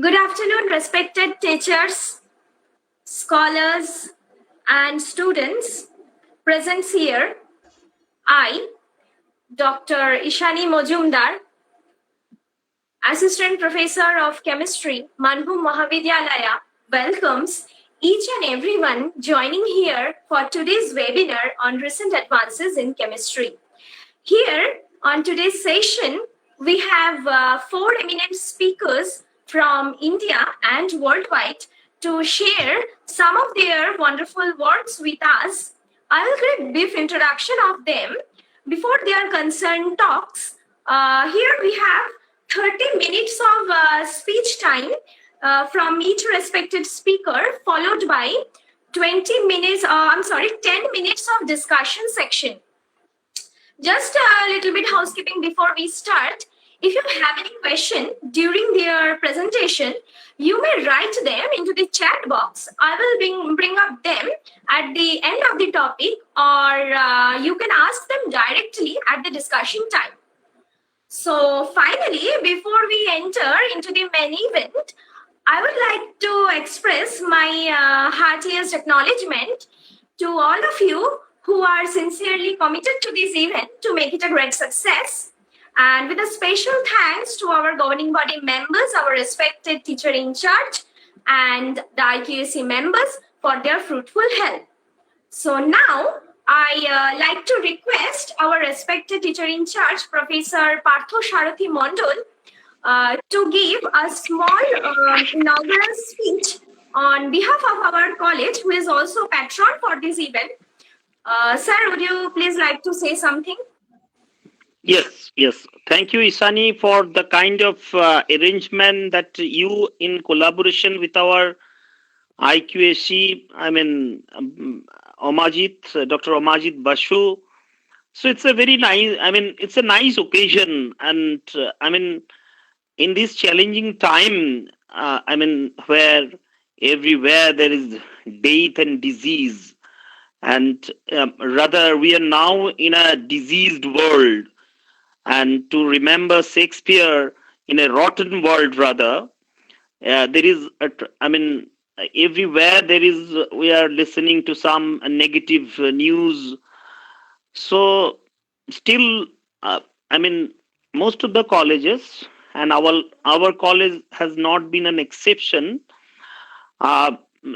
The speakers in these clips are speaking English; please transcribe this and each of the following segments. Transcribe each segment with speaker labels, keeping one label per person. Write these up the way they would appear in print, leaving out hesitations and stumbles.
Speaker 1: Good afternoon, respected teachers, scholars, and students present here. I, Dr. Ishani Majumder, Assistant Professor of Chemistry, Manbhum Mahavidyalaya, welcomes each and everyone joining here for today's webinar on recent advances in chemistry. Here, on today's session, we have four eminent speakers from India and worldwide to share some of their wonderful words with us. I will give a brief introduction of them before their concerned talks. Here we have 30 minutes of speech time from each respected speaker, followed by 10 minutes of discussion section. Just a little bit housekeeping before we start. If you have any question during their presentation, you may write them into the chat box. I will bring up them at the end of the topic, or you can ask them directly at the discussion time. So finally, before we enter into the main event, I would like to express my heartiest acknowledgement to all of you who are sincerely committed to this event to make it a great success. And with a special thanks to our governing body members, our respected teacher in charge, and the IQAC members for their fruitful help. So now, I like to request our respected teacher in charge, Professor Partha Sarathi Mandal, to give a small inaugural speech on behalf of our college, who is also patron for this event. Sir, would you please like to say something?
Speaker 2: Yes. Thank you, Ishani, for the kind of arrangement that you, in collaboration with our IQAC, Dr. Omajit Basu. So it's a very nice, it's a nice occasion. And in this challenging time, where everywhere there is death and disease, and rather we are now in a diseased world. And to remember Shakespeare, in a rotten world, rather, there is, everywhere there is, we are listening to some negative news. So, still, most of the colleges, and our college has not been an exception,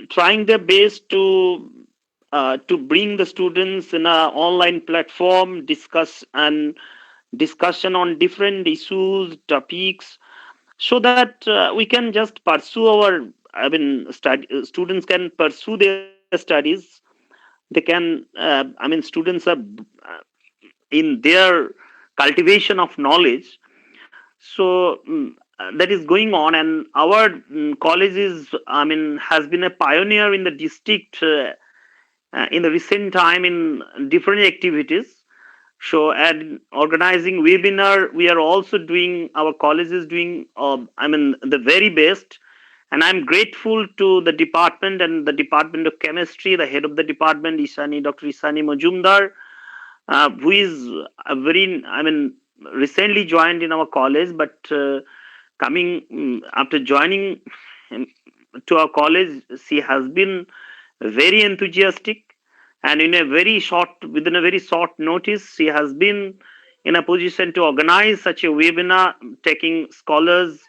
Speaker 2: trying their best to bring the students in a online platform, discussion on different issues, topics, so that we can just pursue our, students can pursue their studies. They can, students are in their cultivation of knowledge. So that is going on, and our college is, has been a pioneer in the district in the recent time in different activities. So, and organizing webinar, we are also doing, our college is doing, the very best. And I'm grateful to the department and the Department of Chemistry, the head of the department, Dr. Ishani Majumder, who is a very, recently joined in our college, but after joining to our college, she has been very enthusiastic, and within a very short notice, she has been in a position to organize such a webinar, taking scholars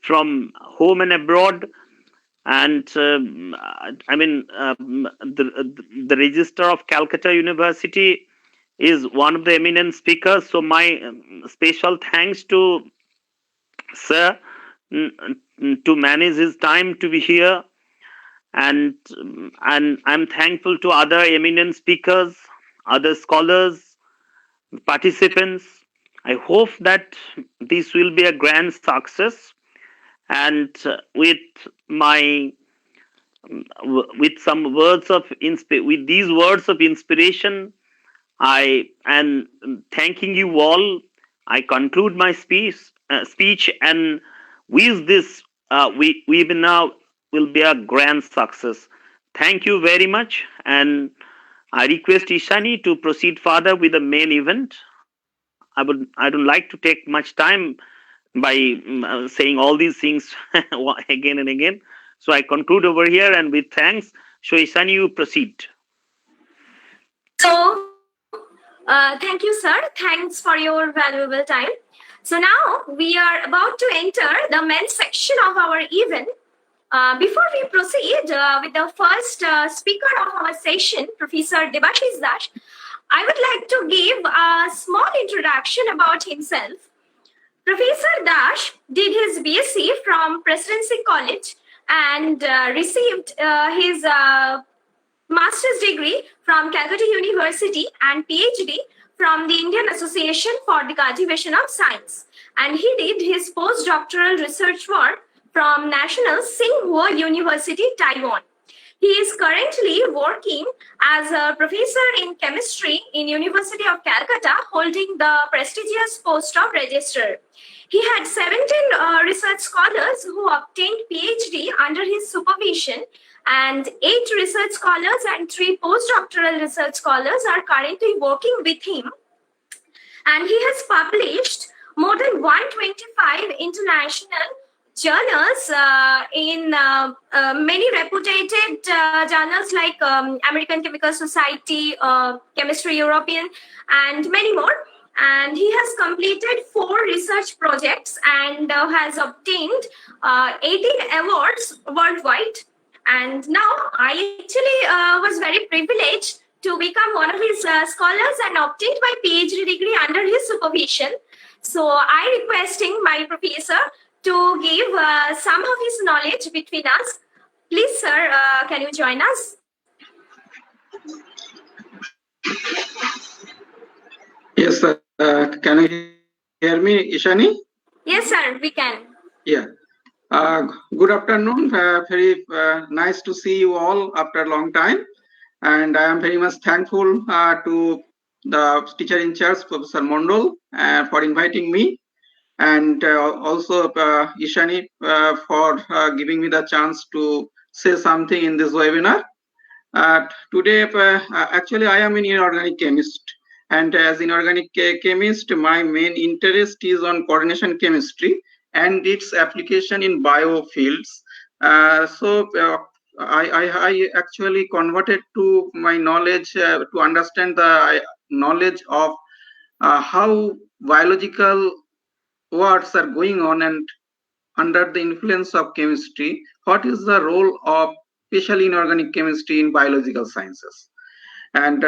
Speaker 2: from home and abroad. And the Registrar of Calcutta University is one of the eminent speakers. So my special thanks to Sir to manage his time to be here. And I'm thankful to other eminent speakers, other scholars, participants. I hope that this will be a grand success. And with these words of inspiration, I am thanking you all. I conclude my speech, and with this webinar will be a grand success. Thank you very much, and I request Ishani to proceed further with the main event. I don't like to take much time by saying all these things again and again. So I conclude over here and with thanks. So Ishani, you proceed.
Speaker 1: So, thank you, sir. Thanks for your valuable time. So now we are about to enter the main section of our event. Before we proceed with the first speaker of our session, Professor Debasis Dash, I would like to give a small introduction about himself. Professor Dash did his BSc from Presidency College and received his master's degree from Calcutta University and PhD from the Indian Association for the Cultivation of Science. And he did his postdoctoral research work from National Tsinghua University, Taiwan. He is currently working as a professor in chemistry in University of Calcutta, holding the prestigious post of Registrar. He had 17 research scholars who obtained PhD under his supervision, and 8 research scholars and 3 postdoctoral research scholars are currently working with him. And he has published more than 125 international journals in many reputed journals like American Chemical Society, Chemistry European, and many more. And he has completed 4 research projects and has obtained 18 awards worldwide. And now I actually was very privileged to become one of his scholars and obtained my PhD degree under his supervision. So I requesting my professor to give some of his knowledge between us. Please, sir, can you join us?
Speaker 3: Yes, sir. Can you hear me, Ishani?
Speaker 1: Yes, sir, we can.
Speaker 3: Yeah. Good afternoon. Very nice to see you all after a long time. And I am very much thankful to the teacher in charge, Professor Mandal, for inviting me. And also Ishani for giving me the chance to say something in this webinar. Today, actually, I am an inorganic chemist. And as inorganic chemist, my main interest is on coordination chemistry and its application in biofields. I actually converted to my knowledge to understand the knowledge of how biological works are going on and under the influence of chemistry, what is the role of especially inorganic chemistry in biological sciences. And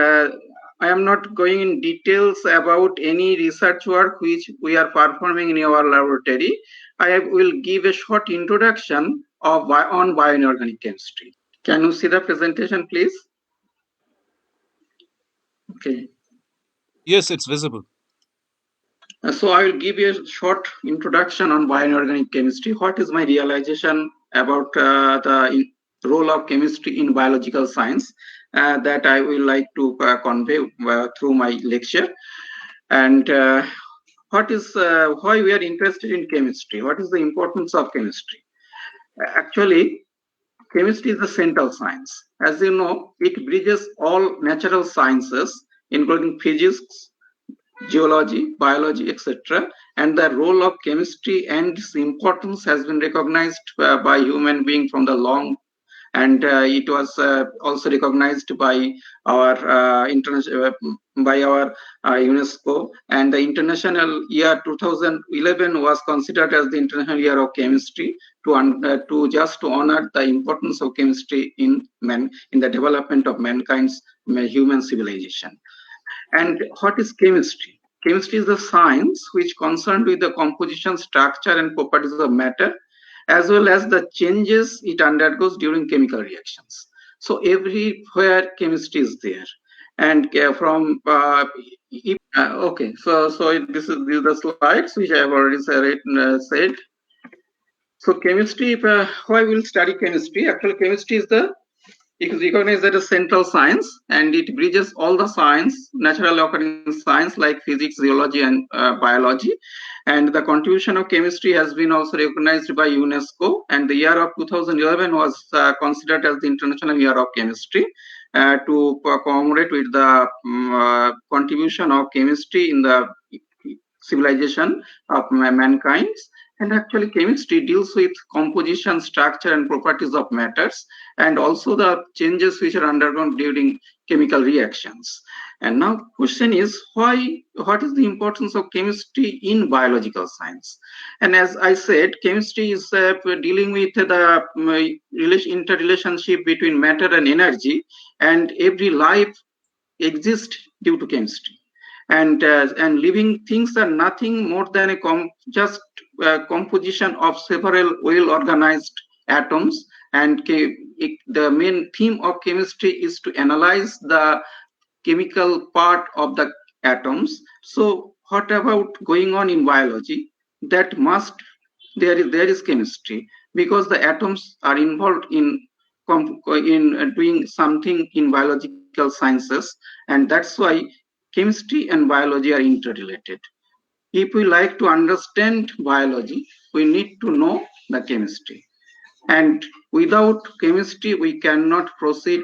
Speaker 3: I am not going in details about any research work which we are performing in our laboratory. I will give a short introduction on bioinorganic chemistry. Can you see the presentation, please? Okay.
Speaker 4: Yes, it's visible.
Speaker 3: So I will give you a short introduction on bioinorganic chemistry. What is my realization about the role of chemistry in biological science that I will like to convey through my lecture. And what is why we are interested in chemistry? What is the importance of chemistry? Actually, chemistry is the central science. As you know, it bridges all natural sciences, including physics, geology, biology, etc. And the role of chemistry and its importance has been recognized by human beings from the long, and it was also recognized by our international by our UNESCO. And the international year 2011 was considered as the international year of chemistry to just to honor the importance of chemistry in the development of mankind's human civilization. And what is chemistry? Chemistry is the science which concerned with the composition, structure, and properties of matter, as well as the changes it undergoes during chemical reactions. So everywhere chemistry is there. And from okay, so this is the slides which I have already said. So chemistry, why we'll study chemistry? Actually, chemistry is recognized as a central science, and it bridges all the science, natural occurring science like physics, geology, and biology. And the contribution of chemistry has been also recognized by UNESCO, and the year of 2011 was considered as the International Year of Chemistry to commemorate with the contribution of chemistry in the civilization of mankind. And actually chemistry deals with composition, structure and properties of matters, and also the changes which are undergone during chemical reactions. And now question is, what is the importance of chemistry in biological science? And as I said, chemistry is dealing with the interrelationship between matter and energy, and every life exists due to chemistry. And living things are nothing more than just composition of several well organized atoms. And the main theme of chemistry is to analyze the chemical part of the atoms. So what about going on in biology? That must there is chemistry, because the atoms are involved in doing something in biological sciences, and that's why chemistry and biology are interrelated. If we like to understand biology, we need to know the chemistry, and without chemistry we cannot proceed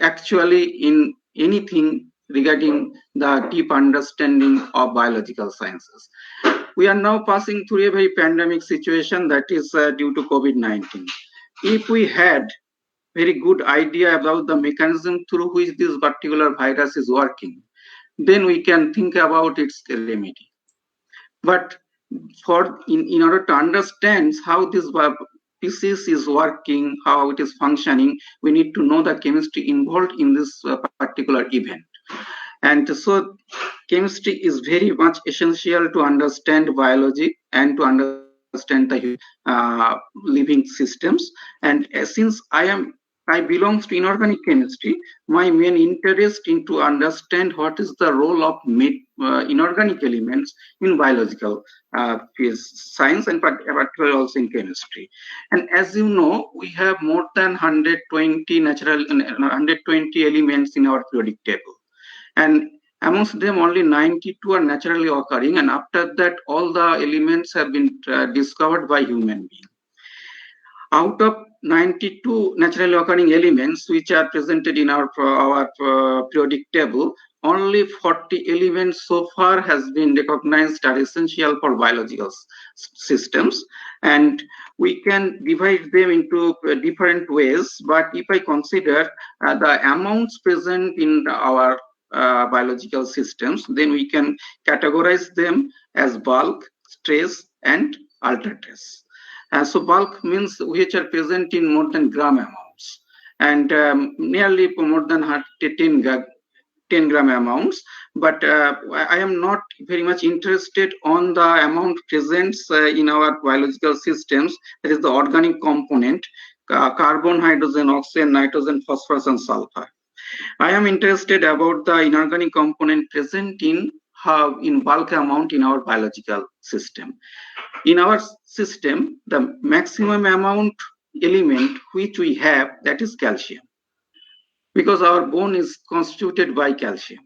Speaker 3: actually in anything regarding the deep understanding of biological sciences. We are now passing through a very pandemic situation that is due to COVID-19. If we had very good idea about the mechanism through which this particular virus is working, then we can think about its remedy. But in order to understand how this disease is working, how it is functioning, we need to know the chemistry involved in this particular event. And so chemistry is very much essential to understand biology and to understand the living systems. And since I belong to inorganic chemistry, my main interest in to understand what is the role of inorganic elements in biological science, and particularly also in chemistry. And as you know, we have more than 120 elements in our periodic table. And amongst them, only 92 are naturally occurring, and after that, all the elements have been discovered by human beings. Out of 92 naturally occurring elements which are presented in our periodic table, only 40 elements so far has been recognized are essential for biological systems, and we can divide them into different ways. But if I consider the amounts present in our biological systems, then we can categorize them as bulk, trace, and ultra-trace. So bulk means which are present in more than gram amounts, and nearly more than 10 gram amounts. But I am not very much interested on the amount present in our biological systems. That is the organic component, carbon, hydrogen, oxygen, nitrogen, phosphorus, and sulfur. I am interested about the inorganic component present in bulk amount in our biological system. In our system, the maximum amount element which we have, that is calcium, because our bone is constituted by calcium.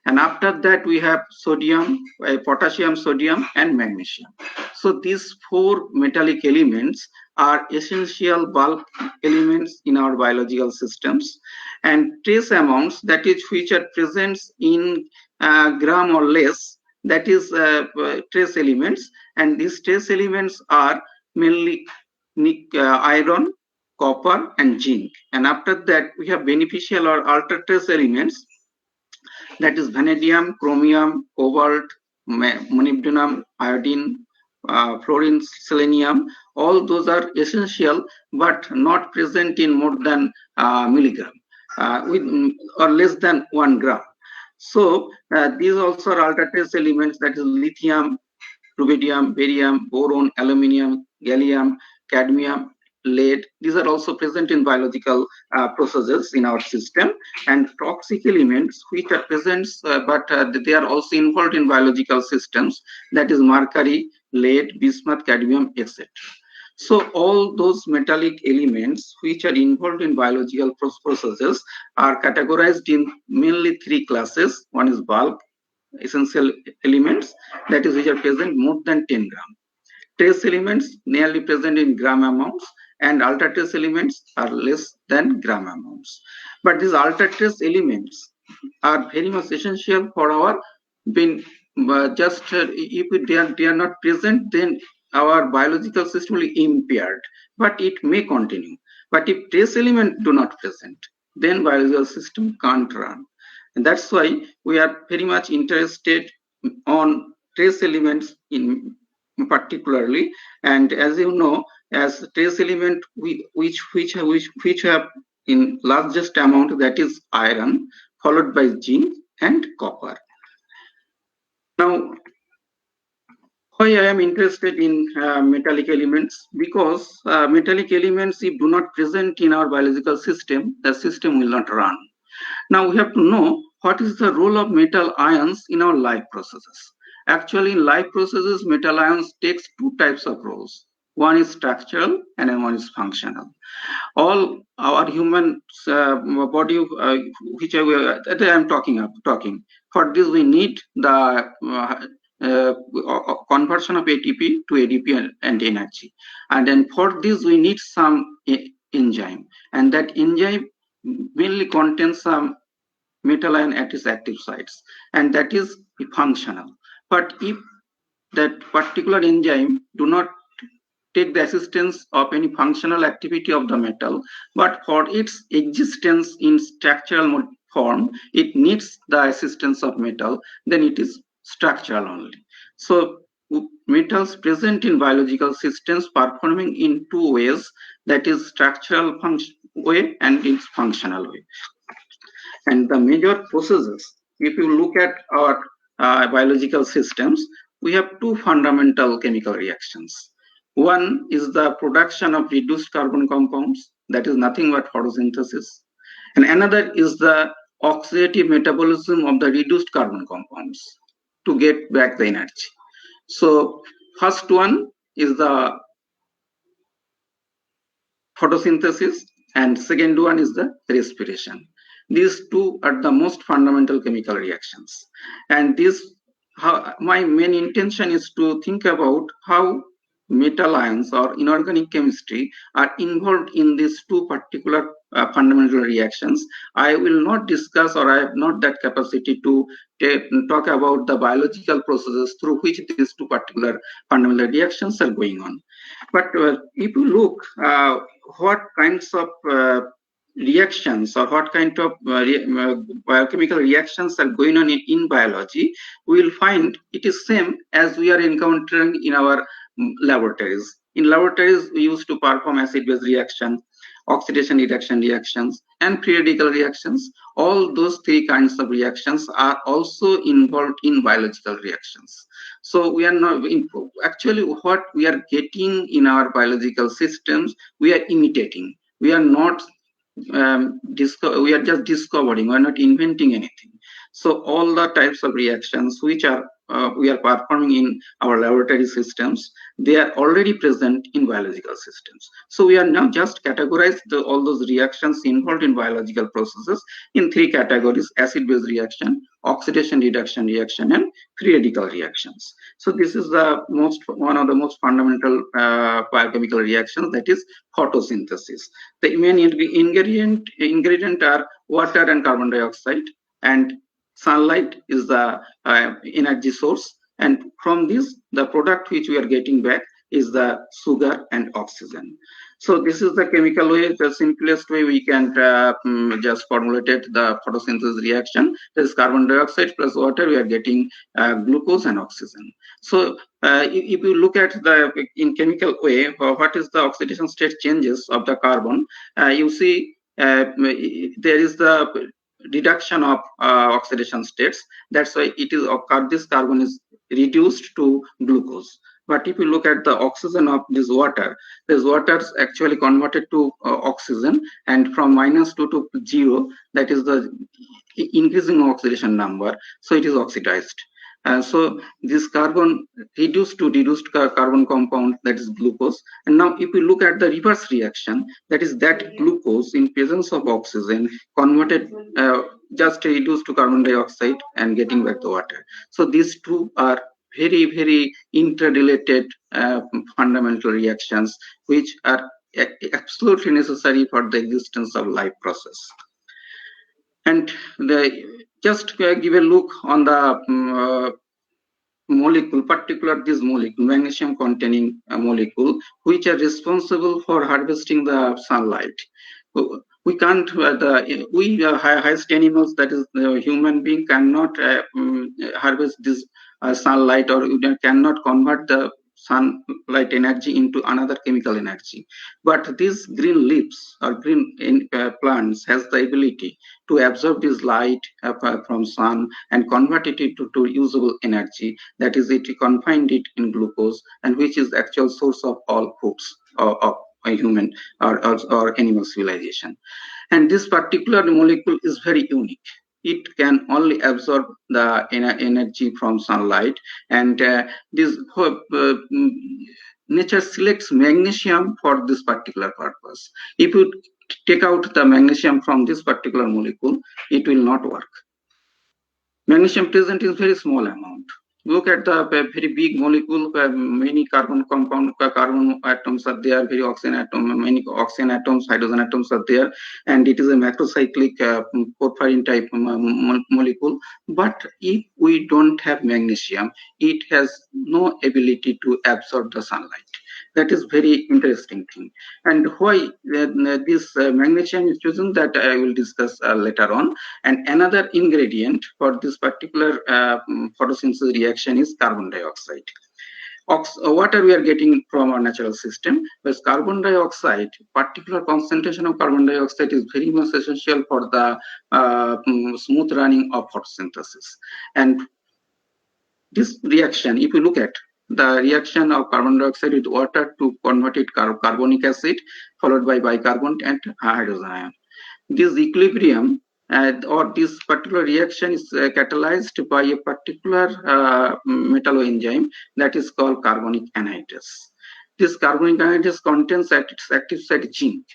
Speaker 3: And after that, we have sodium, potassium, sodium, and magnesium. So these four metallic elements are essential bulk elements in our biological systems. And trace amounts, that is which are present in gram or less, that is trace elements. And these trace elements are mainly iron, copper, and zinc. And after that, we have beneficial or ultra trace elements, that is vanadium, chromium, cobalt, molybdenum, iodine, fluorine, selenium. All those are essential but not present in more than milligram, or less than 1 gram. So these also are ultra trace elements, that is lithium, rubidium, barium, boron, aluminium, gallium, cadmium, lead. These are also present in biological processes in our system. And toxic elements which are present but they are also involved in biological systems, that is mercury, lead, bismuth, cadmium, etc. So all those metallic elements which are involved in biological processes are categorized in mainly three classes. One is bulk essential elements, that is which are present more than 10 gram. Trace elements nearly present in gram amounts, and ultra trace elements are less than gram amounts. But these ultra trace elements are very much essential for our if they are not present, then our biological system will be impaired, but it may continue. But if trace elements do not present, then biological system can't run. And that's why we are very much interested on trace elements in particularly. And as you know, as trace element which have in largest amount, that is iron, followed by zinc and copper. Now, why I am interested in metallic elements? Because metallic elements, if do not present in our biological system, the system will not run. Now we have to know what is the role of metal ions in our life processes. Actually, in life processes, metal ions takes two types of roles. One is structural and one is functional. All our human body, which I am talking. For this, we need the conversion of ATP to ADP and energy, and then for this we need some enzyme, and that enzyme mainly contains some metal ion at its active sites, and that is functional. But if that particular enzyme do not take the assistance of any functional activity of the metal, but for its existence in structural form, it needs the assistance of metal, then it is structural only. So metals present in biological systems performing in two ways, that is structural way and its functional way. And the major processes, if you look at our biological systems, we have two fundamental chemical reactions. One is the production of reduced carbon compounds, that is nothing but photosynthesis. And another is the oxidative metabolism of the reduced carbon compounds to get back the energy. So first one is the photosynthesis and second one is the respiration. These two are the most fundamental chemical reactions. And my main intention is to think about how metal ions or inorganic chemistry are involved in these two particular fundamental reactions. I will not discuss, or I have not that capacity to talk about the biological processes through which these two particular fundamental reactions are going on. But if you look what kinds of reactions or what kind of biochemical reactions are going on in biology, we will find it is same as we are encountering in our laboratories. In laboratories, we used to perform acid-base reaction, oxidation reduction reactions, and periodical reactions. All those three kinds of reactions are also involved in biological reactions. So we are not actually what we are getting in our biological systems, we are imitating. We are not we are just discovering. We are not inventing anything. So all the types of reactions which are we are performing in our laboratory systems, they are already present in biological systems. So we are now just categorized all those reactions involved in biological processes in three categories: acid-base reaction, oxidation reduction reaction, and periodical reactions. So this is the one of the most fundamental biochemical reactions, that is photosynthesis. The main ingredient are water and carbon dioxide, and sunlight is the energy source, and from this the product which we are getting back is the sugar and oxygen. So this is the chemical way, the simplest way we can just formulate the photosynthesis reaction. There is carbon dioxide plus water, we are getting glucose and oxygen. So if you look at the in chemical way, what is the oxidation state changes of the carbon, you see there is the reduction of oxidation states. That's why it is this carbon is reduced to glucose. But if you look at the oxygen of this water is actually converted to oxygen, and from -2 to 0, that is the increasing oxidation number, so it is oxidized. So this carbon reduced to reduced carbon compound, that is glucose. And now if you look at the reverse reaction, that is that glucose in presence of oxygen converted just reduced to carbon dioxide and getting back the water. So these two are very, very interrelated fundamental reactions which are absolutely necessary for the existence of life process. And just give a look on the molecule, particular this molecule, magnesium containing molecule, which are responsible for harvesting the sunlight. We can't, highest animals, that is the human being, cannot harvest this sunlight, or cannot convert the sunlight energy into another chemical energy. But these green leaves or green plants has the ability to absorb this light from sun and convert it into usable energy. That is, it confined it in glucose, and which is the actual source of all foods of a human or animal civilization. And this particular molecule is very unique. It can only absorb the energy from sunlight, and nature selects magnesium for this particular purpose. If you take out the magnesium from this particular molecule, it will not work. Magnesium present in very small amount. Look at the very big molecule, many carbon atoms are there, very oxygen atom, many oxygen atoms, hydrogen atoms are there, and it is a macrocyclic porphyrin type molecule. But if we don't have magnesium, it has no ability to absorb the sunlight. That is very interesting thing. And why this magnesium is chosen, that I will discuss later on. And another ingredient for this particular photosynthesis reaction is carbon dioxide. Water we are getting from our natural system, but carbon dioxide, particular concentration of carbon dioxide is very much essential for the smooth running of photosynthesis. And this reaction, if you look at the reaction of carbon dioxide with water to convert it carbonic acid, followed by bicarbonate and hydrogen ion. This equilibrium or this particular reaction is catalyzed by a particular metalloenzyme that is called carbonic anhydrase. This carbonic anhydrase contains at its active site zinc.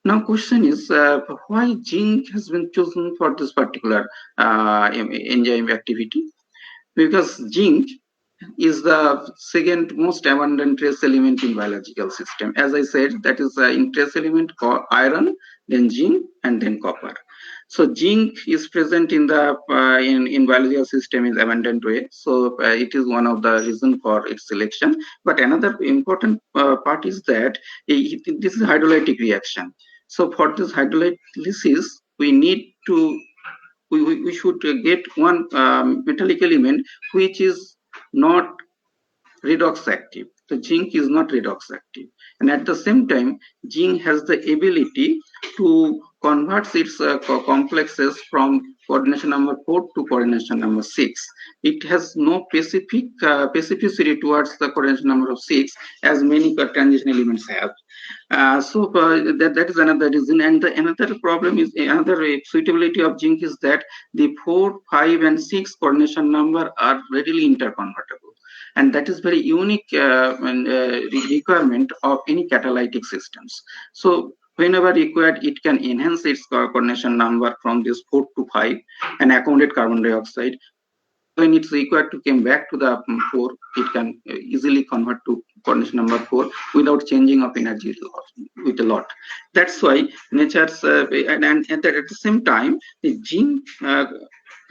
Speaker 3: Now, question is why zinc has been chosen for this particular enzyme activity? Because zinc is the second most abundant trace element in biological system. As I said, that is in trace element called iron, then zinc, and then copper. So zinc is present in the in biological system in abundant way. So it is one of the reason for its selection. But another important part is that this is hydrolytic reaction. So for this hydrolysis, we need to we should get one metallic element which is not redox active. So zinc is not redox active, and at the same time, zinc has the ability to convert its complexes from coordination number 4 to coordination number 6. It has no specificity towards the coordination number of 6, as many transition elements have. That is another reason. And another problem is, another suitability of zinc is that the 4, 5, and 6 coordination number are readily interconvertible. And that is very unique requirement of any catalytic systems. So whenever required, it can enhance its coordination number from this 4 to 5 and accommodate carbon dioxide. When it's required to come back to the 4, it can easily convert to coordination number 4 without changing of energy with a lot. That's why nature's and at the same time, the zinc.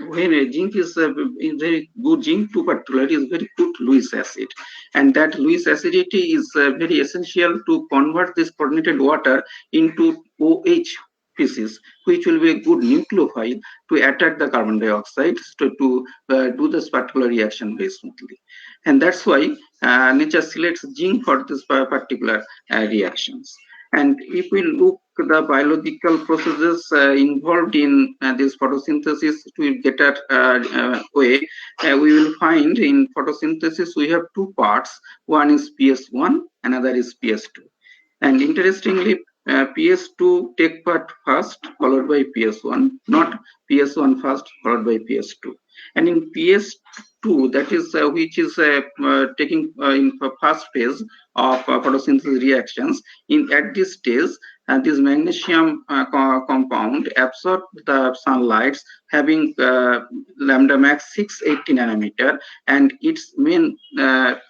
Speaker 3: When a zinc is very good, zinc 2 particularly is very good Lewis acid, and that Lewis acidity is very essential to convert this chlorinated water into OH species, which will be a good nucleophile to attack the carbon dioxide to do this particular reaction very smoothly. And that's why nature selects zinc for this particular reactions. And if we look at the biological processes involved in this photosynthesis to a better way, we will find in photosynthesis we have 2 parts. One is PS1, another is PS2. And interestingly, PS2 take part first, followed by PS1, not PS1 first, followed by PS2. And in PS2, that is which is taking in first phase of photosynthesis reactions. At this stage, this magnesium compound absorbs the sunlight, having lambda max 680 nanometer, and its main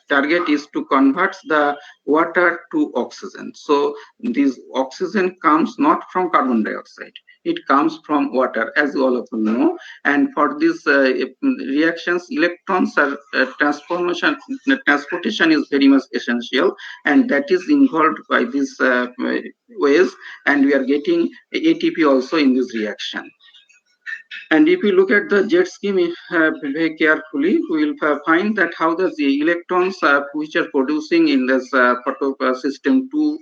Speaker 3: target is to convert the water to oxygen. So this oxygen comes not from carbon dioxide. It comes from water, as all of you know. And for these reactions, electrons are transportation is very much essential, and that is involved by these ways, and we are getting ATP also in this reaction. And if we look at the jet scheme very carefully, we will find that how the electrons which are producing in this photo system 2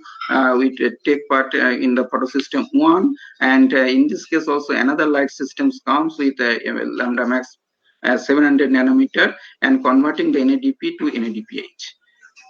Speaker 3: we take part in the photo system 1, and in this case also another light systems comes with lambda max 700 nanometer and converting the NADP to NADPH.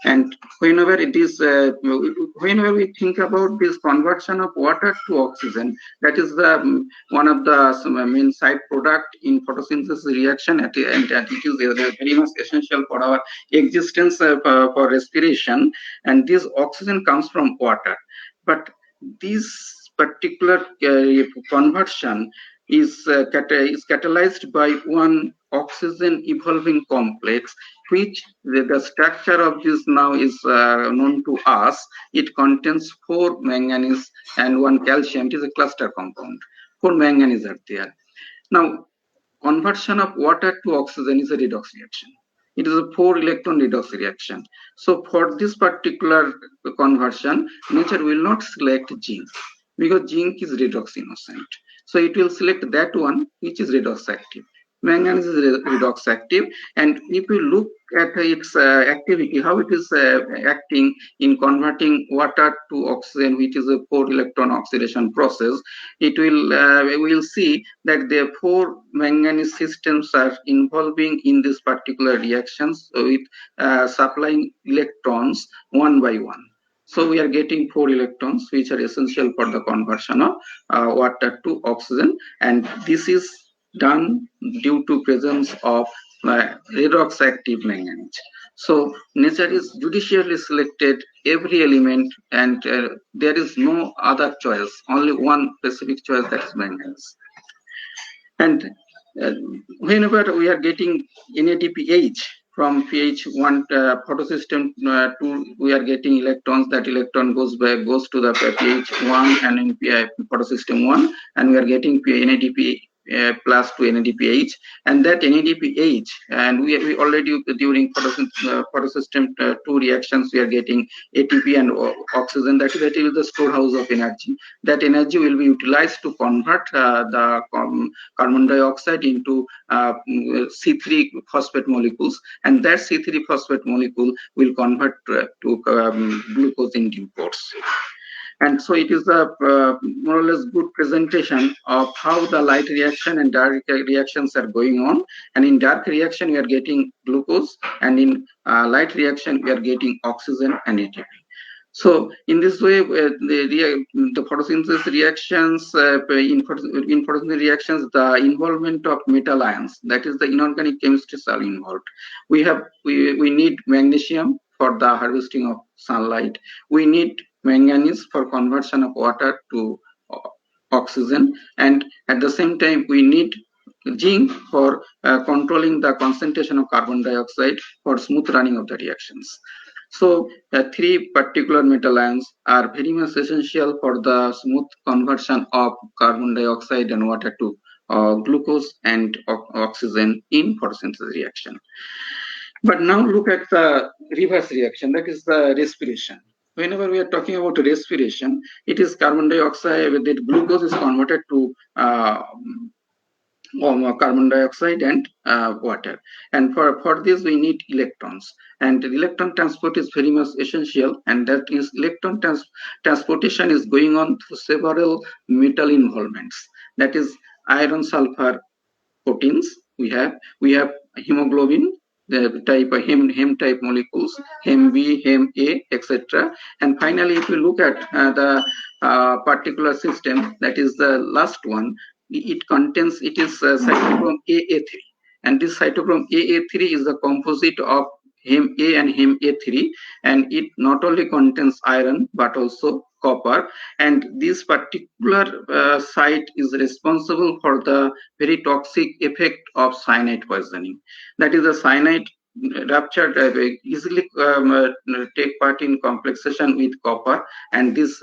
Speaker 3: And whenever it is, whenever we think about this conversion of water to oxygen, that is the one of the main side product in photosynthesis reaction, and it is very much essential for our existence for respiration. And this oxygen comes from water, but this particular conversion is catalyzed by one oxygen evolving complex, which the structure of this now is known to us. It contains 4 manganese and 1 calcium. It is a cluster compound. 4 manganese are there. Now, conversion of water to oxygen is a redox reaction. It is a 4 electron redox reaction. So for this particular conversion, nature will not select zinc, because zinc is redox innocent. So it will select that one which is redox active. Manganese is redox active, and if you look at its activity, how it is acting in converting water to oxygen, which is a 4 electron oxidation process, it will we will see that the 4 manganese systems are involving in this particular reactions with supplying electrons one by one. So we are getting 4 electrons which are essential for the conversion of water to oxygen, and this is done due to presence of redox active manganese. So nature is judicially selected every element, and there is no other choice, only one specific choice, that is manganese. And whenever we are getting NADPH from pH 1 photosystem 2, we are getting electrons. That electron goes to the pH 1 and in photosystem 1, and we are getting NADP plus to NADPH, and that NADPH, and we already during photosystem 2 reactions we are getting ATP and oxygen. That is the storehouse of energy. That energy will be utilized to convert the carbon dioxide into C3 phosphate molecules, and that C3 phosphate molecule will convert to glucose in due course. And so it is a more or less good presentation of how the light reaction and dark reactions are going on. And in dark reaction, we are getting glucose, and in light reaction, we are getting oxygen and ATP. So in this way, the photosynthesis reactions, in photosynthesis reactions, the involvement of metal ions, that is the inorganic chemistries are involved. We need magnesium for the harvesting of sunlight. We need manganese for conversion of water to oxygen, and at the same time we need zinc for controlling the concentration of carbon dioxide for smooth running of the reactions. So 3 particular metal ions are very much essential for the smooth conversion of carbon dioxide and water to glucose and oxygen in photosynthesis reaction. But now look at the reverse reaction, that is the respiration. Whenever we are talking about respiration, it is carbon dioxide, that glucose is converted to carbon dioxide and water. And for this we need electrons. And electron transport is very much essential, and that is electron transportation is going on through several metal involvements. That is iron sulfur proteins. We have hemoglobin, the type of hem type molecules, hem B, hem A, etc. And finally, if you look at the particular system, that is the last one, it is cytochrome AA3, and this cytochrome AA3 is a composite of hem A and hem A3, and it not only contains iron but also copper, and this particular site is responsible for the very toxic effect of cyanide poisoning. That is, the cyanide ruptured, easily take part in complexation with copper, and this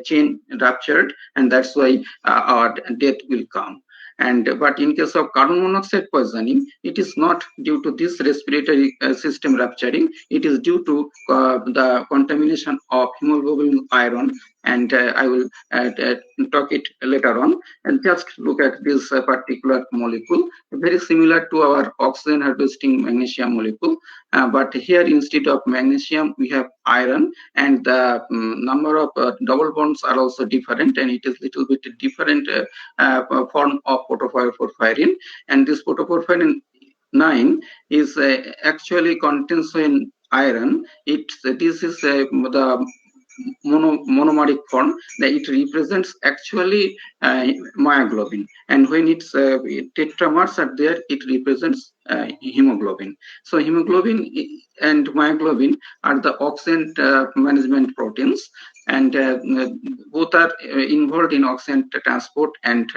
Speaker 3: chain ruptured, and that's why our death will come. But in case of carbon monoxide poisoning, it is not due to this respiratory system rupturing. It is due to the contamination of hemoglobin with iron, and I will talk it later on. And just look at this particular molecule, very similar to our oxygen harvesting magnesium molecule, but here instead of magnesium we have iron, and the number of double bonds are also different, and it is little bit different form of protoporphyrin. And this protoporphyrin 9 is actually contains in iron. This is the monomeric form, that it represents actually myoglobin, and when it's tetramers are there, it represents hemoglobin. So hemoglobin and myoglobin are the oxygen management proteins, and both are involved in oxygen transport and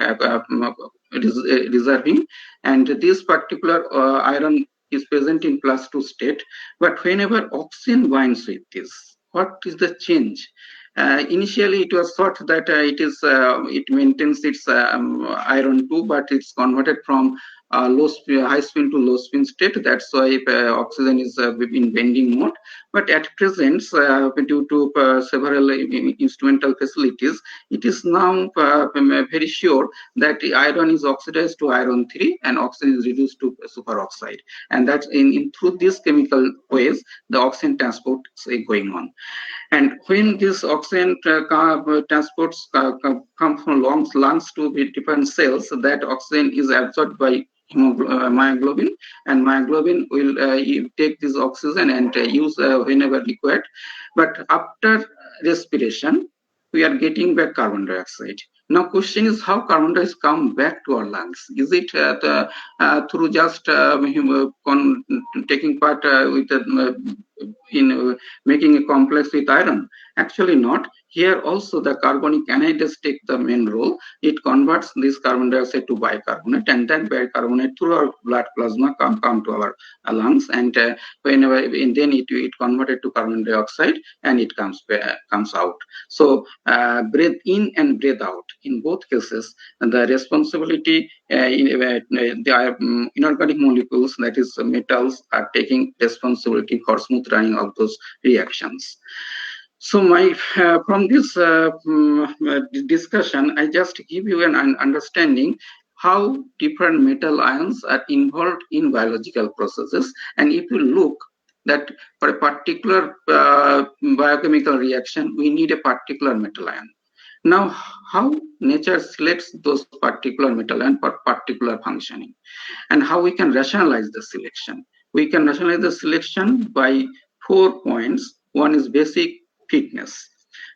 Speaker 3: reserving, and this particular iron is present in +2 state. But whenever oxygen binds with this, what is the change? Initially, it was thought that it maintains its iron 2, but it's converted from high spin to low spin state. That's why oxygen is in bending mode. But at present, due to several instrumental facilities, it is now very sure that the iron is oxidized to iron 3 and oxygen is reduced to superoxide. And that's through these chemical ways, the oxygen transport is going on. And when this oxygen transports come from lungs to different cells, that oxygen is absorbed by myoglobin, and myoglobin will take this oxygen and use whenever required. But after respiration, we are getting back carbon dioxide. Now, question is how carbon dioxide come back to our lungs? Is it through just taking part in making a complex with iron? Actually not. Here also the carbonic anhydride takes the main role. It converts this carbon dioxide to bicarbonate, and that bicarbonate through our blood plasma come to our lungs, and whenever and then it converted to carbon dioxide, and it comes out. So breathe in and breathe out. In both cases, the responsibility the inorganic molecules, that is metals, are taking responsibility for smooth running of those reactions. So from this discussion, I just give you an understanding how different metal ions are involved in biological processes. And if you look that for a particular biochemical reaction, we need a particular metal ion. Now, how nature selects those particular metal ion for particular functioning, and how we can rationalize the selection. We can rationalize the selection by 4 points. One is basic fitness.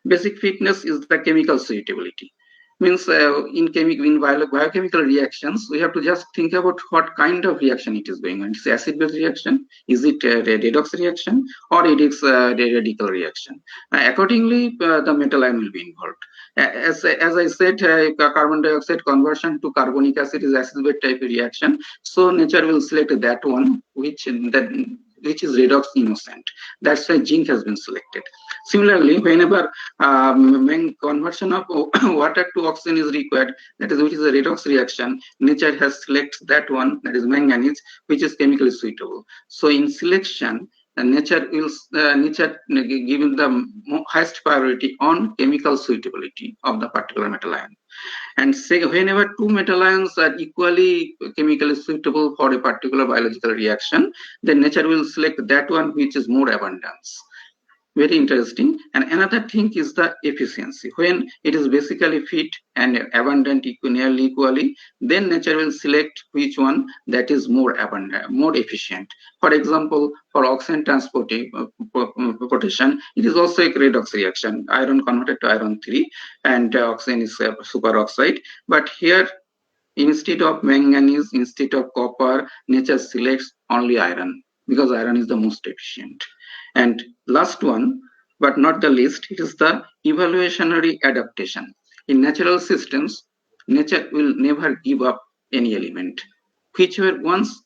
Speaker 3: Basic fitness is the chemical suitability. Means in biochemical reactions, we have to just think about what kind of reaction it is going on. It's acid-base reaction, is it a redox reaction, or it is a radical reaction. Accordingly, the metal ion will be involved. As I said, carbon dioxide conversion to carbonic acid is acid-base type reaction. So nature will select that one, which is redox innocent. That's why zinc has been selected. Similarly, whenever conversion of water to oxygen is required, that is which is a redox reaction, nature has selected that one, that is manganese, which is chemically suitable. So in selection, nature will given the highest priority on chemical suitability of the particular metal ion. And say whenever two metal ions are equally chemically suitable for a particular biological reaction, then nature will select that one which is more abundance. Very interesting. And another thing is the efficiency. When it is basically fit and abundant nearly equally, then nature will select which one that is more abundant, more efficient. For example, for oxygen transportation, it is also a redox reaction. Iron converted to iron 3, and oxygen is superoxide. But here, instead of manganese, instead of copper, nature selects only iron, because iron is the most efficient. And last one, but not the least, it is the evolutionary adaptation. In natural systems, nature will never give up any element. Whichever once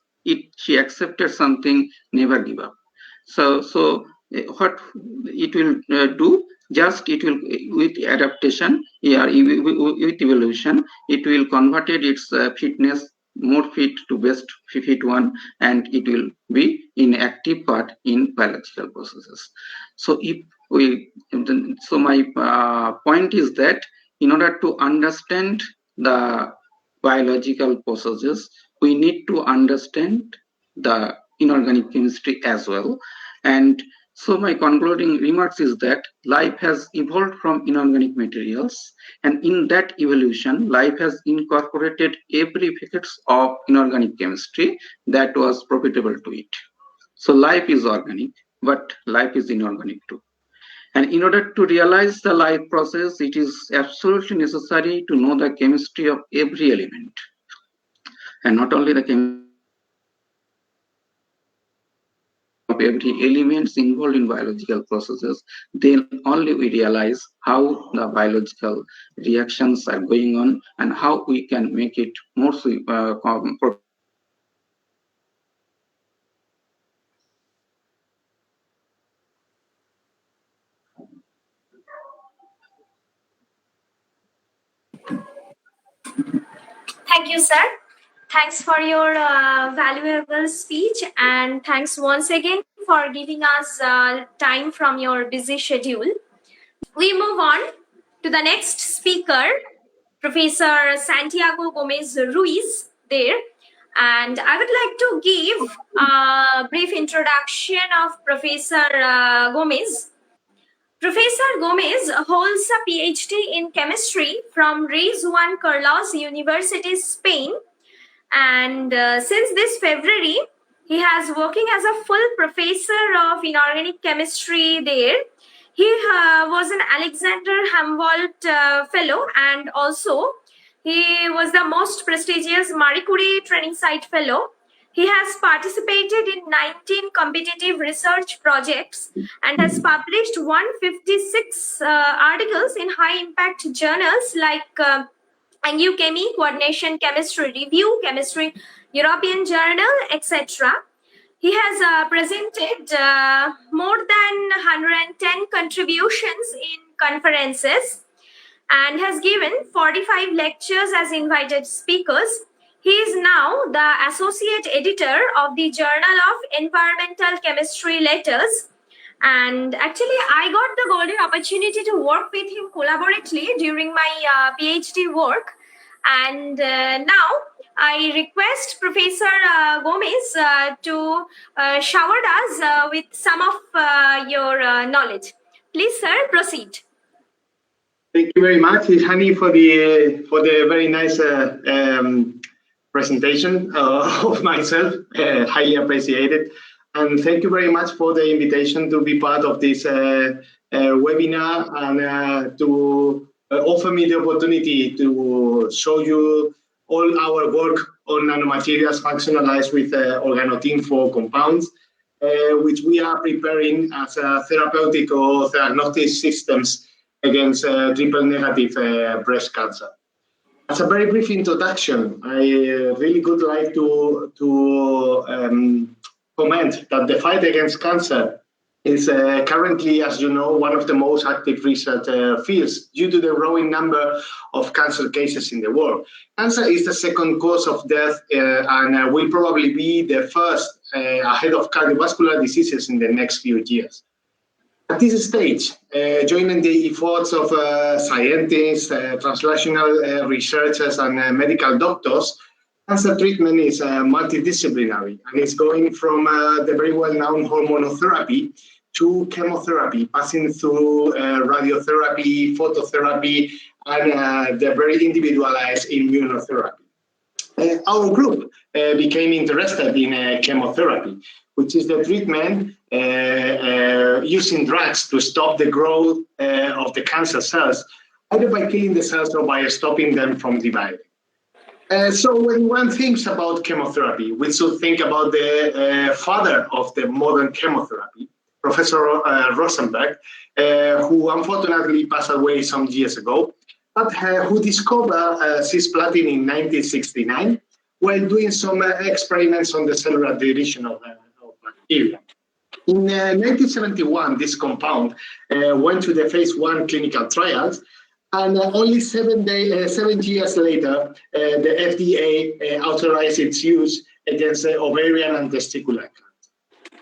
Speaker 3: she accepted something, never give up. So what it will do, just it will, with adaptation, with evolution, it will converted its fitness more fit to best fit one, and it will be in active part in biological processes. So if we, so my point is that in order to understand the biological processes, we need to understand the inorganic chemistry as well. And so my concluding remarks is that life has evolved from inorganic materials, and in that evolution, life has incorporated every facets of inorganic chemistry that was profitable to it. So life is organic, but life is inorganic too. And in order to realize the life process, it is absolutely necessary to know the chemistry of every element. And not only the chemistry of every elements involved in biological processes, then only we realize how the biological reactions are going on and how we can make it more
Speaker 1: Thank you, sir. Thanks for your valuable speech, and thanks once again for giving us time from your busy schedule. We move on to the next speaker, Professor Santiago Gomez-Ruiz there. And I would like to give a brief introduction of Professor Gomez. Professor Gomez holds a PhD in chemistry from Juan Carlos University, Spain. And since this February, he has working as a full professor of inorganic chemistry there. He was an Alexander Humboldt fellow, and also he was the most prestigious Marie Curie Training Site fellow. He has participated in 19 competitive research projects and has published 156 articles in high-impact journals like New Chemi, Coordination Chemistry Review, Chemistry European Journal, etc. He has presented more than 110 contributions in conferences and has given 45 lectures as invited speakers. He is now the associate editor of the Journal of Environmental Chemistry Letters. And actually, I got the golden opportunity to work with him collaboratively during my PhD work. And now I request Professor Gomez to shower us with some of your knowledge. Please, sir, proceed.
Speaker 5: Thank you very much, Ishani, for the very nice presentation of myself. Highly appreciated. And thank you very much for the invitation to be part of this webinar and to offer me the opportunity to show you all our work on nanomaterials functionalized with organotin-4 compounds, which we are preparing as therapeutic or diagnostic systems against triple negative breast cancer. As a very brief introduction, I really would like to comment that the fight against cancer is currently, as you know, one of the most active research fields due to the growing number of cancer cases in the world. Cancer is the second cause of death and will probably be the first ahead of cardiovascular diseases in the next few years. At this stage, joining the efforts of scientists, translational researchers, and medical doctors, cancer treatment is multidisciplinary, and it's going from the very well-known hormonotherapy to chemotherapy, passing through radiotherapy, phototherapy, and the very individualized immunotherapy. Our group became interested in chemotherapy, which is the treatment using drugs to stop the growth of the cancer cells, either by killing the cells or by stopping them from dividing. So when one thinks about chemotherapy, we should think about the father of the modern chemotherapy, Professor Rosenberg, who unfortunately passed away some years ago, but who discovered cisplatin in 1969, while doing some experiments on the cellular division of bacteria. In 1971, this compound went to the phase 1 clinical trials, and only 7 years later, the FDA authorized its use against ovarian and testicular cancer.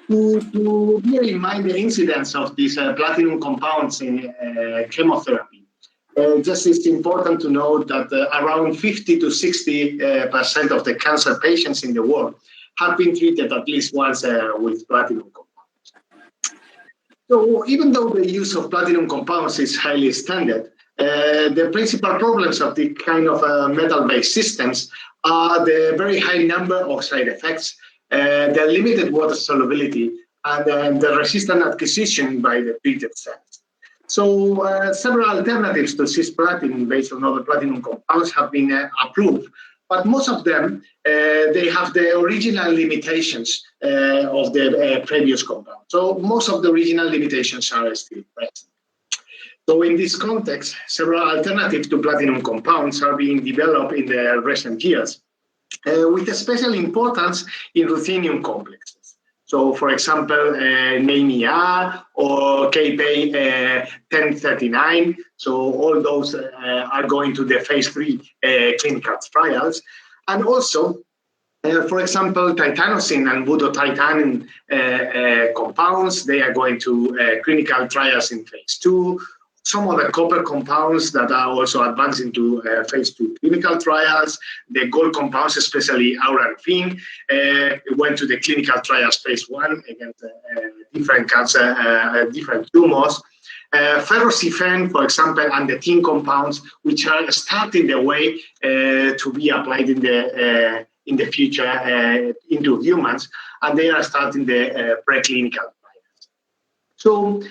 Speaker 5: To bear in mind the incidence of these platinum compounds in chemotherapy, just it's important to note that around 50 to 60% of the cancer patients in the world have been treated at least once with platinum compounds. So even though the use of platinum compounds is highly standard, the principal problems of the kind of metal-based systems are the very high number of side effects, the limited water solubility, and the resistant acquisition by the treated cells. So several alternatives to cisplatin based on other platinum compounds have been approved, but most of them, they have the original limitations of the previous compound. So most of the original limitations are still present. So in this context, several alternatives to platinum compounds are being developed in the recent years, with special importance in ruthenium complexes. So, for example, NAMI-R or KP1039. So all those are going to the phase 3 clinical trials. And also, for example, titanosin and budotitan compounds, they are going to clinical trials in phase 2. Some of the copper compounds that are also advancing to phase 2 clinical trials, the gold compounds, especially auranofin, went to the clinical trials phase 1 against different cancer, different tumors. Ferrociphen, for example, and the tin compounds, which are starting the way to be applied in the future into humans, and they are starting the preclinical trials. So,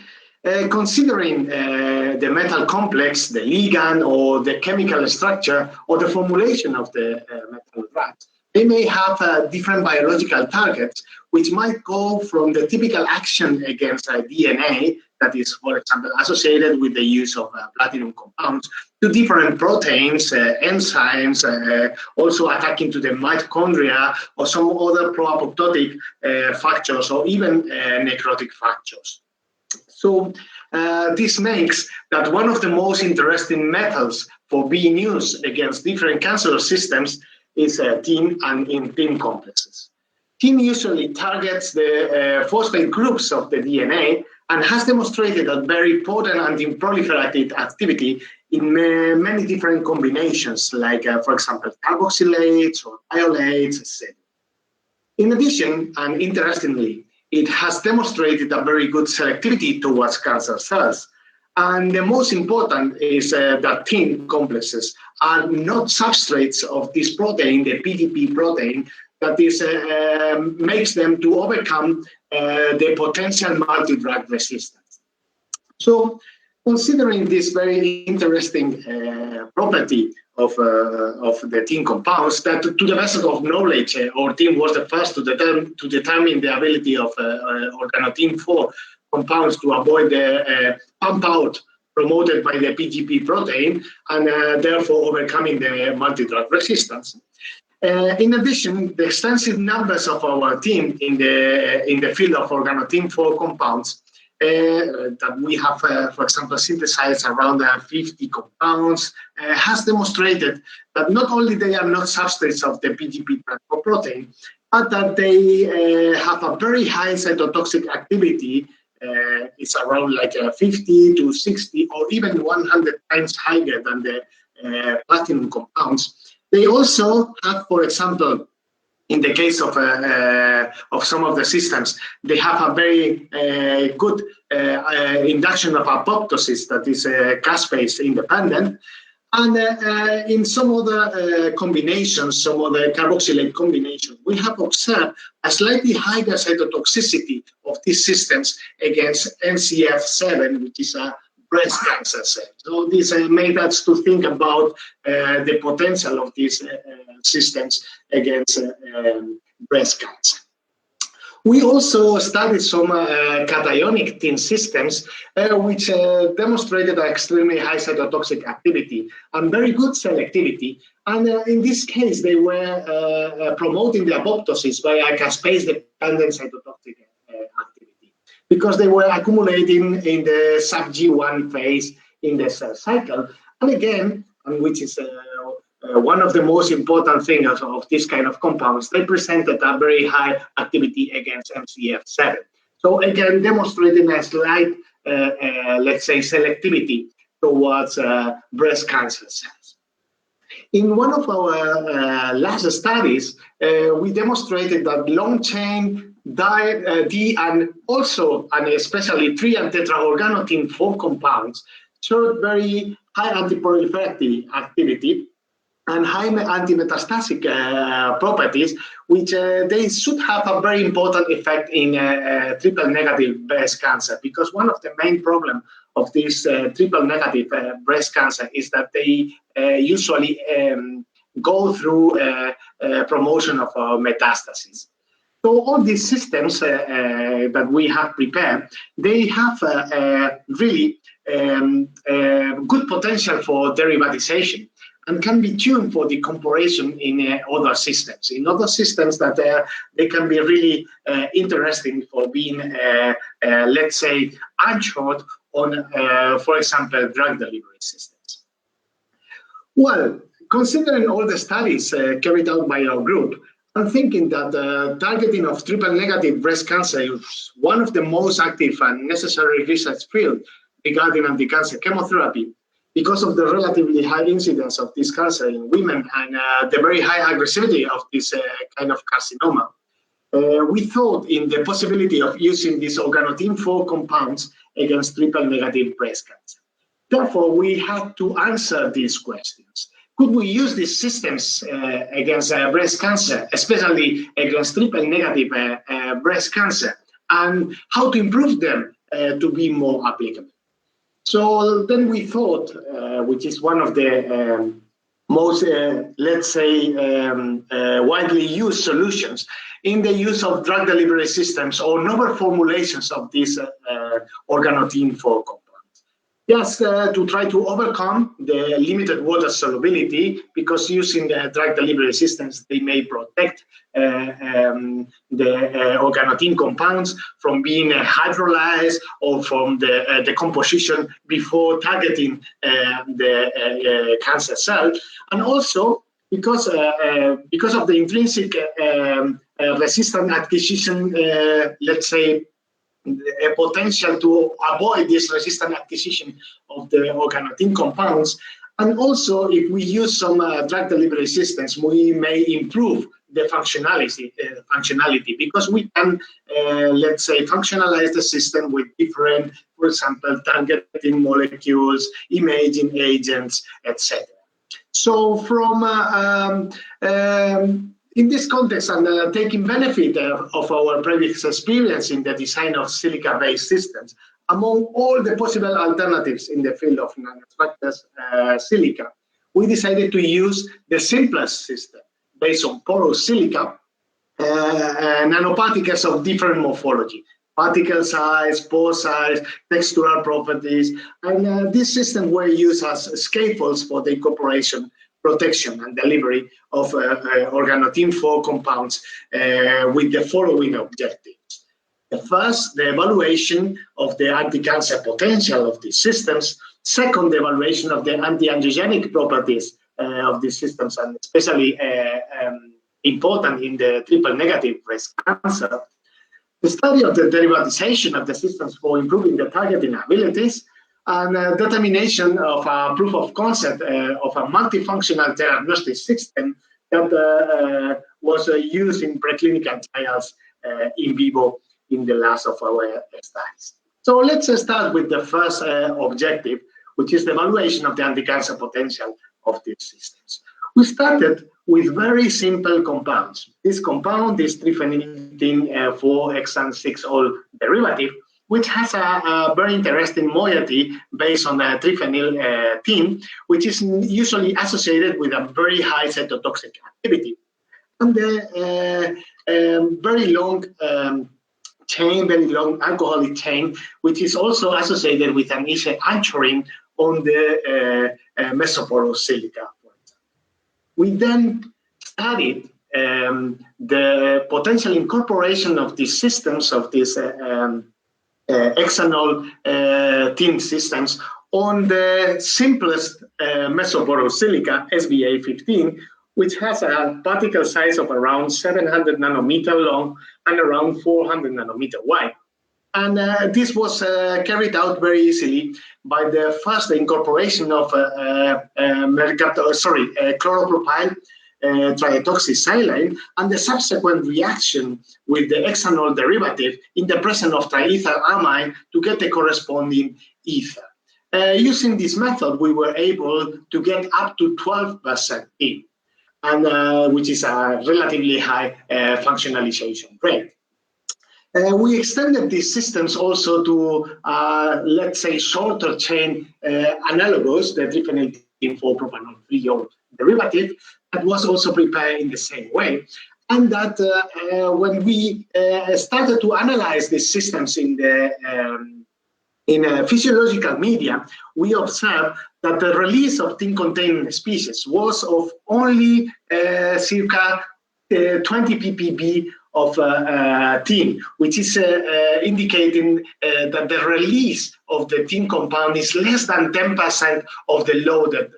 Speaker 5: considering the metal complex, the ligand, or the chemical structure, or the formulation of the metal drugs, they may have different biological targets, which might go from the typical action against DNA, that is, for example, associated with the use of platinum compounds, to different proteins, enzymes, also attacking to the mitochondria, or some other pro-apoptotic factors, or even necrotic factors. So this makes that one of the most interesting methods for being used against different cancerous systems is tin and in tin complexes. Tin usually targets the phosphate groups of the DNA and has demonstrated a very potent anti-proliferative activity in many different combinations, like, for example, carboxylates or iolates, etc. In addition, and interestingly, it has demonstrated a very good selectivity towards cancer cells. And the most important is that tin complexes are not substrates of this protein, the PDP protein, that is makes them to overcome the potential multi-drug resistance. So, considering this very interesting property of the tin compounds, that to the best of knowledge, our team was the first to determine the ability of organotin-4 compounds to avoid the pump out promoted by the PGP protein, and therefore overcoming the multi-drug resistance. In addition, the extensive numbers of our team in the field of organotin-4 compounds that we have, for example, synthesized around 50 compounds, has demonstrated that not only they are not substrates of the PGP protein, but that they have a very high cytotoxic activity. It's around like 50 to 60 or even 100 times higher than the platinum compounds. They also have, for example, in the case of some of the systems, they have a very good induction of apoptosis that is caspase independent. And in some other combinations, some other carboxylate combinations, we have observed a slightly higher cytotoxicity of these systems against NCF7, which is a breast cancer cell. So this made us to think about the potential of these systems against breast cancer. We also studied some cationic tin systems, which demonstrated extremely high cytotoxic activity and very good selectivity. And in this case, they were promoting the apoptosis by a caspase-dependent cytotoxic activity, because they were accumulating in the sub-G1 phase in the cell cycle. And again, which is one of the most important things of this kind of compounds, they presented a very high activity against MCF7. So again, demonstrating a slight, let's say, selectivity towards breast cancer cells. In one of our last studies, we demonstrated that long-chain D and also, and especially 3 and tetraorganotin 4 compounds showed very high antiproliferative activity and high anti-metastatic properties, which they should have a very important effect in triple-negative breast cancer, because one of the main problems of this triple-negative breast cancer is that they usually go through promotion of metastases. So all these systems that we have prepared, they have really good potential for derivatization and can be tuned for decomposition in other systems. In other systems that they can be really interesting for being, let's say, anchored on, for example, drug delivery systems. Well, considering all the studies carried out by our group, I'm thinking that the targeting of triple-negative breast cancer is one of the most active and necessary research fields regarding anti-cancer chemotherapy, because of the relatively high incidence of this cancer in women and the very high aggressivity of this kind of carcinoma. We thought in the possibility of using these organotin-4 compounds against triple-negative breast cancer. Therefore, we had to answer these questions. Could we use these systems against breast cancer, especially against triple-negative breast cancer, and how to improve them to be more applicable? So then we thought, which is one of the most, let's say, widely used solutions in the use of drug delivery systems or novel formulations of these organotin-4 compounds. Just to try to overcome the limited water solubility, because using the drug delivery systems, they may protect the organotin compounds from being hydrolyzed or from the decomposition before targeting the cancer cell. And also because of the intrinsic resistant acquisition, let's say, a potential to avoid this resistant acquisition of the organotin compounds. And also, if we use some drug delivery systems, we may improve the functionality, because we can, let's say, functionalize the system with different, for example, targeting molecules, imaging agents, etc. So from in this context, and taking benefit of our previous experience in the design of silica-based systems, among all the possible alternatives in the field of nanostructures silica, we decided to use the simplest system based on porous silica, nanoparticles of different morphology, particle size, pore size, textural properties, and this system were used as scaffolds for the incorporation, protection, and delivery of organotin-4 compounds with the following objectives. The first, the evaluation of the anti-cancer potential of these systems. Second, the evaluation of the anti-antigenic properties of these systems, and especially important in the triple-negative breast cancer. The study of the derivatization of the systems for improving the targeting abilities, and determination of a proof of concept of a multifunctional diagnostic system that was used in preclinical trials in vivo in the last of our studies. So let's start with the first objective, which is the evaluation of the anti-cancer potential of these systems. We started with very simple compounds. This compound is triphenylidene 4-hexane-6-ol derivative, which has a very interesting moiety based on the triphenyl theme, which is usually associated with a very high cytotoxic activity. and the very long chain, very long alcoholic chain, which is also associated with an easy anchoring on the mesoporous silica. We then studied the potential incorporation of these systems, of these hexanol tin systems, on the simplest mesoporous silica, SBA15, which has a particle size of around 700 nanometer long and around 400 nanometer wide. And this was carried out very easily by the first incorporation of chloropropyl trihydroxysilane and the subsequent reaction with the hexanol derivative in the presence of triethyl amine to get the corresponding ether. Using this method, we were able to get up to 12% in, and which is a relatively high functionalization rate. We extended these systems also to, let's say, shorter chain analogous, the 3-phenyl-4-propanol triol derivative, that was also prepared in the same way. And that when we started to analyze these systems in physiological media, we observed that the release of tin-containing species was of only circa 20 ppb of tin, which is indicating that the release of the tin compound is less than 10% of the loaded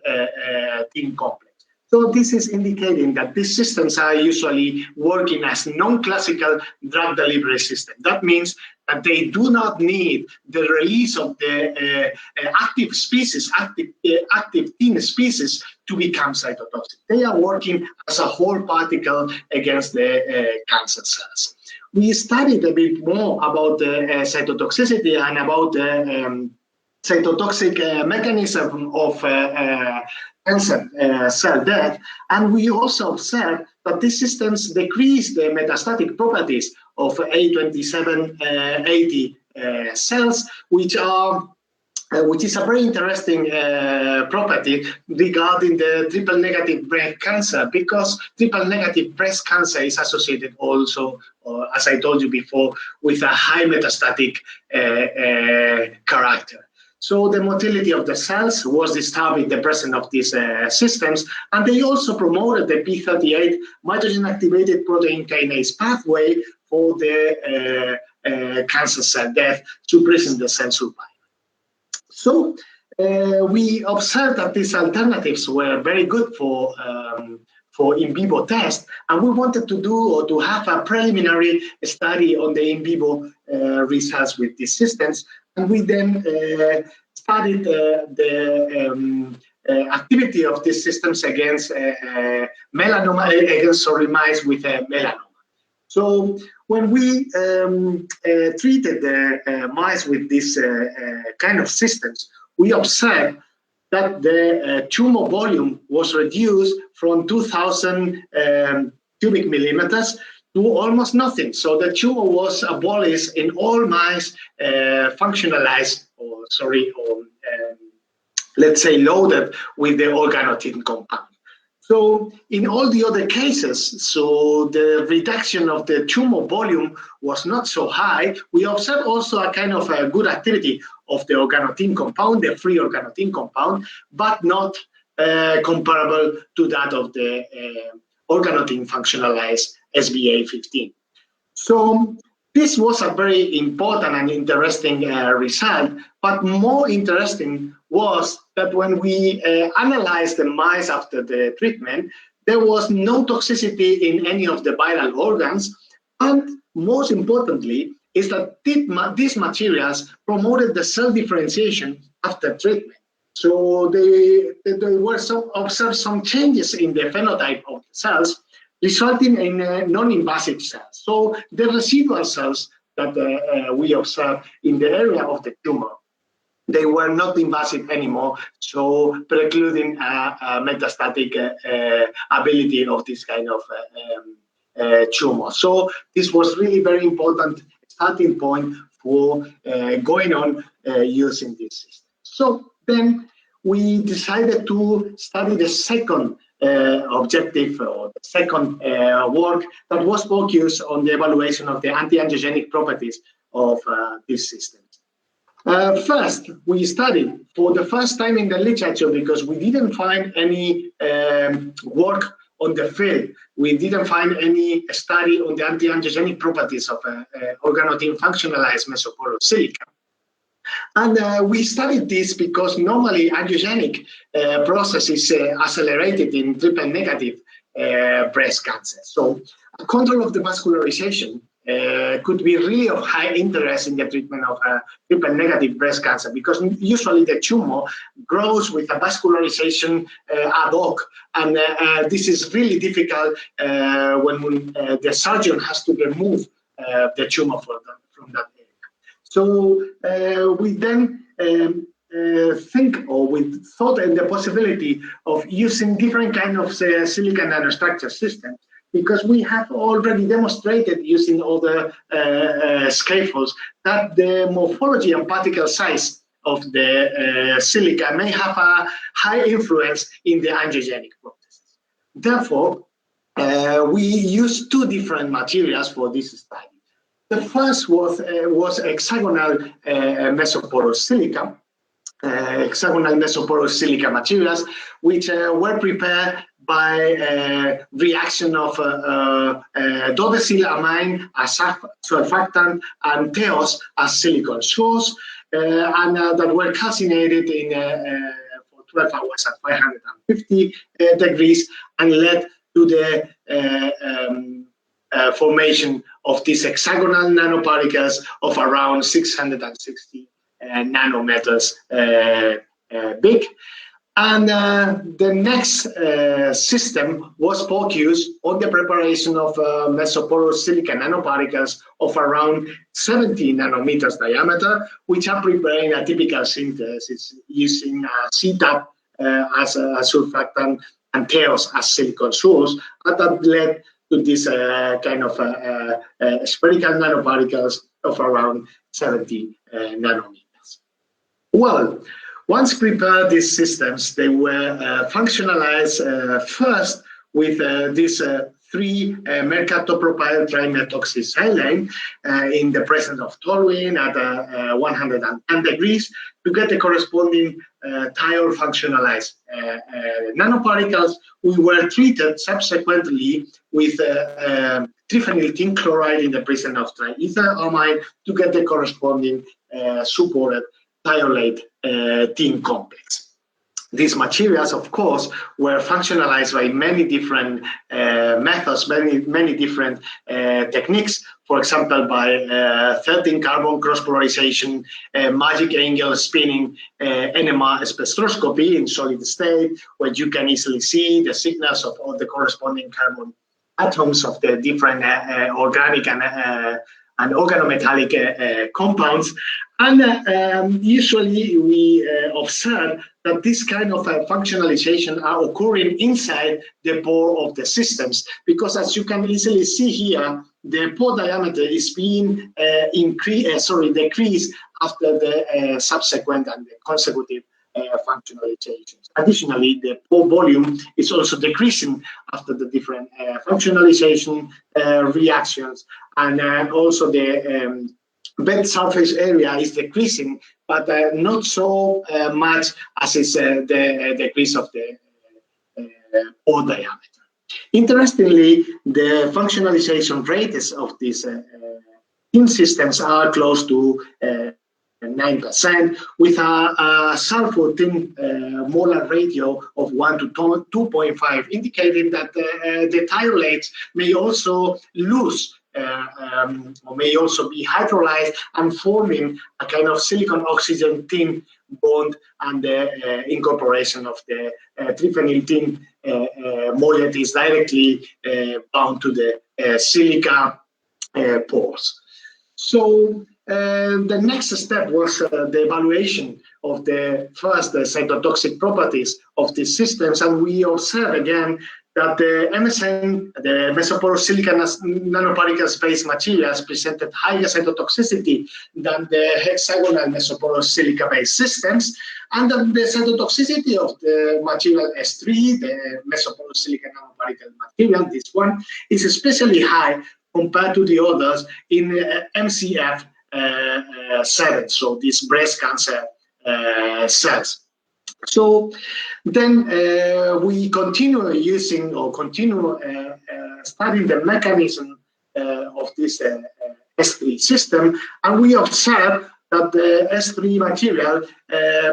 Speaker 5: tin complex. So this is indicating that these systems are usually working as non-classical drug delivery systems. That means that they do not need the release of the active species, active tin species, to become cytotoxic. They are working as a whole particle against the cancer cells. We studied a bit more about the cytotoxicity and about the cytotoxic mechanism of cancer cell death, and we also observed that these systems decrease the metastatic properties of A2780 cells, which is a very interesting property regarding the triple-negative breast cancer, because triple-negative breast cancer is associated also, as I told you before, with a high metastatic character. So the motility of the cells was disturbed in the presence of these systems, and they also promoted the p38 mitogen-activated protein kinase pathway for the cancer cell death, suppressing the cell survival. So we observed that these alternatives were very good for in vivo tests, and we wanted to do or to have a preliminary study on the in vivo results with these systems. And we then studied the activity of these systems against melanoma, against mice with melanoma. So when we treated the mice with this kind of systems, we observed that the tumor volume was reduced from 2,000 cubic millimeters to almost nothing. So the tumor was abolished in all mice functionalized, let's say loaded with the organotin compound. So in all the other cases, so the reduction of the tumor volume was not so high. We observed also a kind of a good activity of the organotin compound, the free organotin compound, but not comparable to that of the organotin functionalized SBA15. So this was a very important and interesting result, but more interesting was that when we analyzed the mice after the treatment, there was no toxicity in any of the vital organs, and most importantly is that these materials promoted the cell differentiation after treatment. So they were observed some changes in the phenotype of the cells, resulting in non-invasive cells. So the residual cells that we observed in the area of the tumor, they were not invasive anymore, so precluding metastatic ability of this kind of tumor. So this was really very important starting point for going on using this system. So then we decided to study the second objective, or the second work that was focused on the evaluation of the anti-antigenic properties of these systems. First, we studied for the first time in the literature, because we didn't find any work on the field. We didn't find any study on the anti-antigenic properties of organotin functionalized mesoporous silica. And we studied this because normally angiogenic process is accelerated in triple negative breast cancer. So control of the vascularization could be really of high interest in the treatment of triple negative breast cancer, because usually the tumor grows with a vascularization ad hoc, and this is really difficult when the surgeon has to remove the tumor from that area. So we then we thought in the possibility of using different kind of silicon nanostructure systems, because we have already demonstrated using all the scaffolds that the morphology and particle size of the silica may have a high influence in the angiogenic processes. Therefore, we used two different materials for this study. The first was hexagonal mesoporous silica, hexagonal mesoporous silica materials, which were prepared by reaction of dodecylamine as surfactant and theos as silicon source, and that were calcinated in for 12 hours at 550 degrees, and led to the formation of these hexagonal nanoparticles of around 660 nanometers big. And the next system was focused on the preparation of mesoporous silica nanoparticles of around 70 nanometers diameter, which are preparing a typical synthesis using CTAP as a surfactant and theos as silicon source, and that led to this kind of spherical nanoparticles of around 70 nanometers. Well, once prepared, these systems, they were functionalized first with these three mercaptopropyl trimethylhexylene in the presence of toluene at 110 degrees to get the corresponding thiol functionalized nanoparticles. We were treated subsequently with triphenyl tin chloride in the presence of triethylamine to get the corresponding supported thiolate tin complex. These materials, of course, were functionalized by many different methods, many different techniques. For example, by 13 carbon cross-polarization, magic angle spinning, NMR spectroscopy in solid state, where you can easily see the signals of all the corresponding carbon atoms of the different organic and organometallic compounds. And usually we observe that this kind of functionalization are occurring inside the pore of the systems, because as you can easily see here, the pore diameter is being decreased after the subsequent and the consecutive functionalizations. Additionally, the pore volume is also decreasing after the different functionalization reactions, and also the bed surface area is decreasing, but not so much as is the decrease of the pore diameter. Interestingly, the functionalization rates of these tin systems are close to 9%, with a sulfur tin molar ratio of 1 to 2.5, indicating that the thiolates may also lose or may also be hydrolyzed and forming a kind of silicon oxygen tin bond, and the incorporation of the triphenyl tin moiety is directly bound to the silica pores. So the next step was the evaluation of the first cytotoxic properties of these systems, and we observe again that the MSN, the mesoporous silicon nanoparticle-based materials presented higher cytotoxicity than the hexagonal mesoporous silica-based systems, and that the cytotoxicity of the material S3, the mesoporous silicon nanoparticle material, this one, is especially high compared to the others in MCF7, so these breast cancer cells. So then we continue using or continue studying the mechanism of this S3 system, and we observe that the S3 material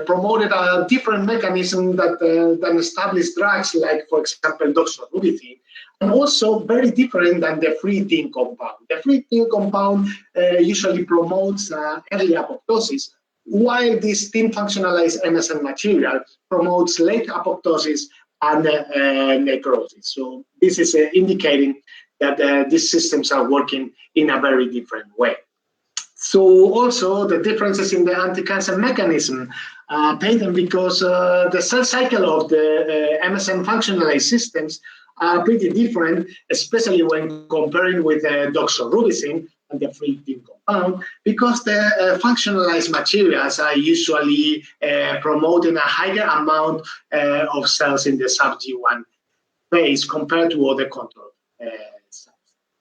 Speaker 5: promoted a different mechanism than established drugs like, for example, doxorubicin, and also very different than the free DIN compound. The free DIN compound usually promotes early apoptosis, while this DIN functionalized MSN material promotes late apoptosis and necrosis. So this is indicating that these systems are working in a very different way. So also the differences in the anti-cancer mechanism are patent because the cell cycle of the MSN functionalized systems are pretty different, especially when comparing with doxorubicin and the free DIN compound, because the functionalized materials are usually promoting a higher amount of cells in the sub-G1 phase compared to other control cells.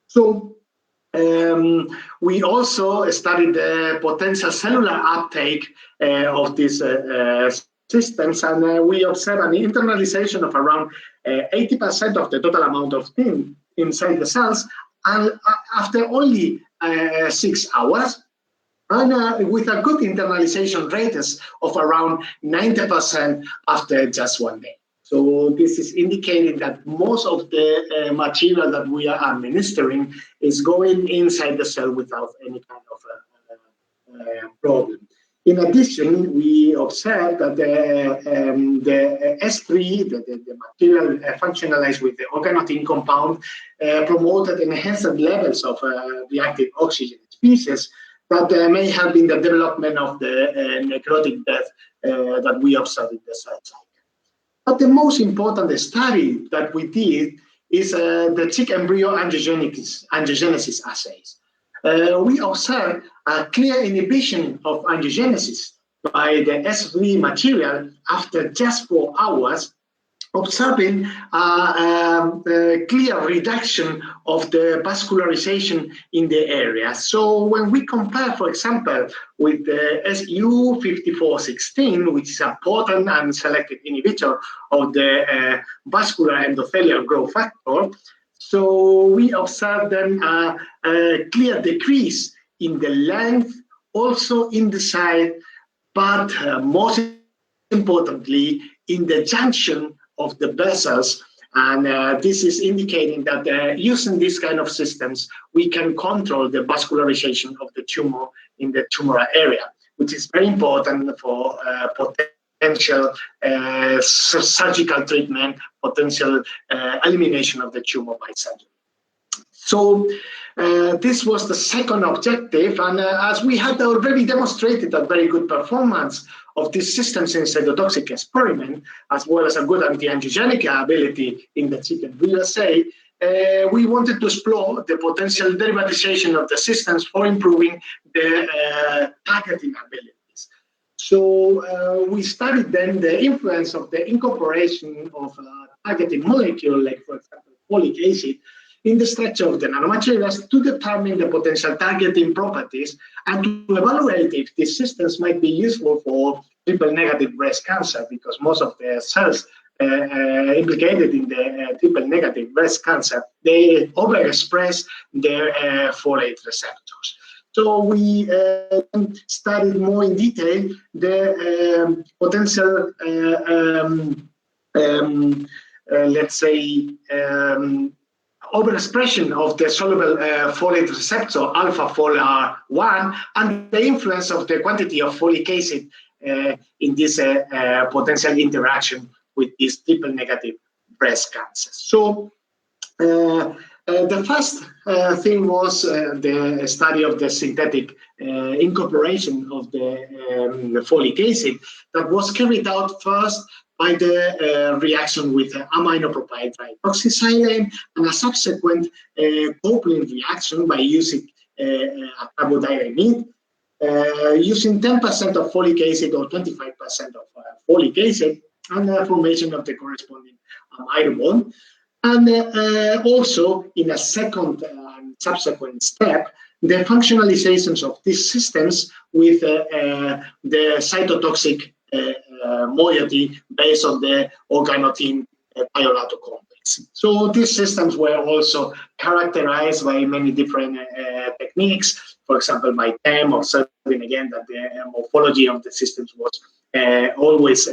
Speaker 5: So we also studied the potential cellular uptake of these systems, and we observed an internalization of around 80% of the total amount of DIN inside the cells, and after only 6 hours, and with a good internalization rate of around 90% after just 1 day. So this is indicating that most of the material that we are administering is going inside the cell without any kind of problem. In addition, we observed that the S3, the material functionalized with the organotin compound, promoted enhanced levels of reactive oxygen species that may have been the development of the necrotic death that we observed in the cell cycle. But the most important study that we did is the chick embryo angiogenesis assays. We observed a clear inhibition of angiogenesis by the S3 material after just 4 hours, observing a clear reduction of the vascularization in the area. So when we compare, for example, with the SU5416, which is a potent and selective inhibitor of the vascular endothelial growth factor, so we observe then a clear decrease in the length, also in the size, but most importantly, in the junction of the vessels. And this is indicating that using these kind of systems, we can control the vascularization of the tumor in the tumoral area, which is very important for potential surgical treatment, potential elimination of the tumor by surgery. So this was the second objective, and as we had already demonstrated a very good performance of these systems in cytotoxic experiment, as well as a good anti-antigenic ability in the chicken assay, we wanted to explore the potential derivatization of the systems for improving the targeting abilities. So we studied then the influence of the incorporation of a targeting molecule, like for example, folic acid, in the structure of the nanomaterials to determine the potential targeting properties and to evaluate if these systems might be useful for triple-negative breast cancer, because most of the cells implicated in the triple-negative breast cancer, they overexpress their folate receptors. So we studied more in detail the potential, let's say, overexpression of the soluble folate receptor alpha FOLR1 and the influence of the quantity of folic acid in this potential interaction with these triple-negative breast cancers. So the first thing was the study of the synthetic incorporation of the folic acid that was carried out first by the reaction with amino-propyl trioxysilane and a subsequent coupling reaction by using carbodiamide, using 10% of folic acid or 25% of folic acid, and the formation of the corresponding amino bond. And also, in a second and subsequent step, the functionalizations of these systems with the cytotoxic moiety based on the organotin piolato complex. So these systems were also characterized by many different techniques. For example, by TEM, observing again that the morphology of the systems was always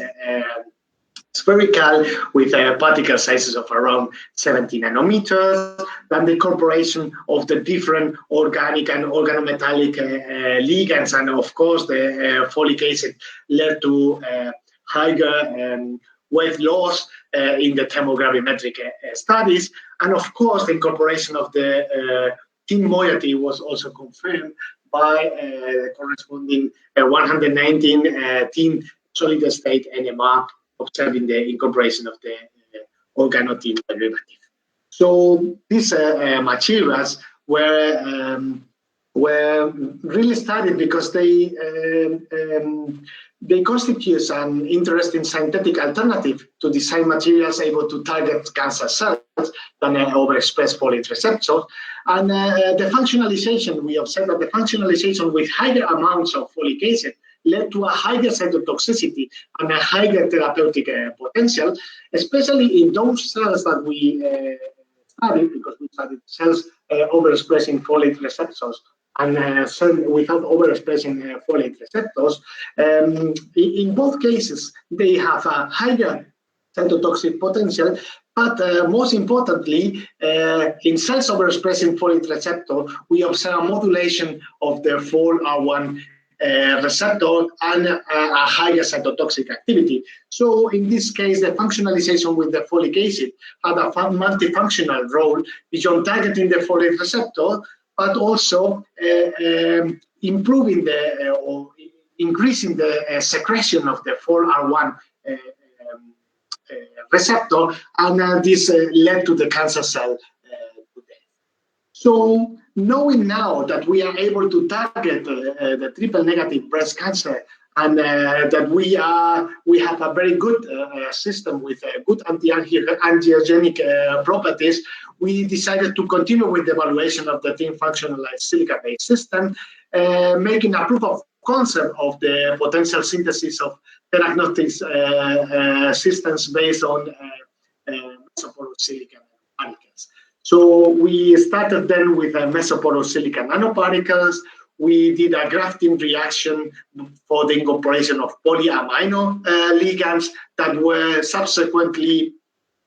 Speaker 5: spherical with particle sizes of around 70 nanometers, then the incorporation of the different organic and organometallic ligands, and of course the folic acid led to higher weight loss in the thermogravimetric studies, and of course the incorporation of the tin moiety was also confirmed by corresponding 119 tin solid state NMR, observing the incorporation of the organotin derivative. So these materials were really studied because they constitute an interesting synthetic alternative to design materials able to target cancer cells than overexpressed folate receptors. And the functionalization, we observed that the functionalization with higher amounts of folic acid led to a higher cytotoxicity and a higher therapeutic potential, especially in those cells that we studied, because we studied cells overexpressing folate receptors and cells without overexpressing folate receptors. In both cases, they have a higher cytotoxic potential, but most importantly, in cells overexpressing folate receptor, we observe a modulation of the 4R1 receptor and a higher cytotoxic activity. So in this case, the functionalization with the folic acid had a multifunctional role beyond targeting the folate receptor, but also improving or increasing the secretion of the 4R1 receptor, and this led to the cancer cell death. So knowing now that we are able to target the triple-negative breast cancer, and that we have a very good system with good anti-angiogenic properties, we decided to continue with the evaluation of the thin functionalized silica-based system, making a proof of concept of the potential synthesis of diagnostics systems based on mesoporous silica nanoparticles. So we started then with mesoporous silica nanoparticles. We did a grafting reaction for the incorporation of polyamino ligands that were subsequently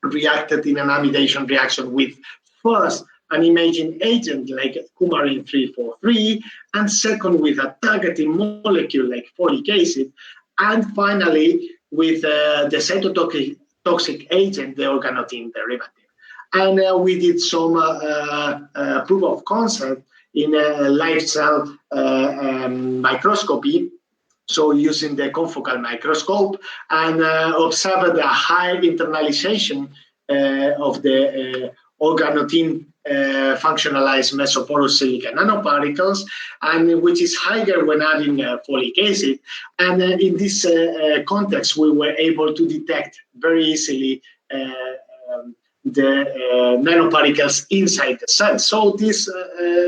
Speaker 5: reacted in an amidation reaction with first an imaging agent like coumarin 343, and second with a targeting molecule like folic acid, and finally with the cytotoxic agent, the organotin derivative. And we did some proof of concept in a live cell microscopy, so using the confocal microscope, and observed a high internalization of the organotin functionalized mesoporous silica nanoparticles, and which is higher when adding folic acid. And in this context, we were able to detect very easily the nanoparticles inside the cell. So this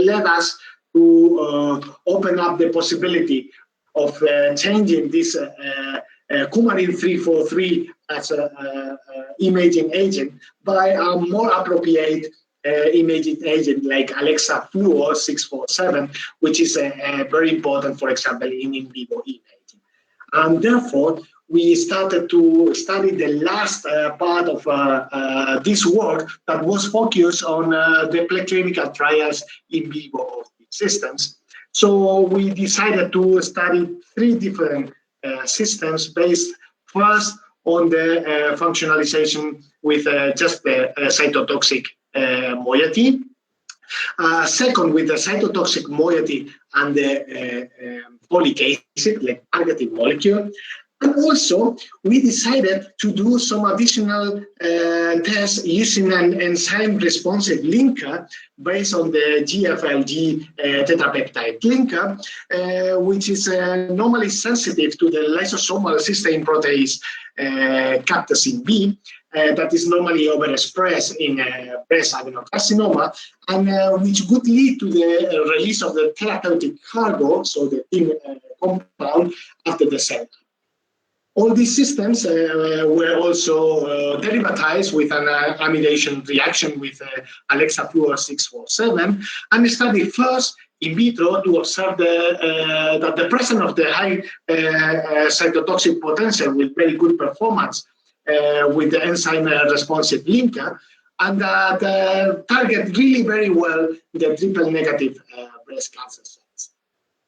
Speaker 5: led us to open up the possibility of changing this coumarin 343 as an imaging agent by a more appropriate imaging agent like Alexa Fluor 647, which is very important, for example, in vivo imaging. And therefore, we started to study the last part of this work that was focused on the preclinical trials in vivo of these systems. So we decided to study 3 different systems based first on the functionalization with just the cytotoxic moiety. Second, with the cytotoxic moiety and the folic acid, like targeting molecule. And also, we decided to do some additional tests using an enzyme-responsive linker based on the GFLG tetrapeptide linker, which is normally sensitive to the lysosomal cysteine protease captacin B, that is normally overexpressed in breast adenocarcinoma, and which would lead to the release of the therapeutic cargo, so the thin compound, after the cell. All these systems were also derivatized with an amidation reaction with Alexa Fluor 647, and studied first in vitro to observe that the presence of the high cytotoxic potential with very good performance with the enzyme responsive linker, and that target really very well the triple negative breast cancer cells.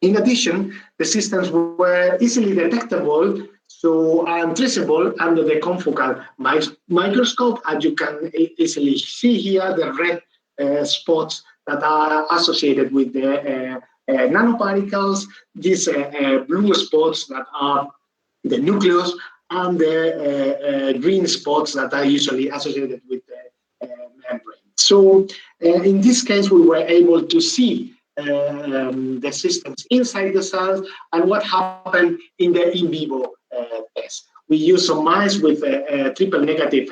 Speaker 5: In addition, the systems were easily detectable, so traceable under the confocal microscope, and you can easily see here the red spots that are associated with the nanoparticles, these blue spots that are the nucleus, and the green spots that are usually associated with the membrane. So in this case, we were able to see the systems inside the cells and what happened in the in vivo test. We used some mice with triple negative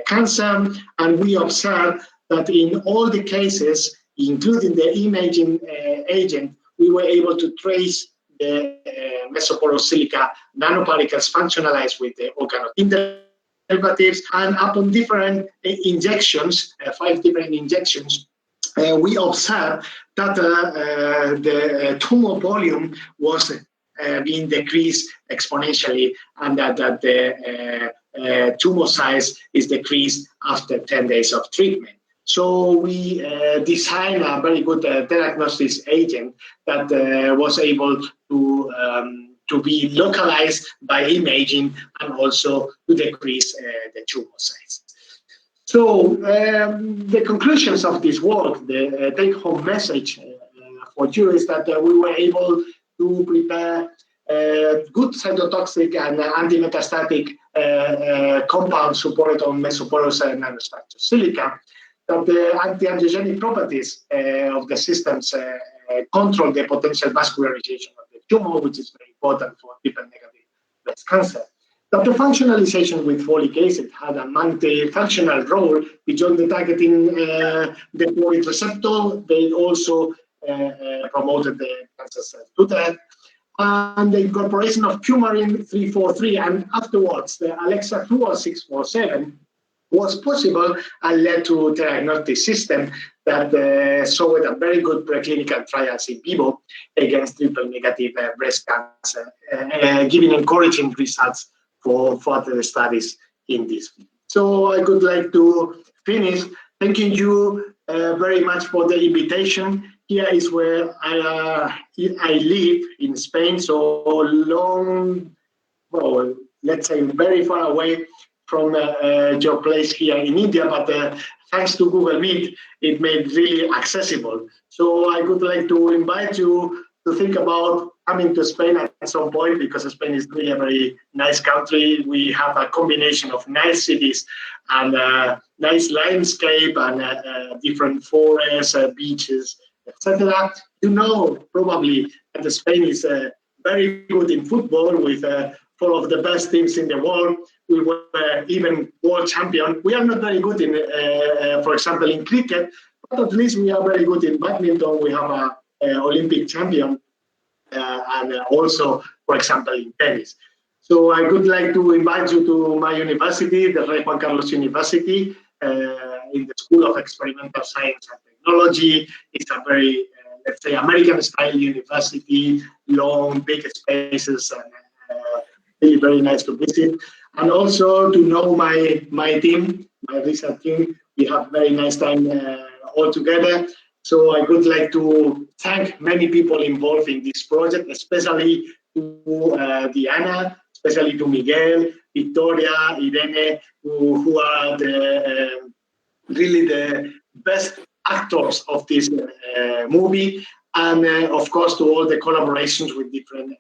Speaker 5: cancer, and we observed that in all the cases, including the imaging agent, we were able to trace the mesoporous silica nanoparticles functionalized with the organotin derivatives, and upon different injections, 5 different injections, we observed that the tumor volume was being decreased exponentially, and that the tumor size is decreased after 10 days of treatment. So we designed a very good diagnostics agent that was able to be localized by imaging and also to decrease the tumor size. So the conclusions of this work, the take-home message for you is that we were able to prepare good cytotoxic and anti-metastatic compounds supported on mesoporous nanostructure silica, that the anti-antigenic properties of the systems control the potential vascularization of the tumor, which is very important for triple negative breast cancer. That the functionalization with folic acid had a multifunctional role beyond the targeting the folate receptor. They also promoted the cancer cell to death. And the incorporation of coumarin 343 and afterwards the Alexa Fluor 647 was possible and led to a diagnostic system that showed a very good preclinical trials in vivo against triple negative breast cancer, giving encouraging results for further studies in this field. So I would like to finish thanking you very much for the invitation. Here is where I live in Spain, so long, well, let's say very far away from your place here in India, but thanks to Google Meet, it made really accessible. So I would like to invite you to think about coming to Spain at some point, because Spain is really a very nice country. We have a combination of nice cities and nice landscape and different forests, beaches, etc. You know probably that Spain is very good in football with 4 of the best teams in the world. We were even world champion. We are not very good in, for example, in cricket, but at least we are very good in badminton. We have an Olympic champion, and also, for example, in tennis. So I would like to invite you to my university, the Rey Juan Carlos University, in the School of Experimental Science and Technology. It's a very, let's say, American-style university, long, big spaces, and really very nice to visit. And also to know my team, my research team. We have very nice time all together. So I would like to thank many people involved in this project, especially to Diana, especially to Miguel, Victoria, Irene, who are really the best actors of this movie, and of course to all the collaborations with different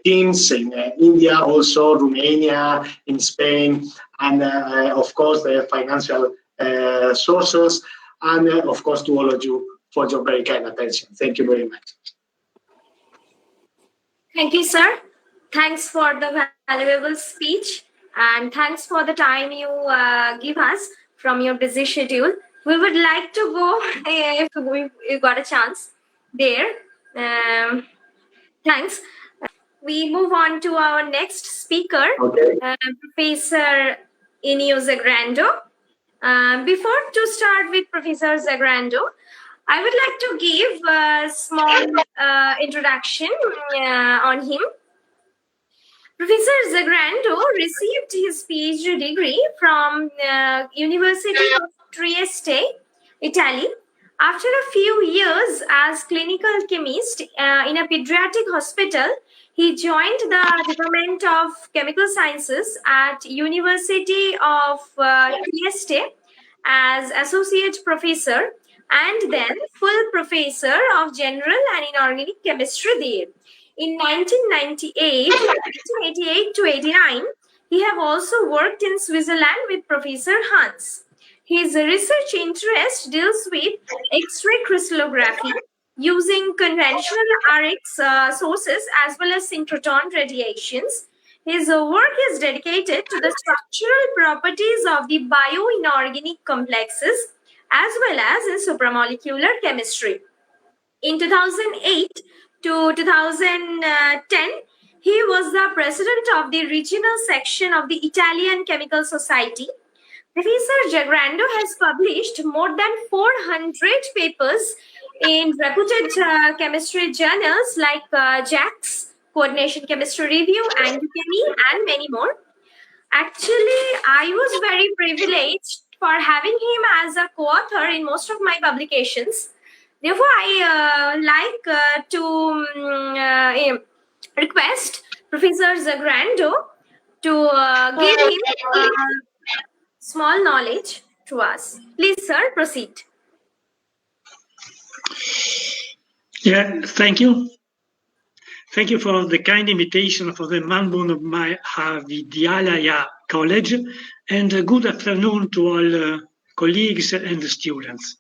Speaker 5: teams in India, also Romania, in Spain, and of course the financial sources, and of course to all of you for your very kind attention. Thank you very much.
Speaker 1: Thank you, sir. Thanks for the valuable speech, and thanks for the time you give us from your busy schedule. We would like to go if we got a chance there. Thanks. We move on to our next speaker,
Speaker 5: Okay.
Speaker 1: Professor Ennio Zangrando. Before to start with Professor Zangrando, I would like to give a small introduction on him. Professor Zangrando received his PhD degree from University of Trieste, Italy. After a few years as clinical chemist in a pediatric hospital, he joined the Department of Chemical Sciences at University of Trieste as associate professor and then full professor of general and inorganic chemistry there. In 1988 to 89, he have also worked in Switzerland with Professor Hans. His research interest deals with X-ray crystallography using conventional RX sources as well as synchrotron radiations. His work is dedicated to the structural properties of the bio-inorganic complexes as well as in supramolecular chemistry. In 2008 to 2010, he was the president of the regional section of the Italian Chemical Society. Professor Zangrando has published more than 400 papers in reputed chemistry journals like JACS, Coordination Chemistry Review, Anti-Chemy, and many more. Actually, I was very privileged for having him as a co-author in most of my publications. Therefore, I like to request Professor Zangrando to give him small knowledge to us. Please, sir, proceed.
Speaker 6: Yeah, thank you. Thank you for the kind invitation for the Manbhum Mahavidyalaya College, and good afternoon to all colleagues and students.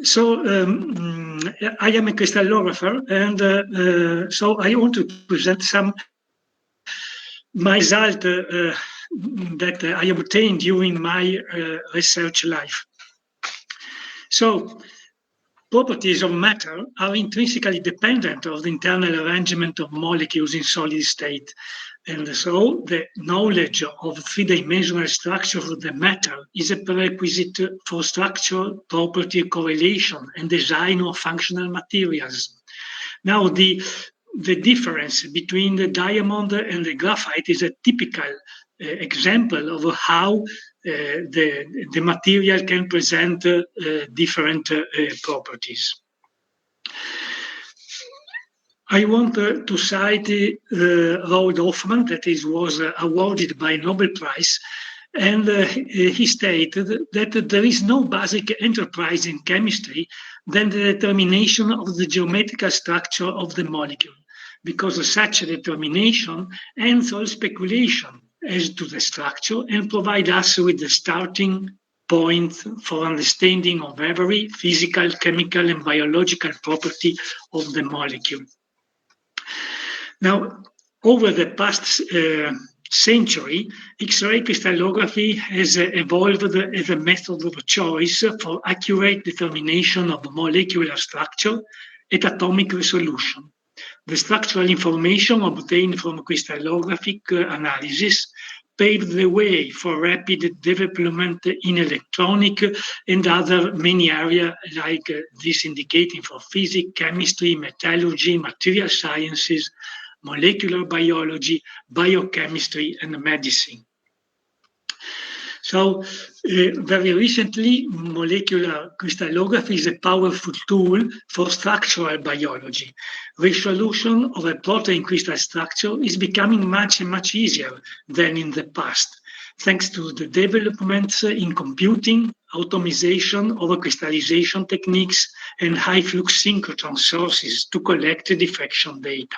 Speaker 6: So I am a crystallographer, and so I want to present some my result that I obtained during my research life. So properties of matter are intrinsically dependent of the internal arrangement of molecules in solid state. And so the knowledge of three-dimensional structure of the matter is a prerequisite for structure, property, correlation, and design of functional materials. Now, the difference between the diamond and the graphite is a typical example of how the material can present different properties. I want to cite Roald Hoffmann, that was awarded by Nobel Prize, and he stated that there is no basic enterprise in chemistry than the determination of the geometrical structure of the molecule, because such a determination ends all speculation as to the structure and provide us with the starting point for understanding of every physical, chemical, and biological property of the molecule. Now, over the past century, X-ray crystallography has evolved as a method of choice for accurate determination of molecular structure at atomic resolution. The structural information obtained from crystallographic analysis paved the way for rapid development in electronic and other many areas like this indicating for physics, chemistry, metallurgy, material sciences, molecular biology, biochemistry, and medicine. So very recently, molecular crystallography is a powerful tool for structural biology. Resolution of a protein crystal structure is becoming much easier than in the past, thanks to the developments in computing, automation of crystallization techniques, and high-flux synchrotron sources to collect diffraction data.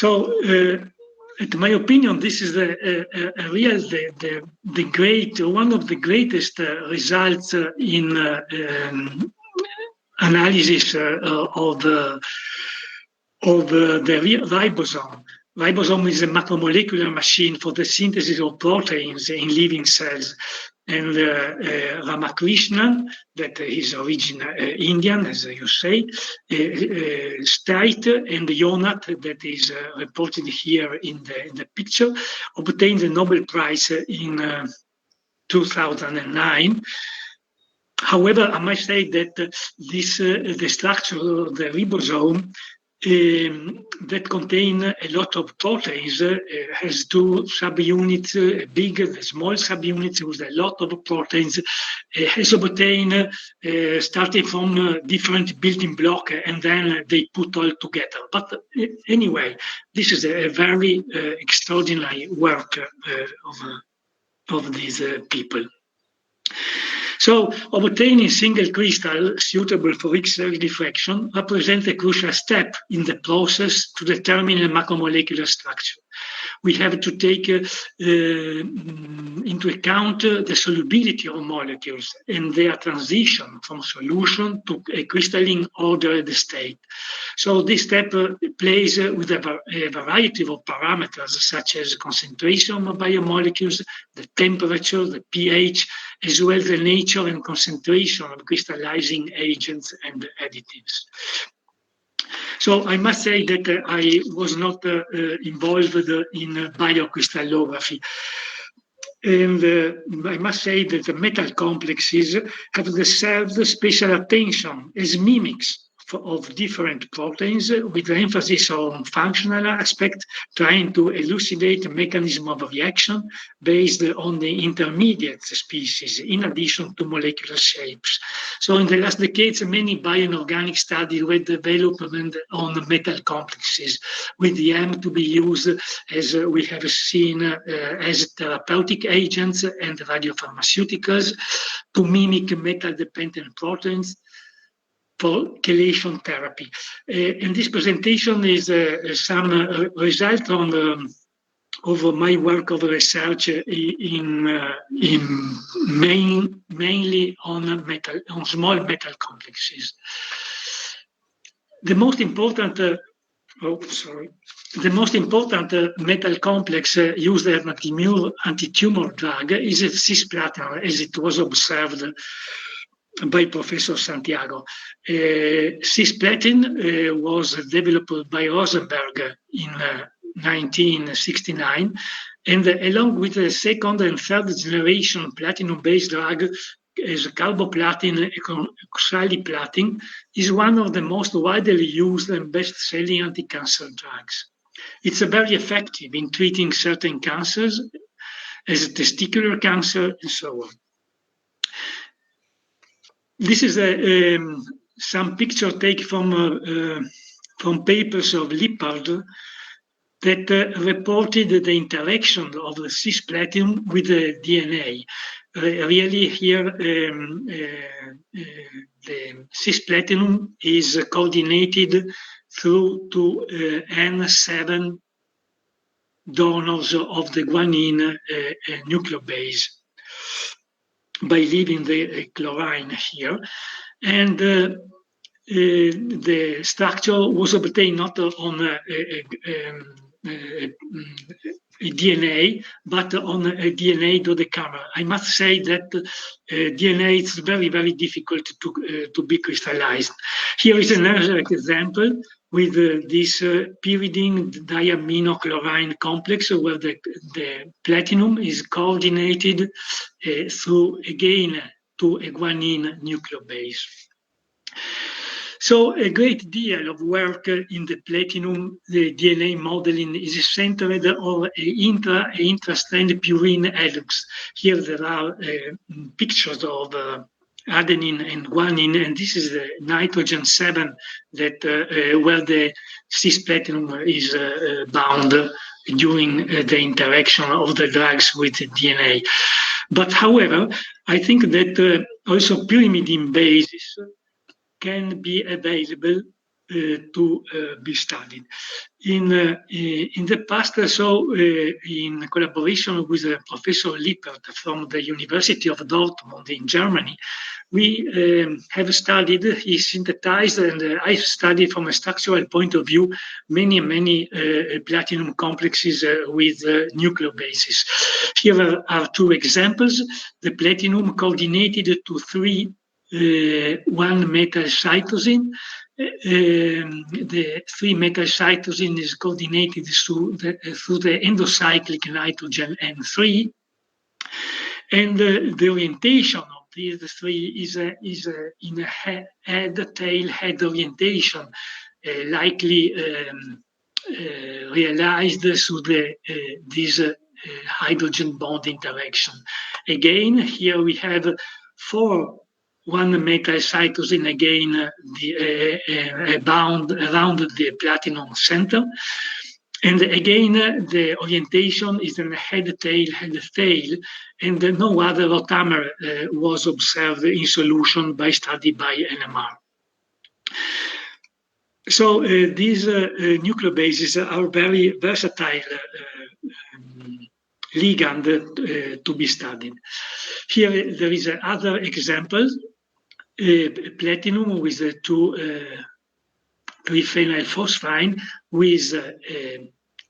Speaker 6: So, in my opinion, this is one of the greatest results in analysis of the ribosome. Ribosome is a macromolecular machine for the synthesis of proteins in living cells. And Ramakrishnan, that is origin Indian, as you say, Strait, and Jonath, that is reported here in the picture, obtained the Nobel Prize in 2009. However, I must say that the structure of the ribosome that contain a lot of proteins has two subunits, big and small subunits with a lot of proteins, has obtained starting from different building block, and then they put all together. But anyway, this is a very extraordinary work of these people. So, obtaining single crystal suitable for X-ray diffraction represents a crucial step in the process to determine a macromolecular structure. We have to take into account the solubility of molecules and their transition from solution to a crystalline ordered state. So this step plays with a variety of parameters such as concentration of biomolecules, the temperature, the pH, as well as the nature and concentration of crystallizing agents and additives. So I must say that I was not involved in biocrystallography. And I must say that the metal complexes have deserved special attention as mimics of different proteins, with emphasis on functional aspect, trying to elucidate the mechanism of reaction based on the intermediate species, in addition to molecular shapes. So in the last decades, many bioinorganic studies were developed on metal complexes, with the aim to be used, as we have seen, as therapeutic agents and radiopharmaceuticals, to mimic metal-dependent proteins for chelation therapy. And this presentation is some result of my work of research mainly on small metal complexes. The most important metal complex used as an anti-tumor drug is cisplatin, as it was observed by Professor Santiago. Cisplatin was developed by Rosenberg in 1969, and along with the second and third generation platinum-based drug, as carboplatin, oxaliplatin, is one of the most widely used and best-selling anti-cancer drugs. It's very effective in treating certain cancers, as testicular cancer and so on. This is some picture taken from papers of Lippard that reported the interaction of the cisplatin with the DNA. Really here, the cisplatin is coordinated through to N7 donors of the guanine nucleobase by leaving the chlorine here. And the structure was obtained not on a DNA, but on a DNA dodecamer. I must say that DNA is very, very difficult to be crystallized. Here is another example with this pyridine diaminochlorine complex, where the platinum is coordinated through, again, to a guanine nucleobase. So a great deal of work in the platinum DNA modeling is centered on intra-strand purine helix. Here there are pictures of adenine and guanine, and this is the nitrogen 7 that where the cisplatinum is bound during the interaction of the drugs with the DNA. But however, I think that also pyrimidine bases can be available to be studied. In the past, in collaboration with Professor Lippert from the University of Dortmund in Germany, we have studied, he synthesized, and I studied from a structural point of view many platinum complexes with nucleobases. Here are two examples. The platinum coordinated to three 1-metal cytosine. The 3-metal cytosine is coordinated through the endocyclic nitrogen N3, and the orientation of these three is in a head-tail-head orientation, likely realized through this hydrogen bond interaction. Again, here we have 4 1-metal cytosine, again bound around the platinum center. And again, the orientation is in head-tail, head-tail, and no other rotamer was observed in solution by study by NMR. So these nucleobases are very versatile ligand to be studied. Here there is another example, platinum with 2,3-phenylphosphine with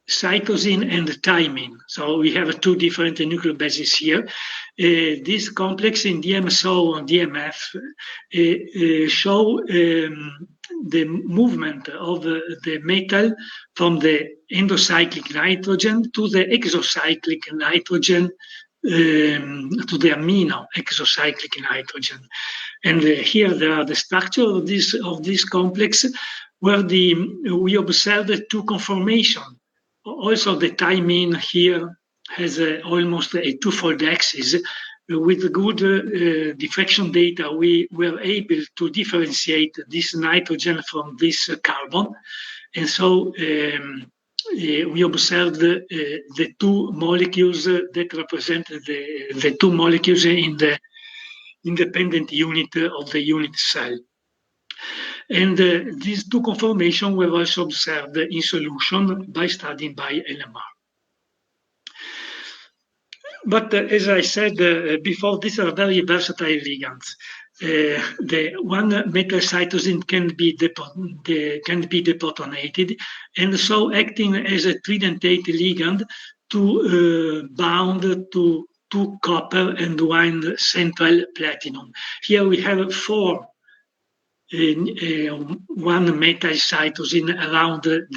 Speaker 6: cytosine and thymine. So we have 2 different nucleobases here. This complex in DMSO and DMF show the movement of the metal from the endocyclic nitrogen to the exocyclic nitrogen, to the amino exocyclic nitrogen. And here there are the structure of this complex, where we observed 2 conformations. Also, the thymine here has almost a 2-fold axis. With good diffraction data, we were able to differentiate this nitrogen from this carbon. And so we observed the 2 molecules that represent the 2 molecules in the independent unit of the unit cell. And these 2 conformations were also observed in solution by studying by NMR. But as I said before, these are very versatile ligands. The 1-metal cytosine can be deprotonated, and so acting as a tridentate ligand to bound to 2 copper and 1 central platinum. Here we have 4 1-metal cytosine around the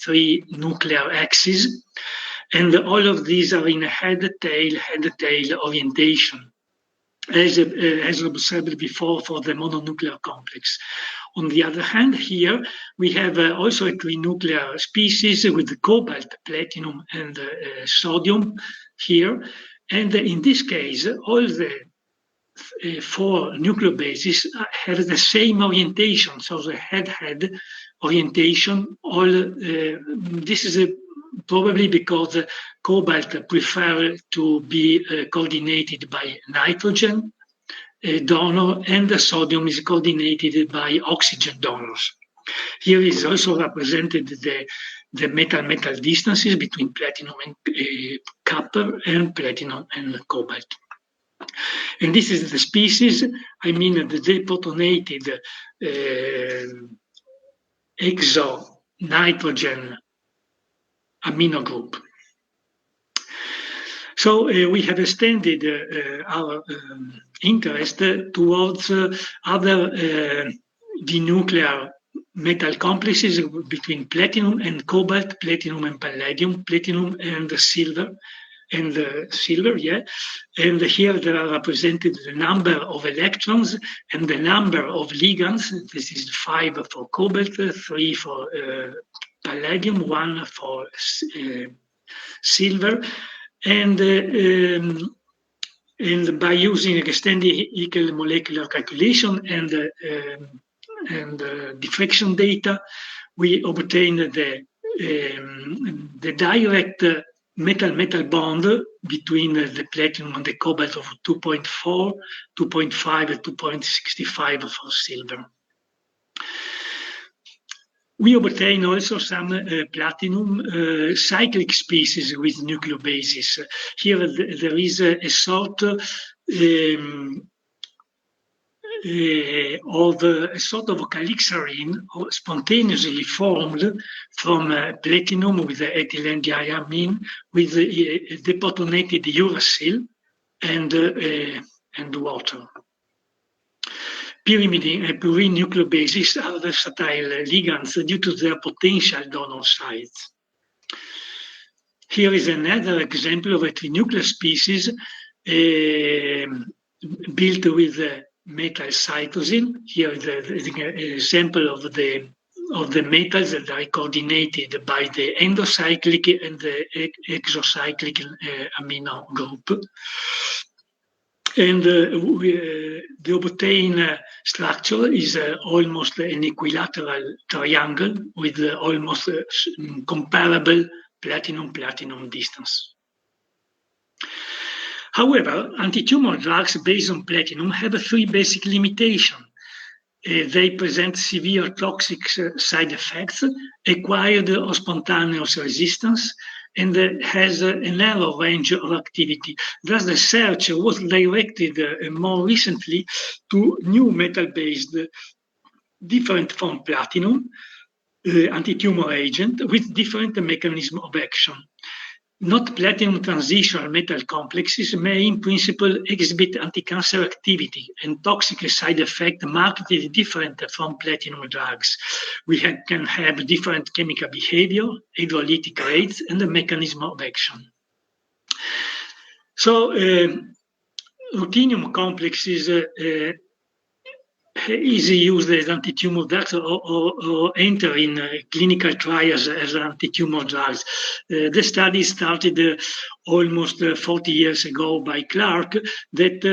Speaker 6: 3 nuclear axes, and all of these are in a head-tail orientation, as observed before for the mononuclear complex. On the other hand, here we have also a 3-nuclear species with the cobalt, platinum, and sodium here. And in this case, all the 4 nucleobases have the same orientation, so the head-head orientation. This is probably because cobalt prefer to be coordinated by nitrogen donor, and the sodium is coordinated by oxygen donors. Here is also represented the metal-metal distances between platinum and copper, and platinum and cobalt. And this is the species, I mean the deprotonated exo-nitrogen amino group. So we have extended our interest towards other dinuclear metal complexes between platinum and cobalt, platinum and palladium, platinum and silver. And here there are represented the number of electrons and the number of ligands. This is 5 for cobalt, 3 for palladium, 1 for silver, and by using extended molecular calculation and diffraction data, we obtained the direct metal-metal bond between the platinum and the cobalt of 2.4, 2.5, and 2.65 for silver. We obtain also some platinum cyclic species with nucleobases. Here there is a sort of calixarine spontaneously formed from platinum with the ethylene diamine with deprotonated uracil and water. Purine nucleobases are versatile ligands due to their potential donor sites. Here is another example of a trinuclear species built with metal cytosine. Here is an example of the metals that are coordinated by the endocyclic and the exocyclic amino group. And the obtained structure is almost an equilateral triangle with almost comparable platinum-platinum distance. However, anti-tumor drugs based on platinum have three basic limitations. They present severe toxic side effects, acquired or spontaneous resistance, and has a narrow range of activity. Thus, the search was directed more recently to new metal-based, different from platinum, anti-tumor agent with different mechanism of action. Not platinum transitional metal complexes may in principle exhibit anti-cancer activity and toxic side effect markedly different from platinum drugs. We can have different chemical behavior, hydrolytic rates, and the mechanism of action. So ruthenium complexes is used as anti-tumor drugs or enter in clinical trials as anti-tumor drugs. The study started almost 40 years ago by Clark that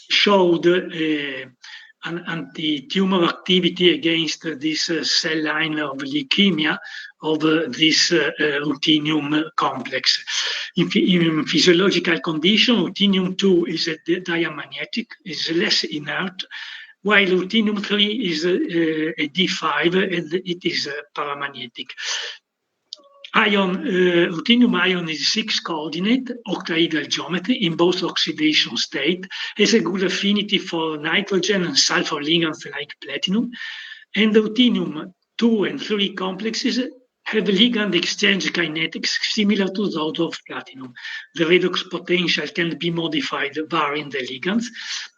Speaker 6: showed an anti-tumor activity against this cell line of leukemia of this ruthenium complex. In physiological condition, ruthenium-2 is a diamagnetic, is less inert, while ruthenium-3 is a D5 and it is paramagnetic. Ruthenium ion is 6 coordinate, octahedral geometry in both oxidation state, has a good affinity for nitrogen and sulfur ligands like platinum, and the ruthenium 2 and 3 complexes have ligand exchange kinetics similar to those of platinum. The redox potential can be modified varying the ligands,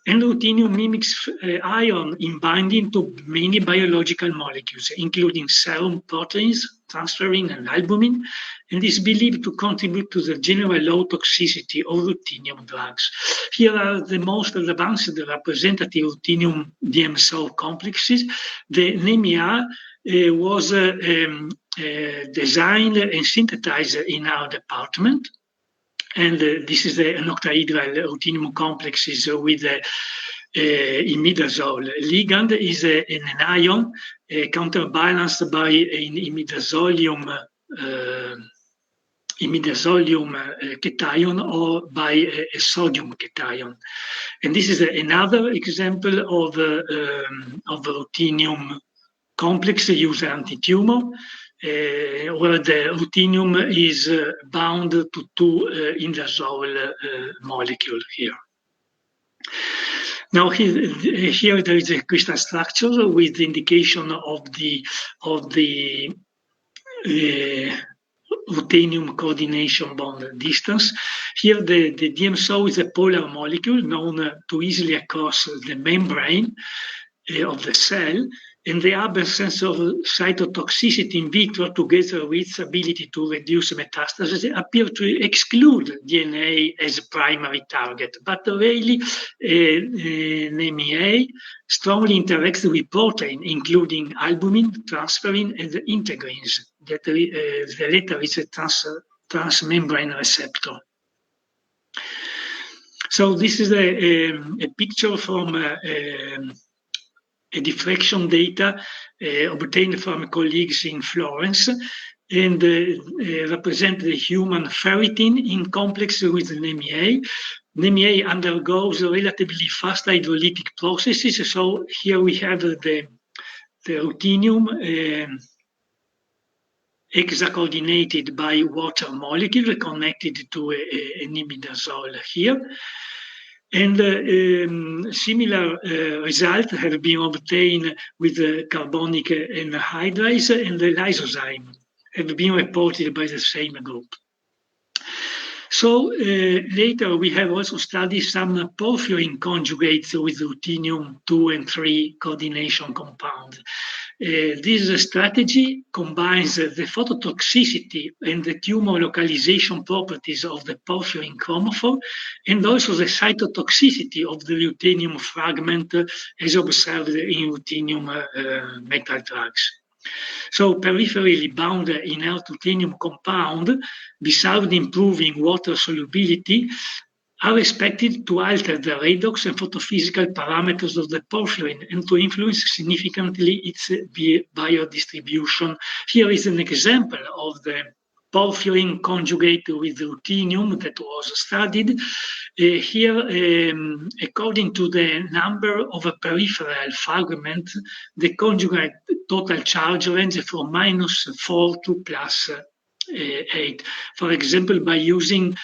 Speaker 6: and ruthenium mimics ion in binding to many biological molecules, including serum proteins, transferrin, and albumin, and is believed to contribute to the general low toxicity of ruthenium drugs. Here are the most advanced representative ruthenium DMSO complexes. The NEMIA was designed and synthesized in our department. And this is an octahedral ruthenium complexes with imidazole. Ligand is an anion counterbalanced by an imidazolium cation or by a sodium cation. And this is another example of ruthenium complex used anti-tumor, where the ruthenium is bound to 2 indazole molecule here. Now here there is a crystal structure with the indication of the ruthenium coordination bond distance. Here the DMSO is a polar molecule known to easily cross the membrane of the cell, and the absence of cytotoxicity in vitro together with its ability to reduce metastasis appear to exclude DNA as a primary target. But really, NEMIA strongly interacts with protein, including albumin, transferrin, and integrins. That the latter is a transmembrane receptor. So this is a picture from a diffraction data obtained from colleagues in Florence, and represent the human ferritin in complex with NEMIA. NEMIA undergoes relatively fast hydrolytic processes, so here we have the ruthenium hexacoordinated by water molecule connected to an imidazole here. And similar results have been obtained with carbonic anhydride, and the lysozyme have been reported by the same group. So later we have also studied some porphyrin conjugates with ruthenium 2 and 3 coordination compound. This strategy combines the phototoxicity and the tumor localization properties of the porphyrin chromophore and also the cytotoxicity of the ruthenium fragment as observed in ruthenium metal drugs. So peripherally bound inert ruthenium compound, besides improving water solubility, are expected to alter the redox and photophysical parameters of the porphyrin and to influence significantly its biodistribution. Here is an example of the porphyrin conjugate with ruthenium that was studied. Here, according to the number of peripheral fragments, the conjugate total charge range from -4 to +8. For example, by using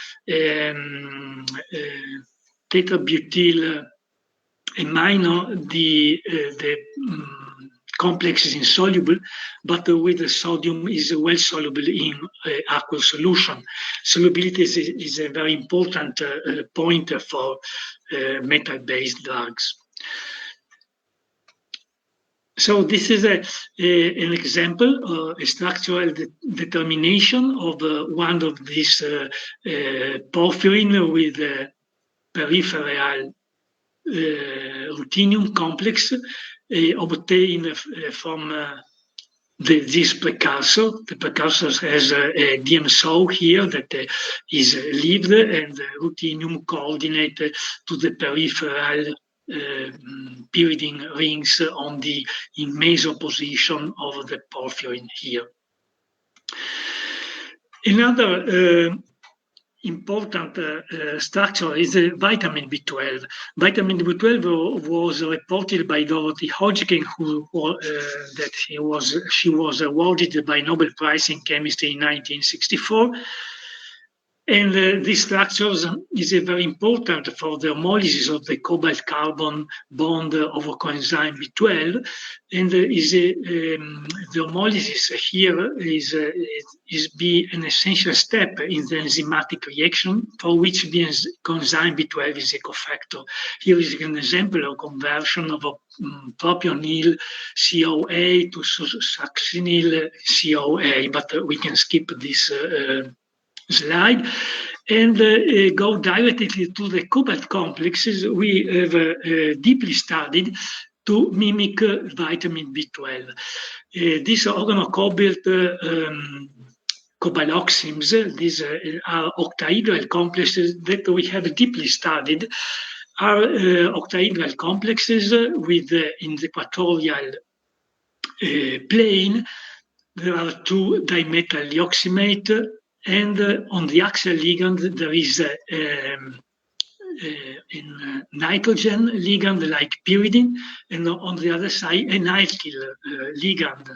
Speaker 6: tetrabutyl amino, the complex is insoluble, but with the sodium is well soluble in aqueous solution. Solubility is a very important point for metal-based drugs. So this is an example, a structural determination of one of these porphyrin with peripheral ruthenium complex obtained from this precursor. The precursor has a DMSO here that is lived, and the ruthenium coordinated to the peripheral pyridine rings on the in meso position of the porphyrin here. Another important structure is vitamin B12. Vitamin B12 was reported by Dorothy Hodgkin, she was awarded by Nobel Prize in Chemistry in 1964. And this structure is very important for the homolysis of the cobalt-carbon bond of coenzyme B12, and the homolysis here is an essential step in the enzymatic reaction for which the coenzyme B12 is a cofactor. Here is an example of conversion of a propionyl CoA to succinyl CoA, but we can skip this slide and go directly to the cobalt complexes we have deeply studied to mimic vitamin B12. These organocobalt cobaloxyms, these are octahedral complexes that we have deeply studied, are octahedral complexes with in the equatorial plane there are two dimethyl lyoximate, and on the axial ligand there is a nitrogen ligand like pyridine, and on the other side an alkyl ligand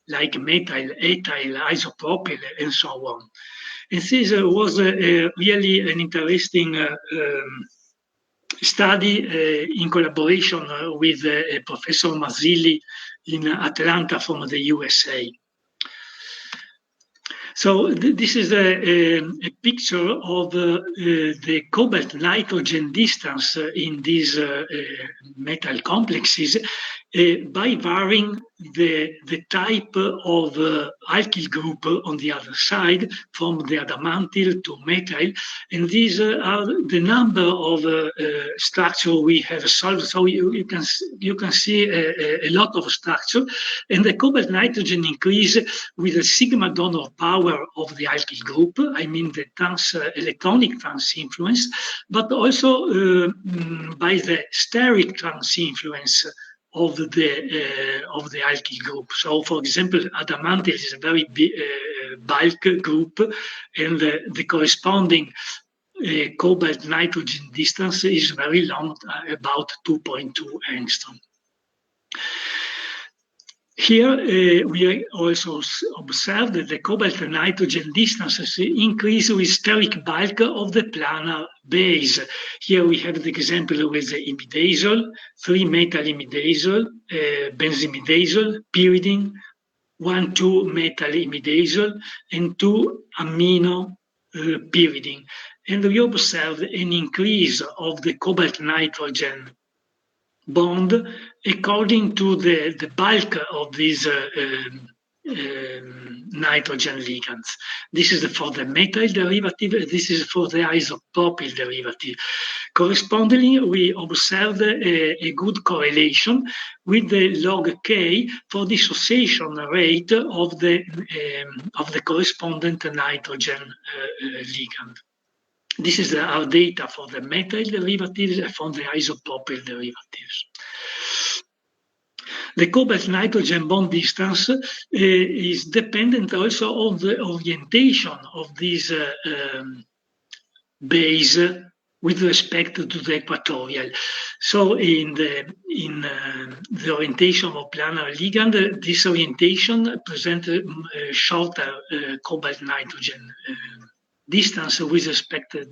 Speaker 6: like methyl, ethyl, isopropyl, and so on. And this was really an interesting study in collaboration with Professor Mazzilli in Atlanta from the USA. So this is a picture of the cobalt-nitrogen distance in these metal complexes by varying the type of alkyl group on the other side from the adamantyl to methyl, and these are the number of structure we have solved. So you can see a lot of structure, and the cobalt-nitrogen increase with the sigma donor power of the alkyl group. I mean the electronic trans influence, but also by the steric trans influence of the alkyl group. So, for example, adamantyl is a very bulk group, and the corresponding cobalt-nitrogen distance is very long, about 2.2 angstrom. Here we also observe that the cobalt-nitrogen distances increase with steric bulk of the planar base. Here we have the example with the imidazole, 3-metal imidazole, benzimidazole, pyridine, 1,2-metal imidazole, and 2-amino pyridine. And we observe an increase of the cobalt-nitrogen bond according to the bulk of these nitrogen ligands. This is for the methyl derivative, this is for the isopropyl derivative. Correspondingly, we observed a good correlation with the log K for dissociation rate of the correspondent nitrogen ligand. This is our data for the methyl derivatives and for the isopropyl derivatives. The cobalt-nitrogen bond distance is dependent also on the orientation of this base with respect to the equatorial. So in the orientation of planar ligand, this orientation presents a shorter cobalt-nitrogen distance with respect to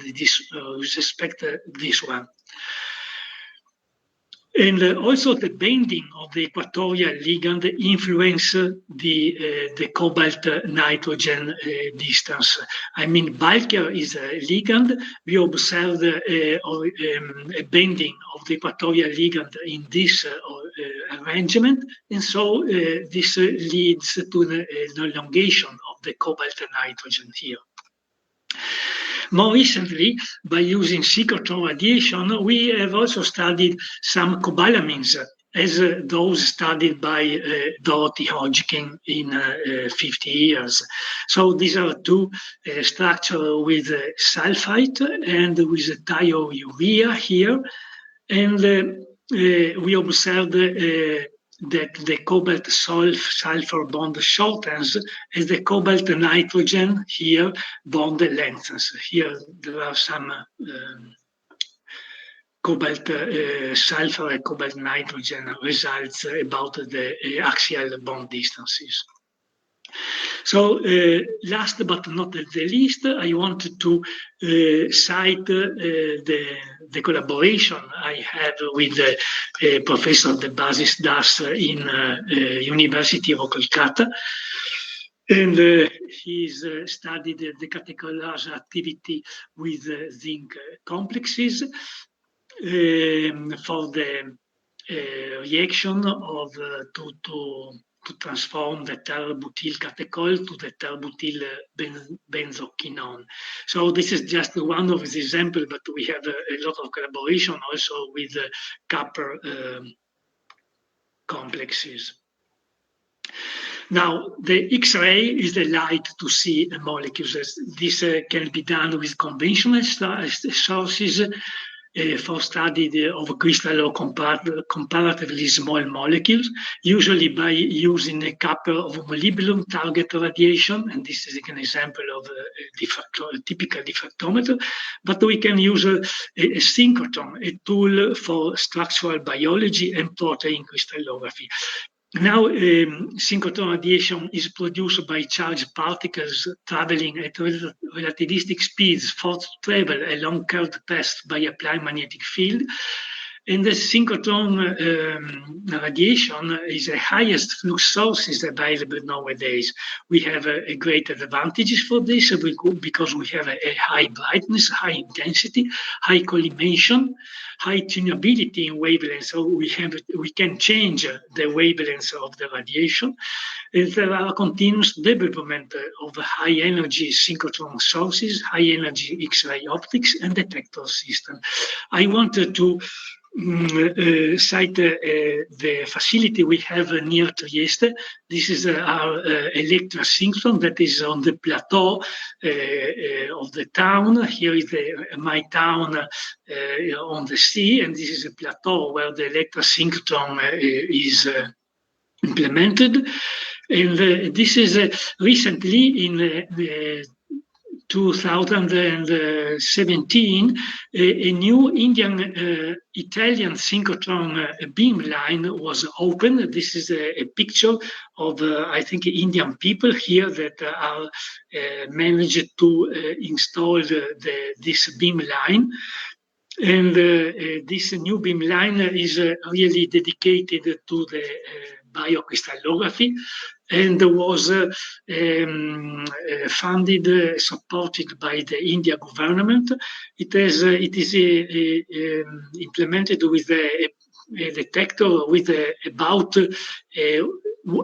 Speaker 6: this one. And also the bending of the equatorial ligand influence the cobalt-nitrogen distance. I mean, bulkier is a ligand. We observed a bending of the equatorial ligand in this arrangement, and so this leads to the elongation of the cobalt-nitrogen here. More recently, by using synchrotron radiation, we have also studied some cobalamines, as those studied by Dorothy Hodgkin in 50 years. So these are two structures with sulfite and with thiourea here. And we observed that the cobalt-sulfur bond shortens as the cobalt-nitrogen here bond lengthens. Here there are some cobalt-sulfur and cobalt-nitrogen results about the axial bond distances. So last but not the least, I wanted to cite the collaboration I had with Professor Debasis in University of Kolkata. And he's studied the catechol activity with zinc complexes for the reaction of to transform the terbutyl catechol to the terbutyl benzoquinone. So this is just one of the examples, but we have a lot of collaboration also with copper complexes. Now, the X-ray is the light to see molecules. This can be done with conventional sources for study of crystal or comparatively small molecules, usually by using a couple of molybdenum target radiation, and this is an example of a typical diffractometer, but we can use a synchrotron, a tool for structural biology and protein crystallography. Now, synchrotron radiation is produced by charged particles traveling at relativistic speeds, forced to travel along curved paths by applied magnetic field. And the synchrotron radiation is the highest flux sources available nowadays. We have a great advantages for this because we have a high brightness, high intensity, high collimation, high tunability in wavelength. So we can change the wavelengths of the radiation. And there are continuous development of high energy synchrotron sources, high energy X-ray optics, and detector system. I wanted to cite the facility we have near Trieste. This is our electrosynchrotron that is on the plateau of the town. Here is my town on the sea, and this is a plateau where the electrosynchrotron is implemented. And this is recently in 2017, a new Indian-Italian synchrotron beam line was opened. This is a picture of, I think, Indian people here that are managed to install this beam line. And this new beam line is really dedicated to the biocrystallography, and was funded, supported by the India government. It is implemented with a detector with about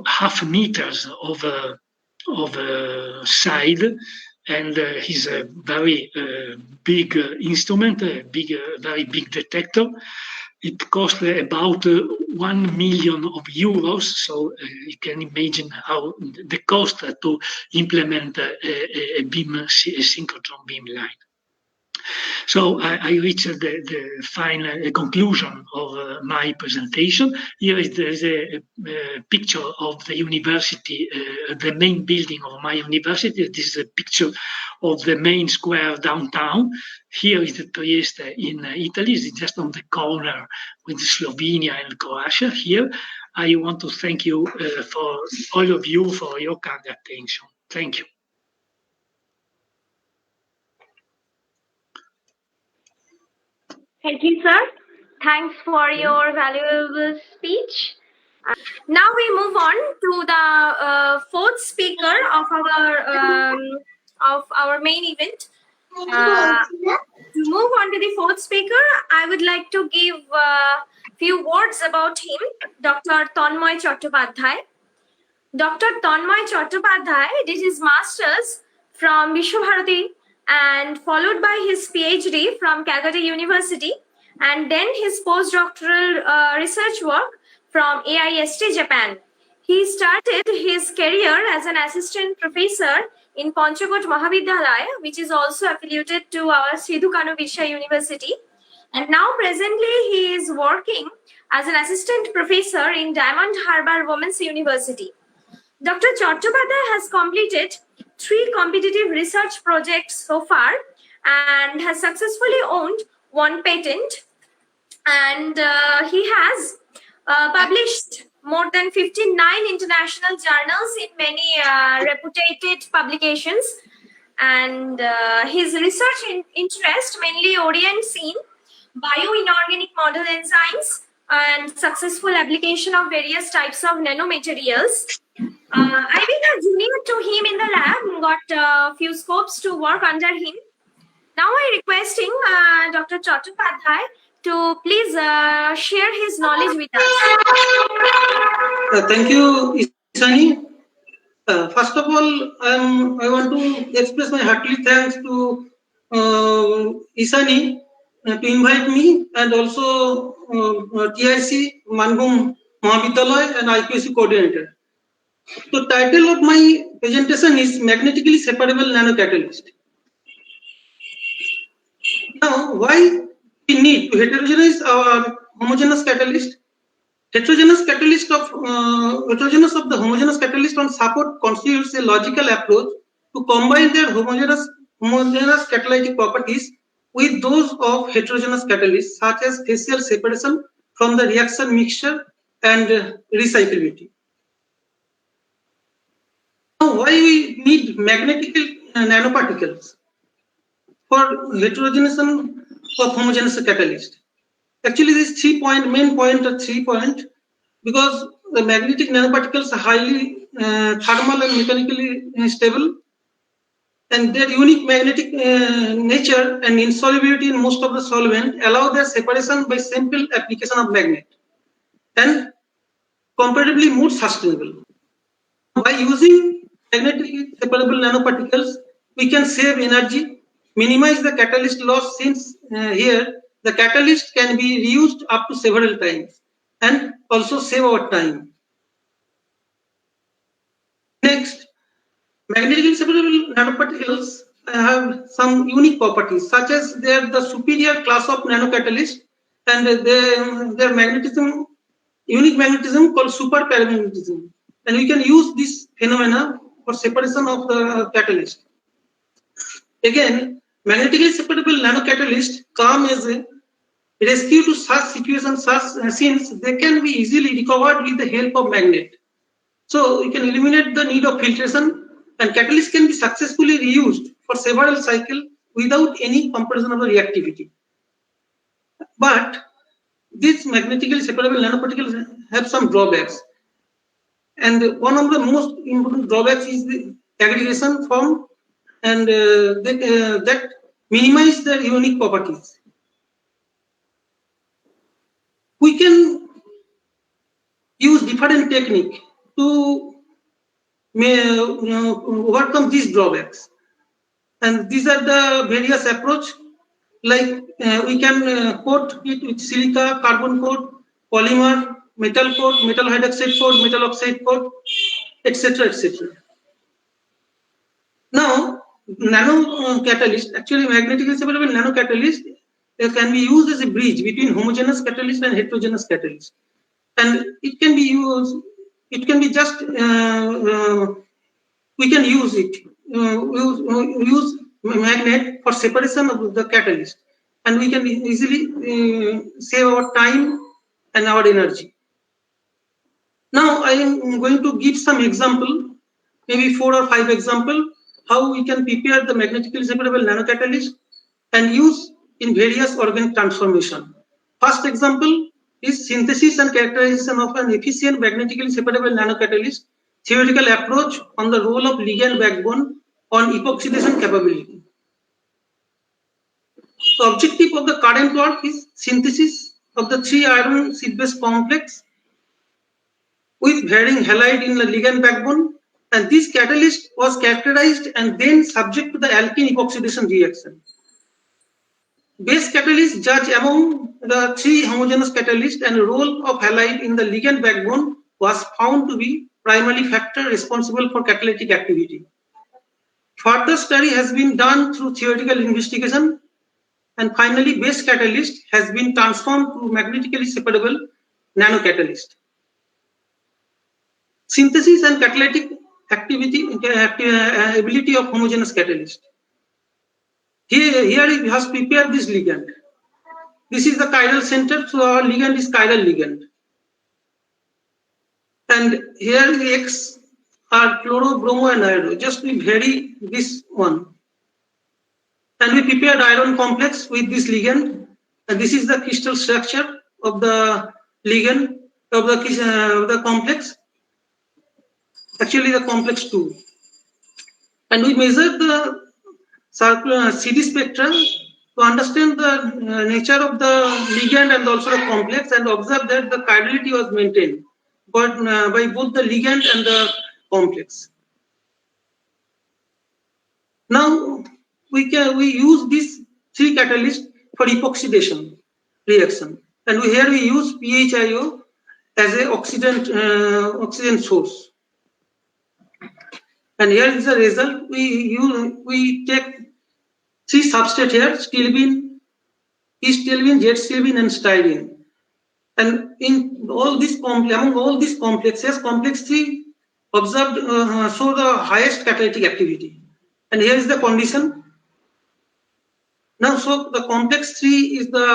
Speaker 6: half meters of side, and is a very big instrument, a very big detector. It cost about 1 million euros, so you can imagine how the cost to implement a synchrotron beam line. So I reached the final conclusion of my presentation. Here is a picture of the university, the main building of my university. This is a picture of the main square downtown. Here is the Trieste in Italy. It's just on the corner with Slovenia and Croatia. Here, I want to thank you for all of you for your kind attention. Thank you.
Speaker 1: Thank you, sir. Thanks for your valuable speech. Now we move on to the fourth speaker of our main event. To move on to the fourth speaker, I would like to give a few words about him, Dr. Tanmay Chattopadhyay. Dr. Tanmay Chattopadhyay did his master's from Vishwabharati and followed by his PhD from Calcutta University, and then his postdoctoral research work from AIST Japan. He started his career as an assistant professor in Manbhum Mahavidyalaya, which is also affiliated to our Sidhu Kanu Visha University. And now presently he is working as an assistant professor in Diamond Harbour Women's University. Dr. Chattopadhyay has completed 3 competitive research projects so far and has successfully owned 1 patent. And he has published more than 59 international journals in many reputed publications. And his research interest mainly orients in bio-inorganic model enzymes and successful application of various types of nanomaterials. I've been a junior to him in the lab, got a few scopes to work under him. Now I'm requesting Dr. Chattopadhyay to please share his knowledge with us.
Speaker 7: Thank you, Ishani. First of all, I want to express my hearty thanks to Ishani to invite me, and also TIC, Manbhum Mahavidyalaya, and IQAC coordinator. The title of my presentation is Magnetically Separable Nano Catalyst. Now, why we need to heterogenize our homogeneous catalyst? Heterogeneous of the homogeneous catalyst on support constitutes a logical approach to combine their homogeneous catalytic properties with those of heterogeneous catalysts, such as facial separation from the reaction mixture and recyclability. Now, why we need magnetic nanoparticles for heterogenization of homogeneous catalyst? Actually, this main point are 3 points, because the magnetic nanoparticles are highly thermal and mechanically stable, and their unique magnetic nature and insolubility in most of the solvent allow their separation by simple application of magnet, and comparatively more sustainable. By using magnetically separable nanoparticles, we can save energy, minimize the catalyst loss, since here the catalyst can be reused up to several times, and also save our time. Next, magnetically separable nanoparticles have some unique properties, such as they are the superior class of nanocatalyst, and their magnetism, unique magnetism called superparamagnetism, and we can use this phenomena for separation of the catalyst. Again, magnetically separable nanocatalysts come as a rescue to such situations, since they can be easily recovered with the help of magnet. So you can eliminate the need of filtration, and catalyst can be successfully reused for several cycles without any comparison of the reactivity. But these magnetically separable nanoparticles have some drawbacks. And one of the most important drawbacks is the aggregation form, and that minimize their unique properties. We can use different technique to overcome these drawbacks. And these are the various approach, like we can coat it with silica, carbon coat, polymer, metal coat, metal hydroxide coat, metal oxide coat, etc., etc. Now, nano catalyst, actually magnetically separable nano catalyst, can be used as a bridge between homogeneous catalyst and heterogeneous catalyst, and it can be used. It can be just we can use it. Use magnet for separation of the catalyst, and we can easily save our time and our energy. Now I am going to give some example, maybe 4 or 5 example, how we can prepare the magnetically separable nanocatalyst and use in various organic transformation. First example is synthesis and characterization of an efficient magnetically separable nanocatalyst, theoretical approach on the role of ligand backbone on epoxidation capability. The objective of the current work is synthesis of the 3 iron seed-base complex with varying halide in the ligand backbone, and this catalyst was characterized and then subject to the alkene epoxidation reaction. Base catalyst judged among the 3 homogeneous catalysts, and role of halide in the ligand backbone was found to be primary factor responsible for catalytic activity. Further study has been done through theoretical investigation, and finally base catalyst has been transformed to magnetically separable nanocatalyst. Synthesis and catalytic activity ability of homogeneous catalyst. Here we have prepared this ligand. This is the chiral center, so our ligand is chiral ligand. And here the X are chloro, bromo, and iodo. Just we vary this one. And we prepared iron complex with this ligand. And this is the crystal structure of the ligand of the complex. Actually, the complex 2. And we measured the circular CD spectra to understand the nature of the ligand and also the complex, and observe that the chirality was maintained by both the ligand and the complex. Now we use these 3 catalysts for epoxidation reaction, and here we use PHIO as a oxidant source. And here is the result. We take 3 substrate here: stilbene, E-stilbene, Z-stilbene, and styrene. And in all these among all these complexes, complex 3 observed show the highest catalytic activity. And here is the condition. Now, so the complex 3 is the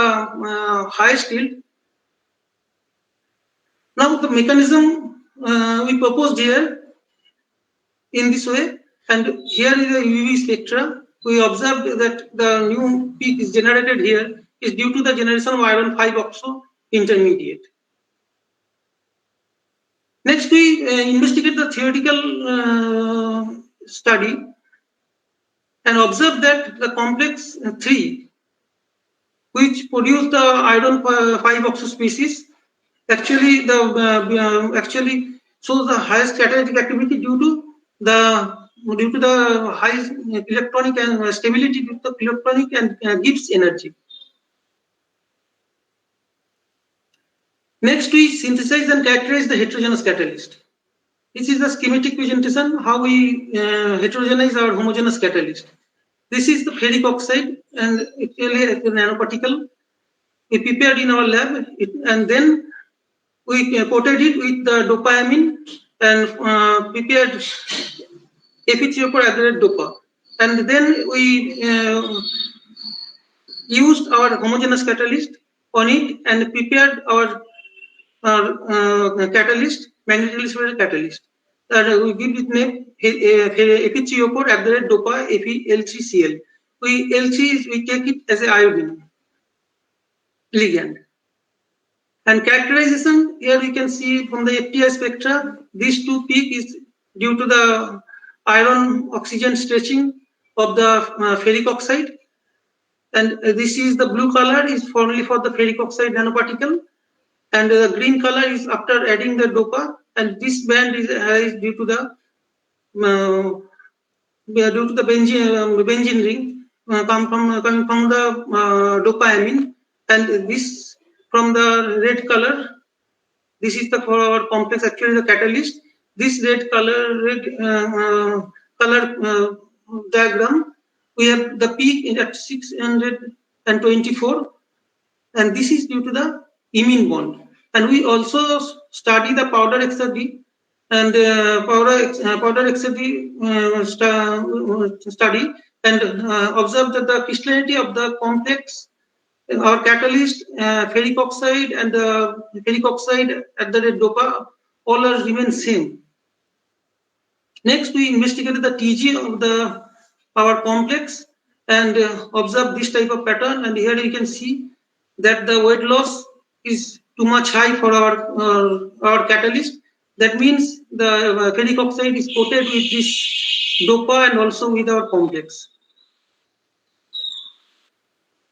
Speaker 7: highest yield. Now the mechanism we proposed here in this way, and here is the UV spectra. We observed that the new peak is generated here is due to the generation of iron 5-oxo intermediate. Next, we investigate the theoretical study and observe that the complex 3, which produce the iron 5-oxo species, actually actually shows the highest catalytic activity due to the high electronic and stability due to the electronic and Gibbs energy. Next, we synthesize and characterize the heterogeneous catalyst. This is the schematic presentation how we heterogenize our homogeneous catalyst. This is the ferric oxide, and it's really a nanoparticle. We prepared in our lab, and then we coated it with the dopamine and prepared Fe3O4 aggregate dopa. and then we used our homogeneous catalyst on it and prepared our catalyst, magnetically separated catalyst. We give it name Fe3O4 at the rate dopa FeL3Cl. We take it as a iodine ligand. And characterization, here we can see from the FTI spectra, these two peak is due to the iron oxygen stretching of the ferric oxide, and this is the blue color is only for the ferric oxide nanoparticle, and the green color is after adding the dopa, and this band is due to the benzene ring coming from the dopamine, and this from the red color. This is the for our complex, actually the catalyst. This red color diagram, we have the peak at 624, and this is due to the imine bond. And we also study the powder XRD and powder XRD study, and observe that the crystallinity of the complex, our catalyst, ferric oxide and the ferric oxide at the rate dopa, all are remain same. Next, we investigated the TG of our complex and observe this type of pattern. And here you can see that the weight loss is too much high for our catalyst. That means the ferric oxide is coated with this dopa and also with our complex.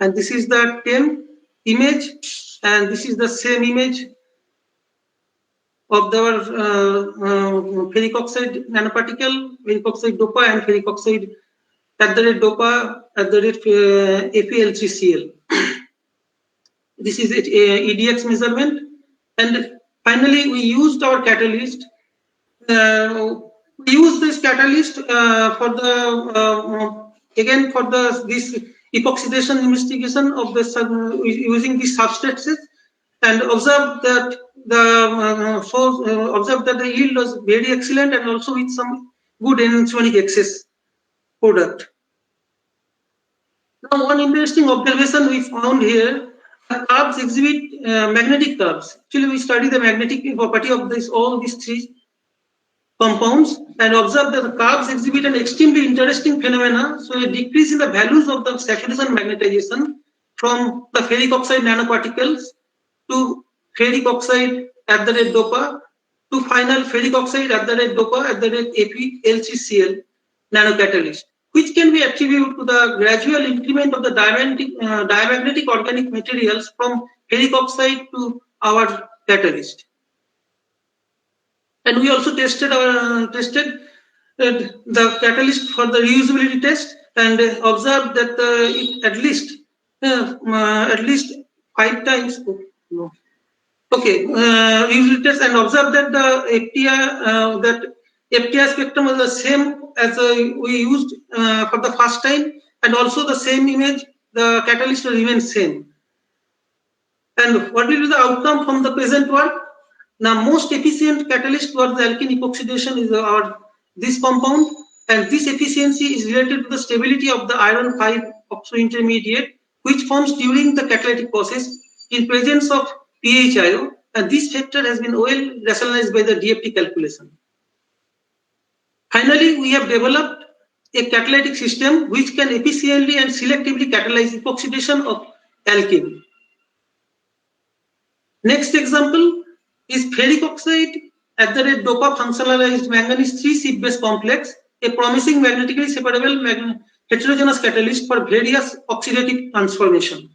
Speaker 7: And this is the 10 image, and this is the same image of our ferric oxide nanoparticle, ferric oxide dopa, and ferric oxide at the rate dopa at the rate FeL3Cl. This is EDX measurement, and finally we used our catalyst. We use this catalyst for the again for this epoxidation investigation of the using these substrates, and observe that the yield was very excellent, and also with some good enantionic excess product. Now, one interesting observation we found here: the curves exhibit magnetic curves. Actually, we study the magnetic property of all these three compounds and observe that the curves exhibit an extremely interesting phenomena. So, a decrease in the values of the saturation magnetization from the ferric oxide nanoparticles to ferric oxide at the rate dopa to final ferric oxide at the rate dopa at the rate FeL3Cl nanocatalyst, which can be attributed to the gradual increment of the diamagnetic organic materials from ferric oxide to our catalyst. And we also tested the catalyst for the reusability test and observed that it at least 5 times. Reusability test, and observed that the FTI spectrum was the same as we used for the first time, and also the same image, the catalyst will remain same. And what will be the outcome from the present work? Now, most efficient catalyst for the alkene epoxidation is this compound, and this efficiency is related to the stability of the iron 5 oxointermediate, which forms during the catalytic process in presence of PHIO, and this factor has been well rationalized by the DFT calculation. Finally, we have developed a catalytic system which can efficiently and selectively catalyze epoxidation of alkene. Next example is ferric oxide at the rate dopa functionalized manganese 3 sheet base complex, a promising magnetically separable heterogeneous catalyst for various oxidative transformation.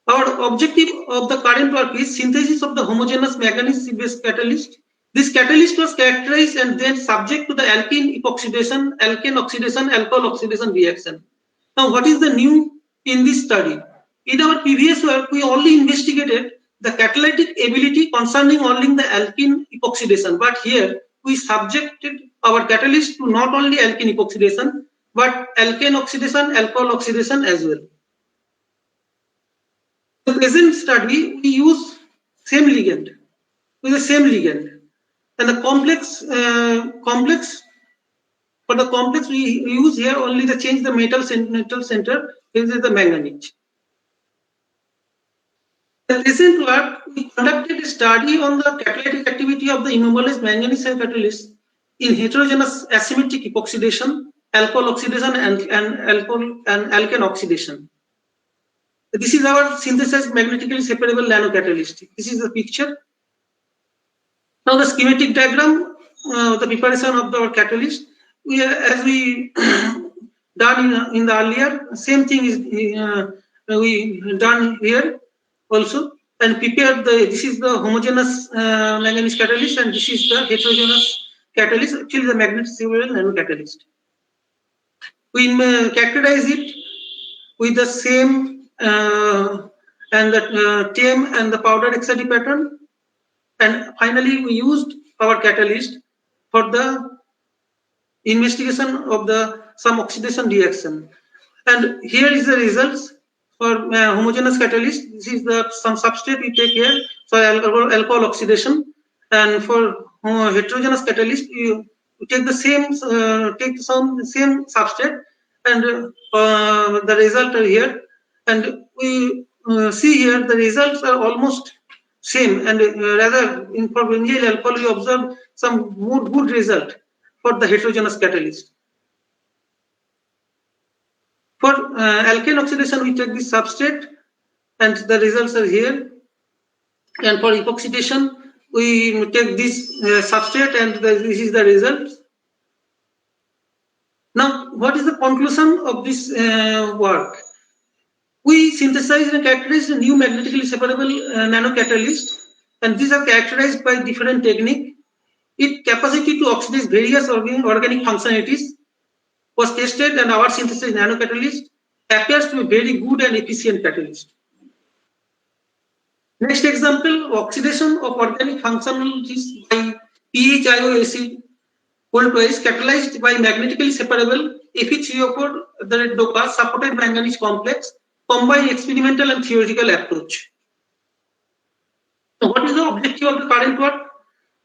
Speaker 7: Our objective of the current work is synthesis of the homogeneous manganese sheet base catalyst. This catalyst was characterized and then subject to the alkene oxidation, alcohol oxidation reaction. Now, what is the new in this study? In our previous work, we only investigated the catalytic ability concerning only the alkene epoxidation, but here we subjected our catalyst to not only alkene epoxidation, but alkane oxidation, alcohol oxidation as well. In the present study, we use same ligand, with the same ligand, and the complex For the complex, we use here only the change the metal center. This is the manganese. In recent work, we conducted a study on the catalytic activity of the immobilized manganese catalyst in heterogeneous asymmetric epoxidation, alcohol oxidation, and alkane oxidation. This is our synthesized magnetically separable nano catalyst. This is the picture. Now the schematic diagram, the preparation of our catalyst. As we done in the earlier, same thing is we done here also, and prepared this is the homogeneous manganese catalyst, and this is the heterogeneous catalyst, actually the magnetic separable nano catalyst. We characterize it with the same and the TM and the powder XRD pattern, and finally we used our catalyst for the investigation of the some oxidation reaction. And here is the results for homogeneous catalyst. This is the some substrate we take here for alcohol oxidation, and for heterogeneous catalyst you take the same same substrate, and the result are here, and we see here the results are almost same, and rather for benzyl alcohol we observe some more good result for the heterogeneous catalyst. For alkane oxidation, we take this substrate, and the results are here. And for epoxidation, we take this substrate, and this is the result. Now, what is the conclusion of this work? We synthesized and characterized a new magnetically separable nanocatalyst, and these are characterized by different technique. Its capacity to oxidize various organic functionalities was tested, and our synthesized nanocatalyst appears to be very good and efficient catalyst. Next example, oxidation of organic functionalities by PHIO acid voltwise catalyzed by magnetically separable Fe3O4 the DOPA supported manganese complex, combine experimental and theoretical approach. So what is the objective of the current work?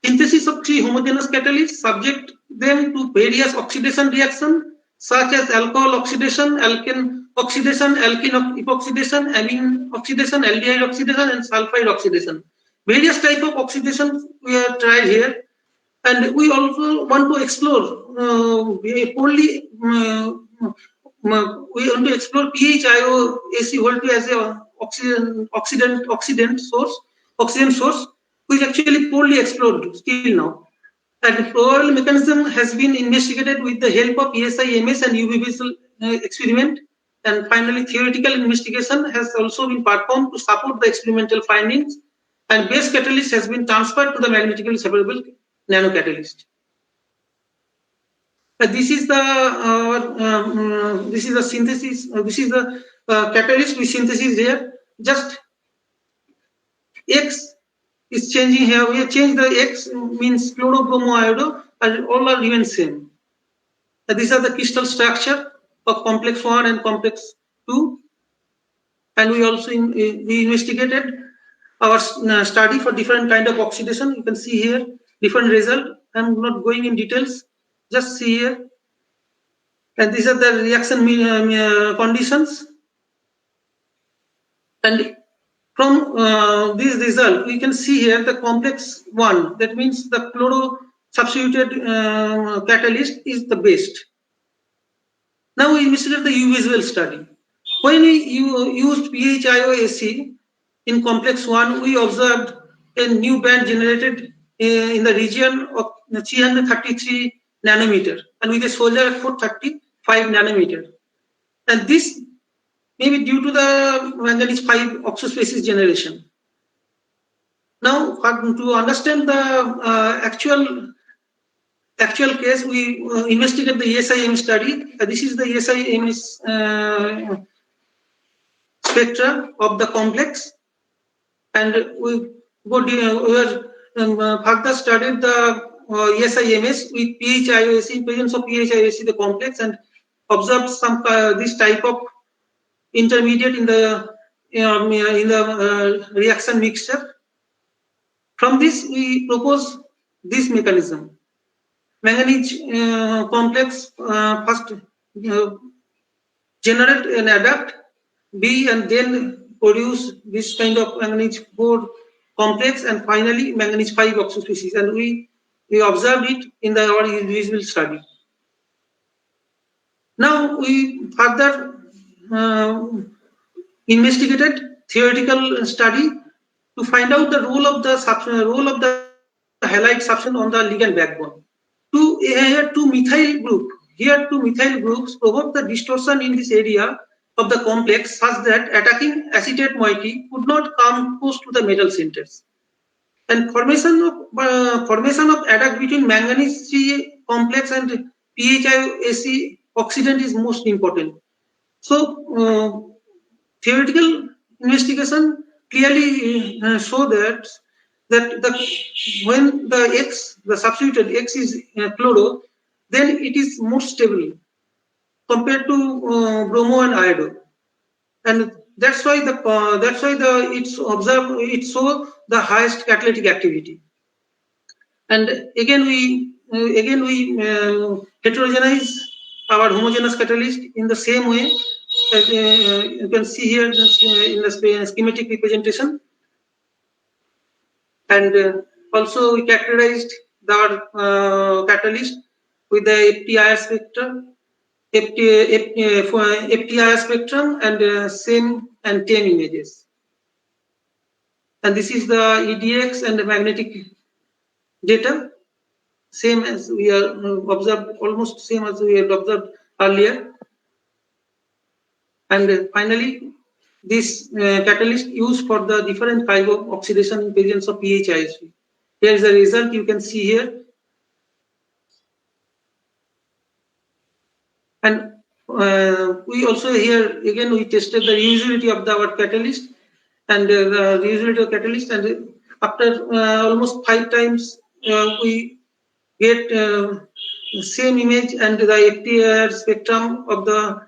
Speaker 7: Synthesis of 3 homogeneous catalysts, subject them to various oxidation reactions such as alcohol oxidation, alkane oxidation, alkene epoxidation, amine oxidation, aldehyde oxidation, and sulfide oxidation. Various type of oxidation we have tried here, and we also want to explore we want to explore PHIO AC voltage as a oxidant source, which actually poorly explored still now. And probable mechanism has been investigated with the help of ESI-MS and UV vessel experiment. And finally, theoretical investigation has also been performed to support the experimental findings. And base catalyst has been transferred to the magnetically separable nanocatalyst. This is the synthesis. This is the catalyst we synthesis here. Just X is changing here. We have changed the X means chlorobromoiodo, and all are remain same. These are the crystal structure of complex 1 and complex 2, and we also we investigated our study for different kind of oxidation. You can see here different result. I'm not going in details. Just see here, and these are the reaction conditions. And from this result, we can see here the complex 1. That means the chloro substituted catalyst is the best. Now we investigate the U visual study. When we used PHIO-AC in complex 1, we observed a new band generated in the region of 333 nanometer, and with a soldier at 435 nanometer. And this may be due to the manganese 5 oxospecies generation. Now, to understand the actual case, we investigate the ESIM study. This is the ESIM spectra of the complex, and we further studied the ESIMS with PHIO-AC, presence of PHIO-AC the complex, and observed some this type of intermediate in the reaction mixture. From this, we propose this mechanism. manganese complex first generate an adduct B and then produce this kind of manganese 4 complex and finally manganese 5 oxo species, and we observed it in our visual study. Now we further investigated theoretical study to find out the role of the halide substance on the ligand backbone. Here two methyl groups provoke the distortion in this area of the complex such that attacking acetate moiety could not come close to the metal centers. And formation of adduct between manganese 3 complex and PHIOAC oxidant is most important. So theoretical investigation clearly show that when the substituted X is chloro, then it is more stable compared to bromo and iodo, and that's why it show the highest catalytic activity. And again we heterogenize our homogeneous catalyst in the same way as you can see here in the schematic representation, and also we characterized our catalyst with the FTIR spectrum, FTIR spectrum and same and 10 images. And this is the EDX and the magnetic data, same as we are observed, almost same as we had observed earlier. And finally, this catalyst used for the different type of oxidation in presence of PHISP. Here is the result you can see here. And we also here again we tested the reusability of our catalyst and the reusability of catalyst, and after almost 5 times we get same image and the FTIR spectrum of the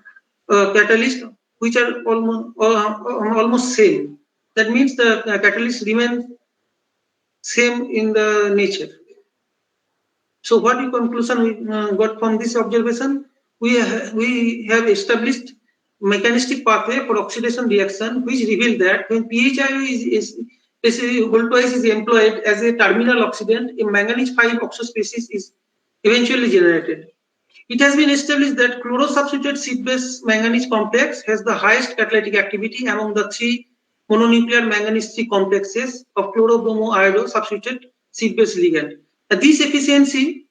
Speaker 7: catalyst, which are almost same. That means the catalyst remains same in the nature. So what conclusion we got from this observation? We have established mechanistic pathway for oxidation reaction, which revealed that when PHIO is employed as a terminal oxidant, a manganese 5 oxo species is eventually generated. It has been established that chloro-substituted seed-base manganese complex has the highest catalytic activity among the 3 mononuclear manganese 3 complexes of chloro-bromo-iodo substituted seed-base ligand. And this efficiency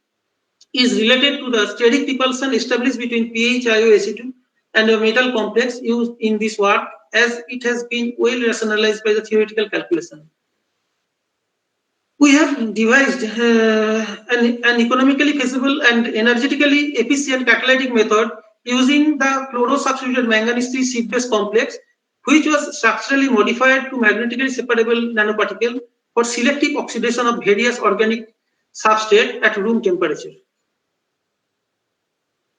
Speaker 7: is related to the steric repulsion established between PHIOAC2 and a metal complex used in this work, as it has been well rationalized by the theoretical calculation. We have devised an economically feasible and energetically efficient catalytic method using the chloro-substituted manganese 3 seed-base complex, which was structurally modified to magnetically separable nanoparticle for selective oxidation of various organic substrate at room temperature.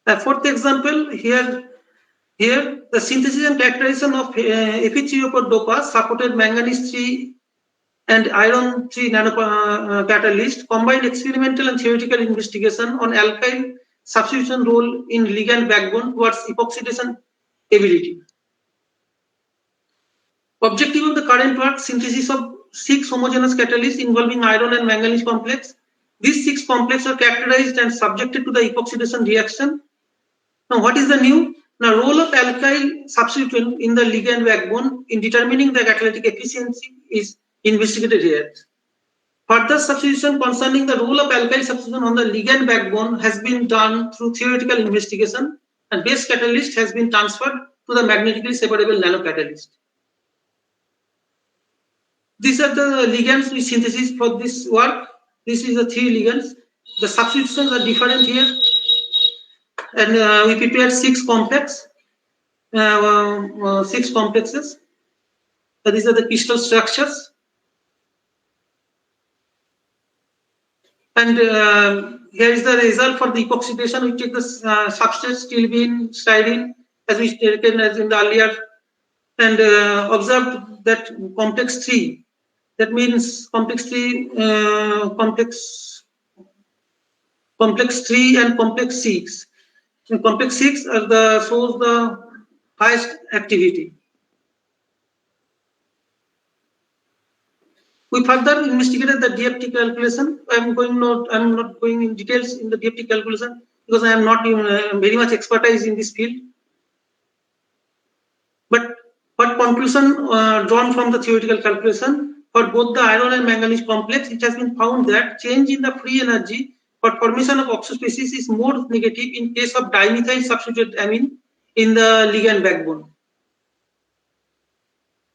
Speaker 7: A fourth example here the synthesis and characterization of Fe3O4 dopers supported manganese 3 and iron 3 catalyst combined experimental and theoretical investigation on alkyl substitution role in ligand backbone towards epoxidation ability. Objective of the current work: synthesis of 6 homogeneous catalysts involving iron and manganese complex. These 6 complexes are characterized and subjected to the epoxidation reaction. Now, what is the new? Now, role of alkyl substituent in the ligand backbone in determining the catalytic efficiency is investigated here. Further substitution concerning the role of alkyl substitution on the ligand backbone has been done through theoretical investigation, and base catalyst has been transferred to the magnetically separable nanocatalyst. These are the ligands we synthesis for this work. This is the 3 ligands. The substitutions are different here, and we prepared 6 complexes. So these are the crystal structures. And here is the result for the epoxidation. We take the substrate stilbene, styrene, as we taken as in the earlier, and observed that complex 3. That means complex complex 3 and complex 6. In complex 6 are the shows the highest activity. We further investigated the DFT calculation. I'm not going in details in the DFT calculation because I am not very much expertise in this field. But what conclusion drawn from the theoretical calculation for both the iron and manganese complex, it has been found that change in the free energy for formation of oxospecies is more negative in case of dimethyl substituted amine in the ligand backbone.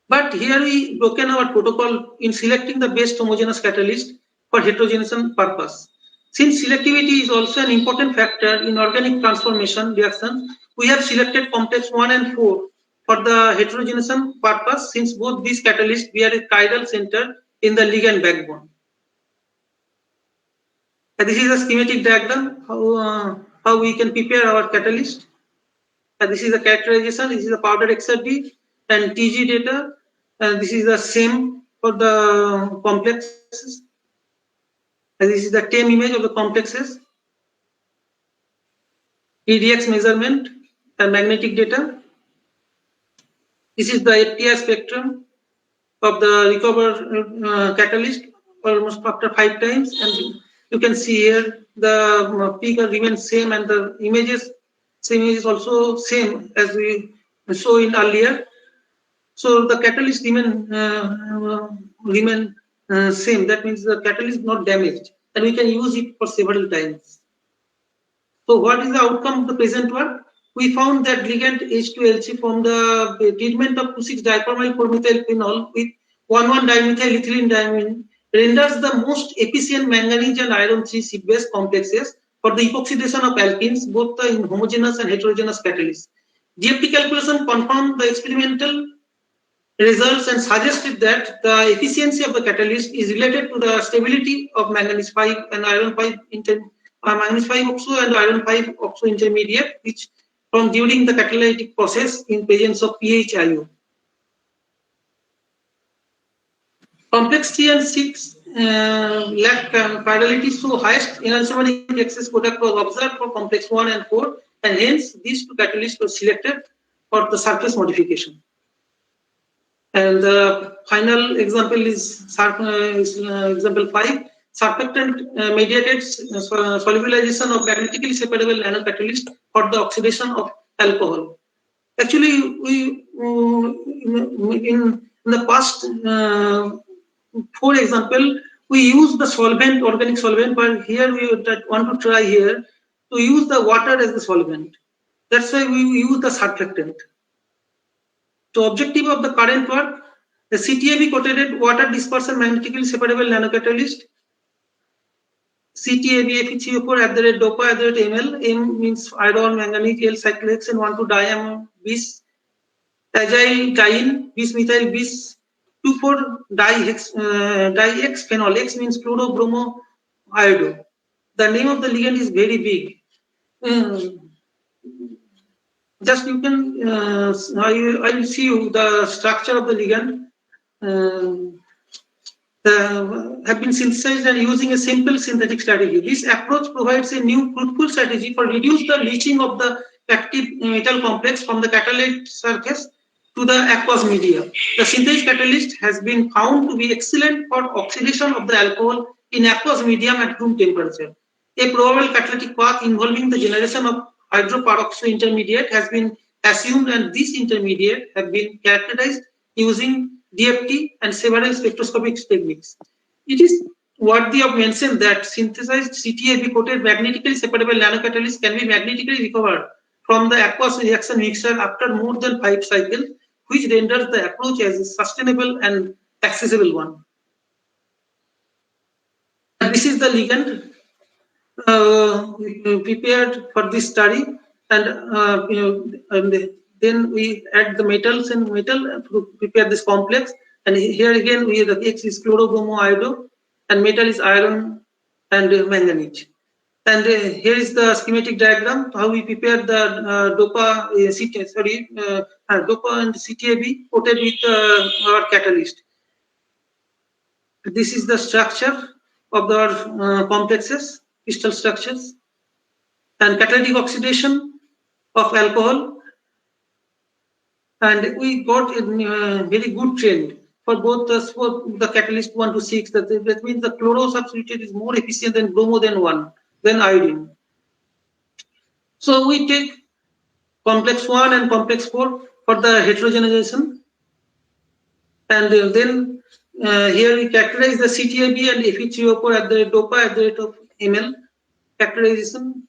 Speaker 7: But here we broken our protocol in selecting the best homogeneous catalyst for heterogeneation purpose. Since selectivity is also an important factor in organic transformation reactions, we have selected complex 1 and 4 for the heterogeneation purpose, since both these catalysts bear a chiral center in the ligand backbone. And this is a schematic diagram how we can prepare our catalyst. And this is the characterization. This is the powder XRD and TG data. And this is the same for the complexes. And this is the TEM image of the complexes. EDX measurement and magnetic data. This is the FTI spectrum of the recovered catalyst almost after 5 times, and you can see here the peak remains same, and the images is also same as we saw in earlier. So the catalyst remain same. That means the catalyst is not damaged, and we can use it for several times. So what is the outcome of the present work? We found that ligand H2LC from the treatment of 2,6-diformyl 4-methylphenol with 1,1-dimethyl ethylene diamine renders the most efficient manganese and iron 3 C-base complexes for the epoxidation of alkenes, both in homogeneous and heterogeneous catalysts. DFT calculation confirmed the experimental results and suggested that the efficiency of the catalyst is related to the stability of manganese 5 and iron 5 manganese 5 oxo and iron 5 oxo intermediate, which from during the catalytic process in presence of PHIO. Complex 3 and 6 lack chirality, so highest enantiomer excess product was observed for complex 1 and 4, and hence these 2 catalysts were selected for the surface modification. And the final example is example 5. Surfactant mediated solubilization of magnetically separable nanocatalyst for the oxidation of alcohol. Actually, we in the past 4 example, we use the solvent, organic solvent, but here we want to try here to use the water as the solvent. That's why we use the surfactant. So objective of the current work, the CTAB coated water dispersion magnetically separable nanocatalyst. CTAB FeCO4 @dopa @ml. M means iron, manganese, L cyclohexane 1,2-diamine, bis, agyl diene, bis methyl, bis 2,4-dihex phenol. X means chlorobromo iodo. The name of the ligand is very big. Just you can, I will see you the structure of the ligand. Have been synthesized and using a simple synthetic strategy. This approach provides a new fruitful strategy for reduce the leaching of the active metal complex from the catalytic surface to the aqueous media. The synthetic catalyst has been found to be excellent for oxidation of the alcohol in aqueous medium at room temperature. A probable catalytic path involving the generation of hydroperoxide intermediate has been assumed, and this intermediate have been characterized using DFT and several spectroscopic techniques. It is worthy of mention that synthesized CTAB coated magnetically separable nanocatalysts can be magnetically recovered from the aqueous reaction mixture after more than 5 cycles, which renders the approach as a sustainable and accessible one. And this is the ligand prepared for this study, and then we add the metals and metal to prepare this complex. And here again, we the X is chlorobromo iodo, and metal is iron and manganese. And here is the schematic diagram how we prepare the dopa and CTAB coated with our catalyst. This is the structure of our complexes, crystal structures. and catalytic oxidation of alcohol. And we got a very good trend for both the catalyst 1 to 6. That means the chloro substitute is more efficient than bromo than iodine. So we take complex 1 and complex 4 for the heterogenization. And then here we characterize the CTAB and Fe3O4 at the rate of ml characterization.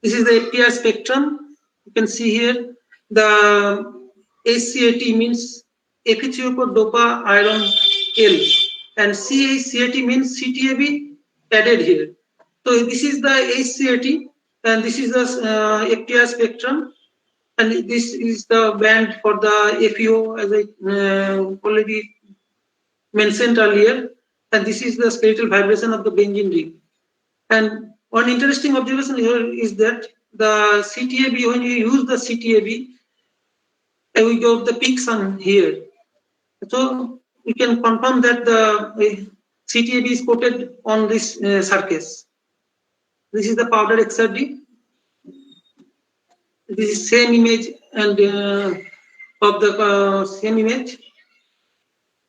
Speaker 7: This is the FTR spectrum. You can see here the SCAT means Fe3O4 dopa iron L, and CAT means CTAB added here. So this is the SCAT, and this is the FTR spectrum, and this is the band for the FeO, as I already mentioned earlier, and this is the spectral vibration of the benzene ring. And one interesting observation here is that the CTAB, when you use the CTAB, we got the peaks on here. So we can confirm that the CTAB is coated on this surface. This is the powder XRD. This is same image and of the same image.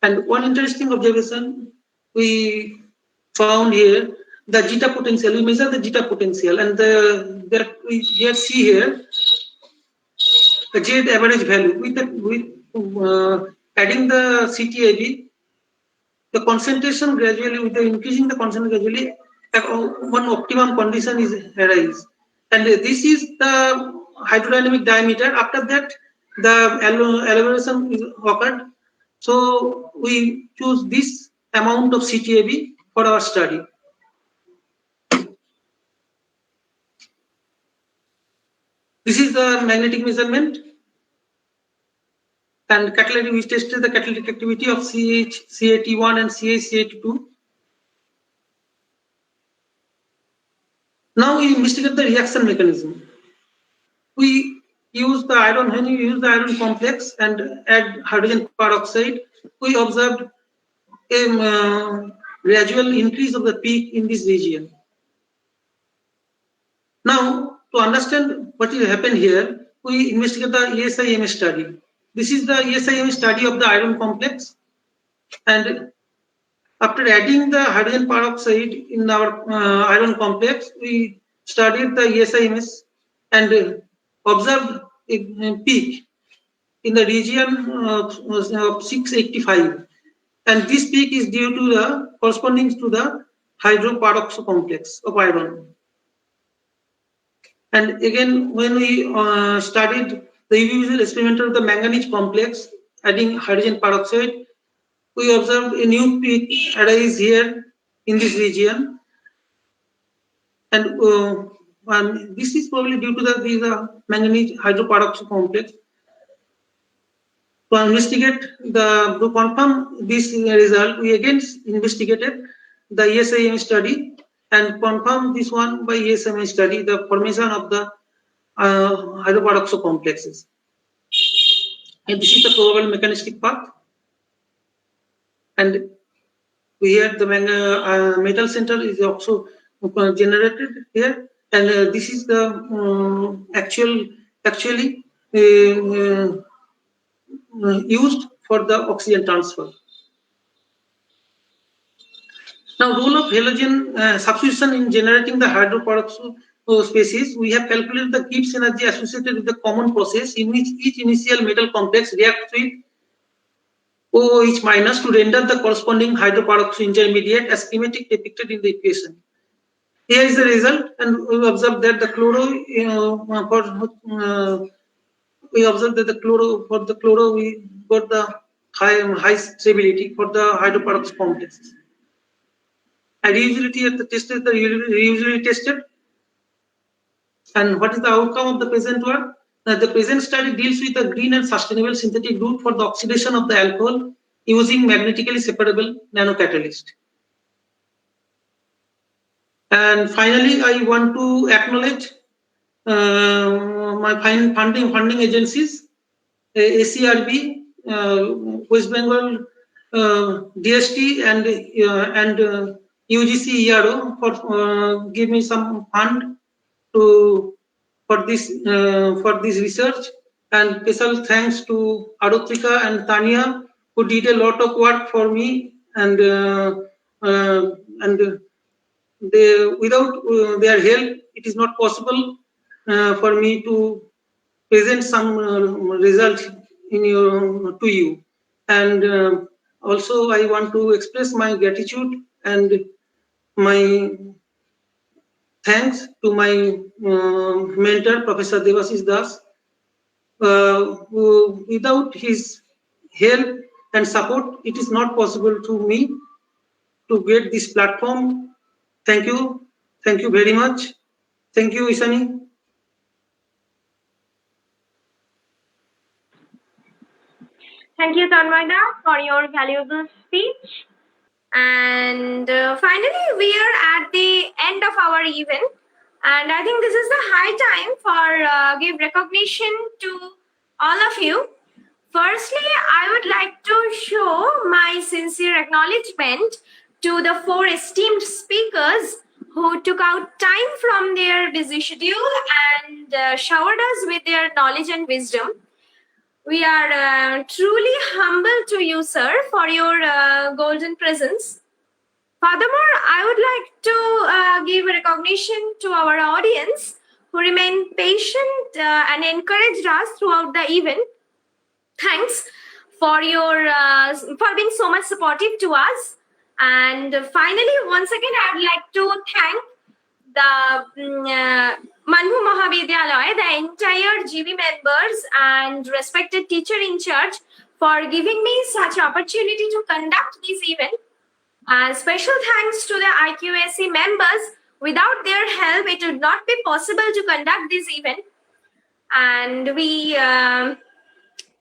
Speaker 7: And one interesting observation we found here, the zeta potential. We measure the zeta potential, and that we here see here the Z average value with adding the CTAB, the concentration gradually, with the increasing the concentration gradually, one optimum condition is arise, and this is the hydrodynamic diameter. After that, the elevation is occurred. So we choose this amount of CTAB for our study. This is the magnetic measurement, and catalytic, we tested the catalytic activity of CAT1 and CaCat2. Now we investigate the reaction mechanism. We use the iron, when you use the iron complex and add hydrogen peroxide, we observed a gradual increase of the peak in this region. Now, to understand what will happen here, we investigate the ESIM study. This is the ESIM study of the iron complex, and after adding the hydrogen peroxide in our iron complex, we studied the ESIMS and observed a peak in the region of 685, and this peak is due to the corresponding to the hydroperoxo complex of iron. And again, when we studied the usual experimental of the manganese complex, adding hydrogen peroxide, we observed a new peak arise here in this region, and this is probably due to the manganese hydroperoxo complex. To investigate to confirm this result, we again investigated the ESIM study and confirmed this one by ESM study, the formation of the hydroperoxo complexes. And this is the probable mechanistic path. And we had the metal center is also generated here, and this is the actually used for the oxygen transfer. Now, role of halogen substitution in generating the hydroperoxo species, we have calculated the Gibbs energy associated with the common process in which each initial metal complex reacts with OH minus to render the corresponding hydroperoxo intermediate as schematic depicted in the equation. Here is the result, and we observe that the chloro we observed that for the chloro we got the high stability for the hydroperoxo complexes. And reusability at the test is the reusability tested. And what is the outcome of the present work? The present study deals with a green and sustainable synthetic route for the oxidation of the alcohol using magnetically separable nanocatalyst. And finally, I want to acknowledge my funding agencies, ACRB, West Bengal, DST, and UGC ERO for give me some fund for this research, and special thanks to Arutrika and Tanya, who did a lot of work for me, and without their help, it is not possible for me to present some result to you. And also, I want to express my gratitude and my thanks to my mentor, Professor Debasis Das, who, without his help and support, it is not possible to me to get this platform. Thank you. Thank you very much. Thank you, Ishani.
Speaker 1: Thank you, Tanmay, for your valuable speech. And finally, we are at the end of our event. And I think this is the high time for give recognition to all of you. Firstly, I would like to show my sincere acknowledgement to the 4 esteemed speakers who took out time from their busy schedule and showered us with their knowledge and wisdom. We are truly humble to you, sir, for your golden presence. Furthermore, I would like to give recognition to our audience who remained patient and encouraged us throughout the event. Thanks for your for being so much supportive to us. And finally, once again, I would like to thank the Manbhum Mahavidyalaya, the entire GB members and respected teacher in charge for giving me such opportunity to conduct this event. Special thanks to the IQAC members. Without their help, it would not be possible to conduct this event. And we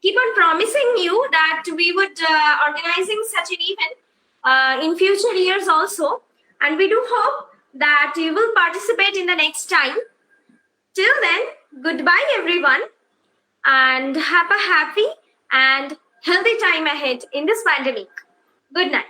Speaker 1: keep on promising you that we would organizing such an event in future years also. And we do hope that you will participate in the next time. Till then, goodbye everyone, and have a happy and healthy time ahead in this pandemic. Good night.